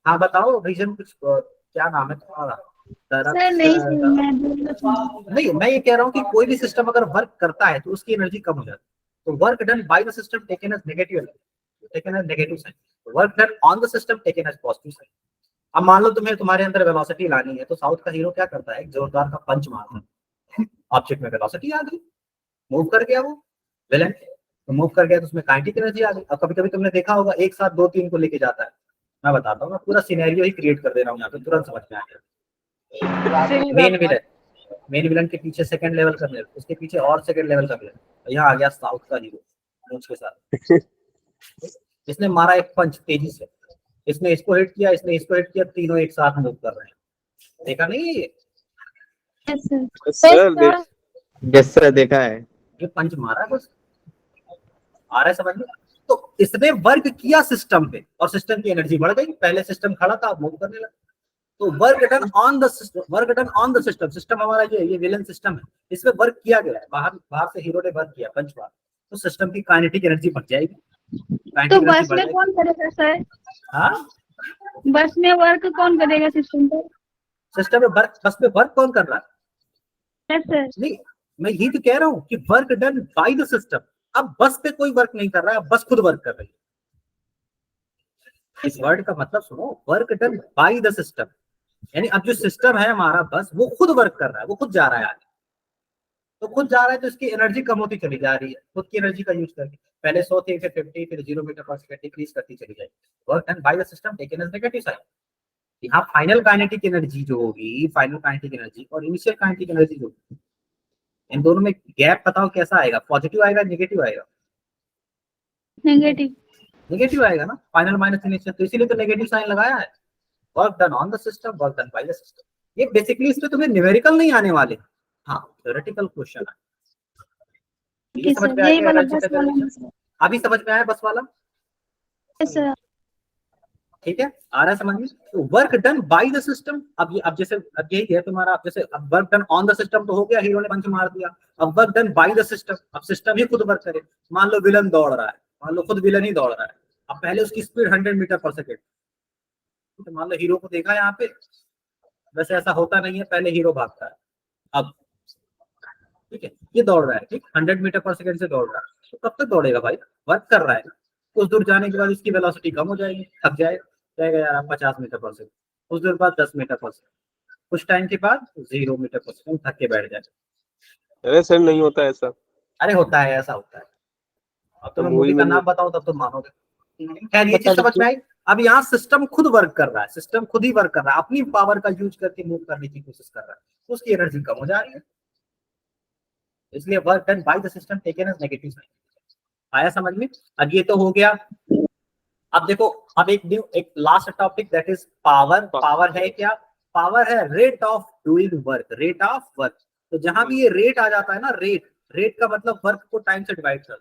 हाँ बताओ रीजन कुछ, क्या नाम है तुम्हारा?
सर
नहीं, मैं ये कह रहा हूँ कि कोई भी सिस्टम अगर वर्क करता है तो उसकी एनर्जी कम हो जाती है। तो work done by the system taken as negative, taken as negative sign, work done on the system taken as positive sign. अब मान लो तुम्हारे अंदर वेलोसिटी लानी है, तो साउथ का हीरो क्या करता है, एक जोरदार का पंच मारता है, ऑब्जेक्ट में वेलोसिटी आ गई, मूव कर गया वो विलन, तो मूव कर गया तो उसमें काइनेटिक एनर्जी आ गई। अब कभी कभी तुमने देखा होगा एक साथ 2-3 को लेके जाता है, मैं बताता हूँ, मैं पूरा सिनेरियो ही क्रिएट कर दे रहा हूँ यहाँ पे, तुरंत समझ में आ गया। मेन विलन के पीछे सेकंड लेवल का विलन, उसके पीछे और सेकंड लेवल का विलन, यहाँ आ गया साउथ का हीरो मूंछ के साथ, इसने मारा एक पंच तेजी से, इसने इसको हिट किया, इसने इसको हिट किया, तीनों एक साथ मूव कर रहे हैं। देखा नहीं?
यस सर देखा है,
ये पंच मारा है बस, आ रहा है समझ में? तो इसने वर्क किया सिस्टम पे और सिस्टम की एनर्जी बढ़ गई, पहले सिस्टम खड़ा था अब मूव करने लगा। तो work done on the system, work done on the system, system हमारा ये विलन सिस्टम है, इसमें वर्क किया गया है, बाहर से हीरो ने वर्क किया पंच मार, तो सिस्टम की काइनेटिक एनर्जी बढ़ जाएगी।
तो बस में कौन करेगा सर?
हाँ,
बस में वर्क कौन करेगा सिस्टम पे?
सिस्टम में वर्क, बस में वर्क कौन कर रहा है?
Yes sir.
नहीं, मैं यही तो कह रहा हूँ कि work done by the system. अब बस पे कोई वर्क नहीं कर रहा है, बस खुद वर्क कर रही है। इस वर्ड का मतलब सुनो, work done by the system, यानी अब जो सिस्टम है हमारा बस, वो खुद वर्क कर रहा है, वो खुद जा रहा है आगे, तो खुद जा रहा है तो इसकी एनर्जी कम होती चली जा रही है, खुद की एनर्जी का यूज करके, पहले 100 थी फिर 50 फिर 0 मीटर पर सेकंड डिक्रीज करती चली जाएगी। Work done by the system taken as negative sign. यहाँ फाइनल काइनेटिक एनर्जी जो होगी, फाइनल काइनेटिक एनर्जी और इनिशियल काइनेटिक एनर्जी जो होगी, इन दोनों में गैप बताओ कैसा आएगा, पॉजिटिव आएगा नेगेटिव आएगा?
नेगेटिव।
नेगेटिव आएगा ना, फाइनल माइनस इनिशियल, तो इसीलिए तो नेगेटिव साइन लगाया है। Work done on the system, work done by the system. ये बेसिकली इसमें तुम्हें न्यूमेरिकल नहीं आने वाले, हाँ थ्योरेटिकल क्वेश्चन है। ये समझ में आया एनर्जी का डेफिनेशन? अभी समझ में आया बस वाला?
Yes sir.
ठीक है, आ रहा है समझ में? तो work done by the system, अब जैसे अब यही है तुम्हारा, अब जैसे अब work done on the system तो हो गया, हीरो ने पंच मार दिया, अब work done by the system, अब सिस्टम ही खुद वर्क करे। मान लो विलन दौड़ रहा है, मान लो खुद विलन ही दौड़ रहा है, अब पहले उसकी स्पीड 100 मीटर पर सेकेंड, तो मान लो हीरो को देखा यहाँ पे, वैसे ऐसा होता नहीं है, पहले हीरो भागता है, अब ठीक है ये दौड़ रहा है, ठीक 100 मीटर पर सेकेंड से दौड़ रहा है, तो कब तक दौड़ेगा भाई? वर्क कर रहा है, कुछ दूर जाने के बाद इसकी वेलोसिटी कम हो जाएगी, थक जाएगा यार 50 मीटर पर सेकेंड, कुछ देर बाद 10 मीटर पर सेकेंड, कुछ टाइम के बाद 0 मीटर पर सेकेंड, थक के बैठ जाएगा।
अरे सर नहीं होता ऐसा।
अरे होता है, ऐसा होता है। अब तो मैं मूवी का नाम बताऊं तब तो मानोगे। खैर ये चीज समझ में आई। अब यहाँ सिस्टम खुद वर्क कर रहा है, सिस्टम खुद ही वर्क कर रहा है, अपनी पावर का यूज करके मूव करने की कोशिश कर रहा है, तो उसकी एनर्जी कम हो जा रही है, इसलिए work done by the system taken as negative sign. आया समझ में? अब ये तो हो गया। अब देखो, अब एक last topic that is power. Power है क्या? पावर है rate of doing work, rate of work. तो जहां भी ये रेट आ जाता है ना, रेट का मतलब वर्क को टाइम से डिवाइड कर,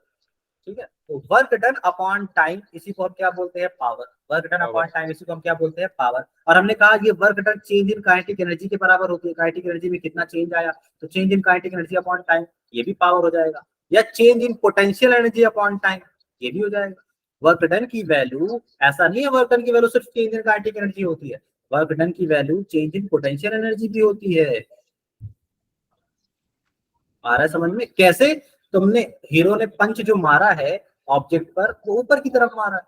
ठीक है। तो वर्क डन अपॉन टाइम, इसी को हम क्या बोलते हैं? Power. Work done upon time, इसी को हम क्या बोलते हैं? पावर। और हमने कहा ये work done change in kinetic energy के बराबर होती है। काइनेटिक एनर्जी में कितना चेंज आया, तो change in kinetic energy upon time, ये भी पावर हो जाएगा। या change in potential energy upon time, ये भी हो जाएगा। वर्क डन की वैल्यू, ऐसा नहीं है वर्क डन की वैल्यू सिर्फ चेंज इन काइनेटिक एनर्जी होती है, वर्क डन की value change in potential energy भी होती है। आ रहा है समझ में? कैसे? तुमने हीरो ने पंच जो मारा है ऑब्जेक्ट पर, वो ऊपर की तरफ मारा है,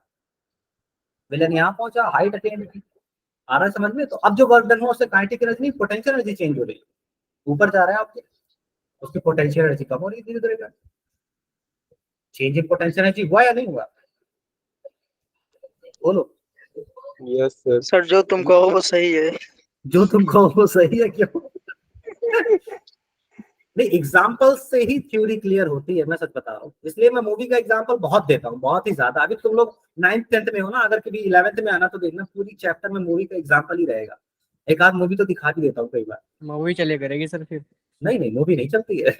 विलन यहाँ पहुंचा, हाइट अटेन की। आ रहा है समझ में? तो अब जो वर्क डन हुआ उससे काइनेटिक एनर्जी नहीं, पोटेंशियल एनर्जी चेंज हो रही है, ऊपर जा रहा है ऑब्जेक्ट, उसकी पोटेंशियल एनर्जी कम हो रही है धीरे धीरे। चेंज इन पोटेंशियल एनर्जी हुआ या नहीं हुआ? बोलो।
Yes sir.
सर जो तुम कहो वो सही है।
जो तुम कहो वो सही है, क्यों? नहीं, एग्जाम्पल से ही थ्योरी क्लियर होती है, मैं सच बता रहा हूँ। इसलिए मैं मूवी का एग्जाम्पल बहुत देता हूँ, बहुत ही ज्यादा। अभी तुम लोग 9th 10th में हो ना, अगर कभी 11th में आना तो देखना, पूरी चैप्टर में मूवी का एग्जाम्पल ही रहेगा। एक आध मूवी तो दिखा भी देता हूँ कई बार।
मूवी चले करेगी सर फिर?
नहीं नहीं, मूवी नहीं चलती है।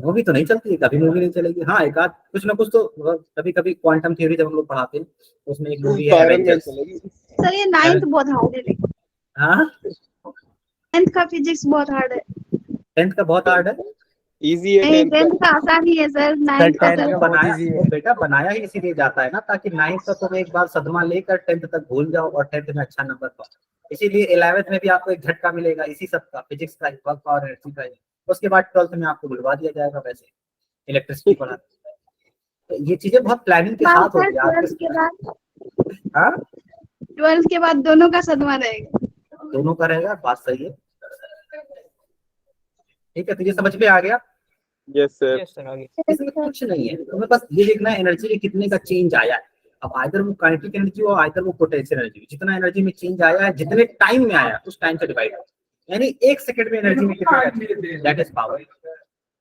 मूवी तो नहीं चलती है, कभी मूवी नहीं चलेगी। हाँ, एक आध कुछ ना कुछ तो, कभी कभी क्वांटम थ्योरी जब हम लोग पढ़ाते हैं उसमें एक मूवी है एवेंजर्स।
सर ये 9th बहुत हार्ड है।
हाँ,
10th का फिजिक्स बहुत हार्ड है।
10th का बहुत हार्ड है।
इजी है।
नहीं 10th का आसान ही है सर। 9th का
tenth
सर
का
बनाया
easy है।
वो बेटा, बनाया ही इसीलिए जाता है ना, ताकि 9th का तुम एक बार सदमा लेकर 10th तक भूल जाओ और 10th में अच्छा नंबर पाओ। इसीलिए 11th में भी आपको एक झटका मिलेगा इसी सब का, फिजिक्स का, वर्क पावर एनर्जी का। उसके बाद 12th में आपको बुलवा दिया जाएगा वैसे इलेक्ट्रिसिटी पढ़ा। तो ये चीजें बहुत प्लानिंग के साथ होती है
12th के बाद।
हाँ,
12th के बाद दोनों का सदमा रहेगा।
दोनों का रहेगा, बात सही है। ठीक है, तो ये समझ में आ गया।
Yes sir.
यस सर आगे।
इसमें कुछ नहीं है, तुम्हें बस ये देखना है एनर्जी में कितने का चेंज आया है। अब आइदर वो काइनेटिक एनर्जी हो, आइदर वो पोटेंशियल एनर्जी, जितना एनर्जी में चेंज आया है, जितने टाइम में आया उस टाइम से डिवाइड, यानी 1 सेकंड में एनर्जी में कितना, दैट इज पावर।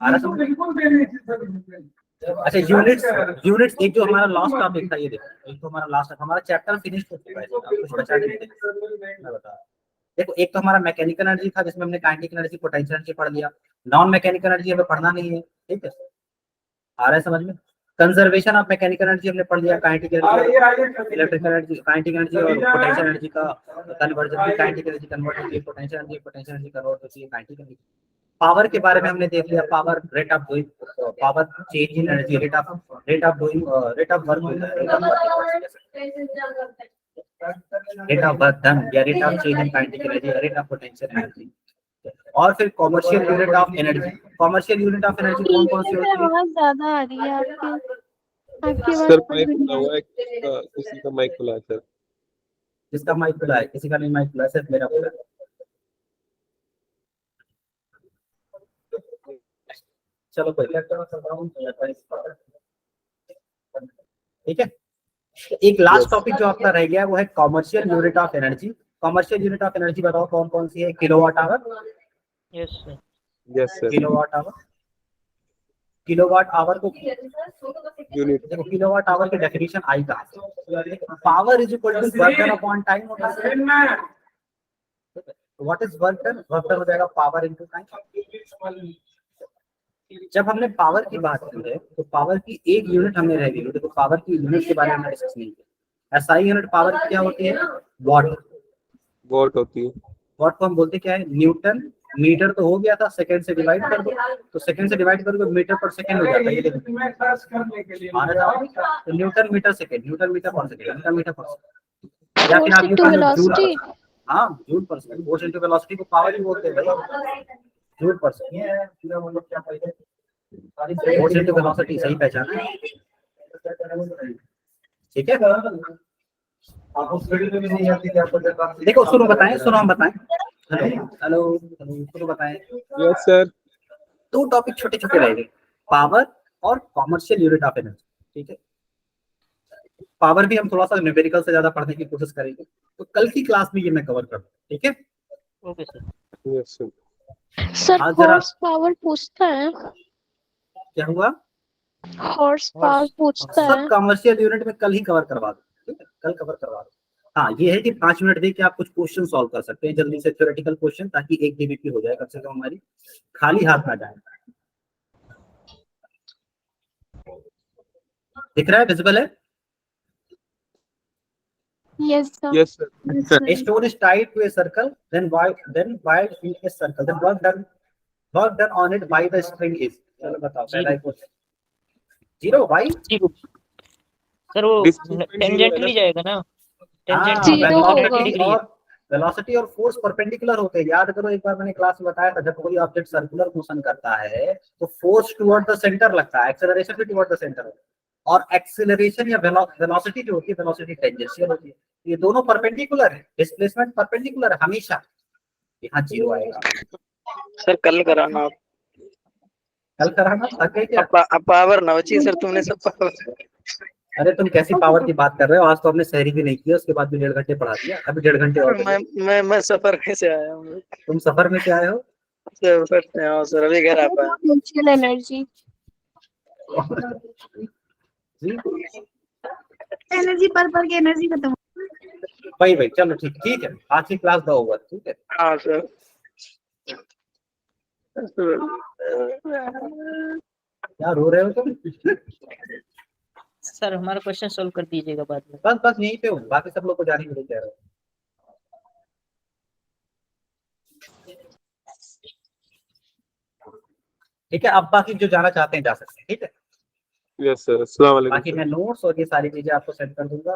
आ रहा समझ? अच्छा, यूनिट्स एक जो हमारा लास्ट टॉपिक था, ये देखो, एक तो हमारा लास्ट, हमारा चैप्टर फिनिश हो चुका है, कुछ बचा नहीं है। मैं बता रहा हूं। देखो, एक तो हमारा मैकेनिकल एनर्जी था जिसमें हमने काइनेटिक एनर्जी, पोटेंशियल एनर्जी पढ़ लिया। नॉन मैकेनिकल एनर्जी हमें पढ़ना नहीं है, ठीक है? आ रहा है समझ में? कंजर्वेशन ऑफ मैकेनिकल एनर्जी हमने पढ़ लिया, kinetic energy, electrical energy, kinetic energy और पोटेंशियल एनर्जी का कन्वर्जन भी, काइनेटिक एनर्जी कन्वर्ट होती है पोटेंशियल एनर्जी कन्वर्ट होती है काइनेटिक एनर्जी। पावर के बारे में हमने देख लिया, power rate of doing, power change in energy, rate of doing, rate of work, rate of work done, या rate of change in kinetic energy, rate of potential energy. और फिर commercial unit of energy. Commercial unit of energy कौन कौन सी होती है?
आवाज ज्यादा आ रही है आपकी, आपकी
सर
आवाज
माइक खुला हुआ है, किसी का माइक खुला है सर।
जिसका माइक खुला है, किसी का नहीं माइक खुला है, सिर्फ मेरा खुला है। चलो कोई ठीक है। एक लास्ट टॉपिक जो आपका रह गया वो है commercial unit of energy. Commercial unit of energy बताओ कौन कौन सी है? Kilowatt hour.
Yes sir.
Yes sir.
Kilowatt hour, kilowatt hour को
यूनिट।
देखो, किलोवाट आवर की डेफिनेशन आई कहां से? Power is equal to work done upon time होता है। What is work done? Work done हो जाएगा पावर इनटू टाइम। जब हमने पावर की बात की है तो पावर की एक यूनिट हमने रह गई। देखो, पावर की यूनिट के बारे में डिस्कस नहीं किया। एसआई यूनिट पावर की क्या होती है? वॉट।
वॉट होती है।
वॉट को हम बोलते क्या है? न्यूटन। मीटर तो हो गया था, सेकंड से डिवाइड कर दो, तो सेकंड से डिवाइड करोगे मीटर पर सेकंड हो जाता है। ये देखो, तो newton metre second, newton metre per second, newton metre per second, या फिर आप यूं कह लो जूल। हाँ, joule per second. Force into velocity को पावर ही बोलते हैं भाई, joule per second. Force into velocity सही पहचाना है, ठीक है? देखो, सुनो बताएं, सुनो हम बताएं। हेलो, सुनो बताएं।
Yes sir.
2 टॉपिक छोटे छोटे रह गए, पावर और कॉमर्शियल यूनिट ऑफ एनर्जी, ठीक है? पावर भी हम थोड़ा सा न्यूमेरिकल से ज्यादा पढ़ने की कोशिश करेंगे, तो कल की क्लास में ये मैं कवर करूँ, ठीक है?
Okay sir.
Yes sir.
Sir
हाँ, जरा-
हॉर्स पावर पूछता है,
क्या हुआ?
हॉर्स पावर पूछता
सब
है।
कॉमर्शियल यूनिट में कल ही कवर करवा दो, ठीक है? कल कवर करवा दो। हाँ, ये है कि 5 मिनट दे के आप कुछ क्वेश्चन सॉल्व कर सकते हैं जल्दी से, थ्योरेटिकल क्वेश्चन, ताकि 1 DBP हो जाए कम से कम, हमारी खाली हाथ ना जाए। दिख रहा है? विजिबल है?
Yes sir.
Yes sir.
A stone is tied to a circle, then while in a circle, then work done on it by the string is। चलो बताओ, पहला क्वेश्चन। जीरो वाई
सर वो
Displacement zero है
टेंजेंटली
ना?
जाएगा ना,
हाँ,
टेंजेंटली
Zero होगा।
डिग्री है।
वेलोसिटी और फोर्स परपेंडिकुलर होते हैं। याद करो, एक बार मैंने क्लास में बताया था, जब कोई ऑब्जेक्ट सर्कुलर मोशन करता है तो फोर्स टुवर्ड द सेंटर लगता है, एक्सेलरेशन भी टुवर्ड द सेंटर होता है, और एक्सेलरेशन या वेलोसिटी जो होती है, वेलोसिटी टेंजेंशियल होती है। ये दोनों परपेंडिकुलर है, डिस्प्लेसमेंट परपेंडिकुलर है हमेशा। यहाँ जीरो आएगा।
सर कल कराना आप।
कल कराना थके क्या?
पावर ना बची सर, तुमने सब पावर।
अरे तुम कैसी पावर की बात कर रहे हो? आज तो हमने सहरी भी नहीं किया, उसके बाद भी 1.5 घंटे पढ़ा दिया। अभी 1.5 घंटे और बचे।
मैं सफर में से आया हूँ।
तुम सफर में से आए हो?
सफर से आया हूँ सर, अभी घर आ पाया।
Potential energy.
जी
एनर्जी पर की एनर्जी खत्म।
भाई चलो ठीक है, आज की क्लास दो ओवर, ठीक है।
हाँ सर।
क्या रो रहे हो तुम?
सर हमारा क्वेश्चन सॉल्व कर दीजिएगा बाद में।
बस यहीं पे हूँ, बाकी सब लोग को जाने के लिए कह रहे हो। ठीक है, अब बाकी जो जाना चाहते हैं जा सकते हैं, ठीक है।
यस सर, अस्सलाम वालेकुम
बाकी
सर।
मैं नोट्स और ये सारी चीजें आपको सेंड कर दूंगा।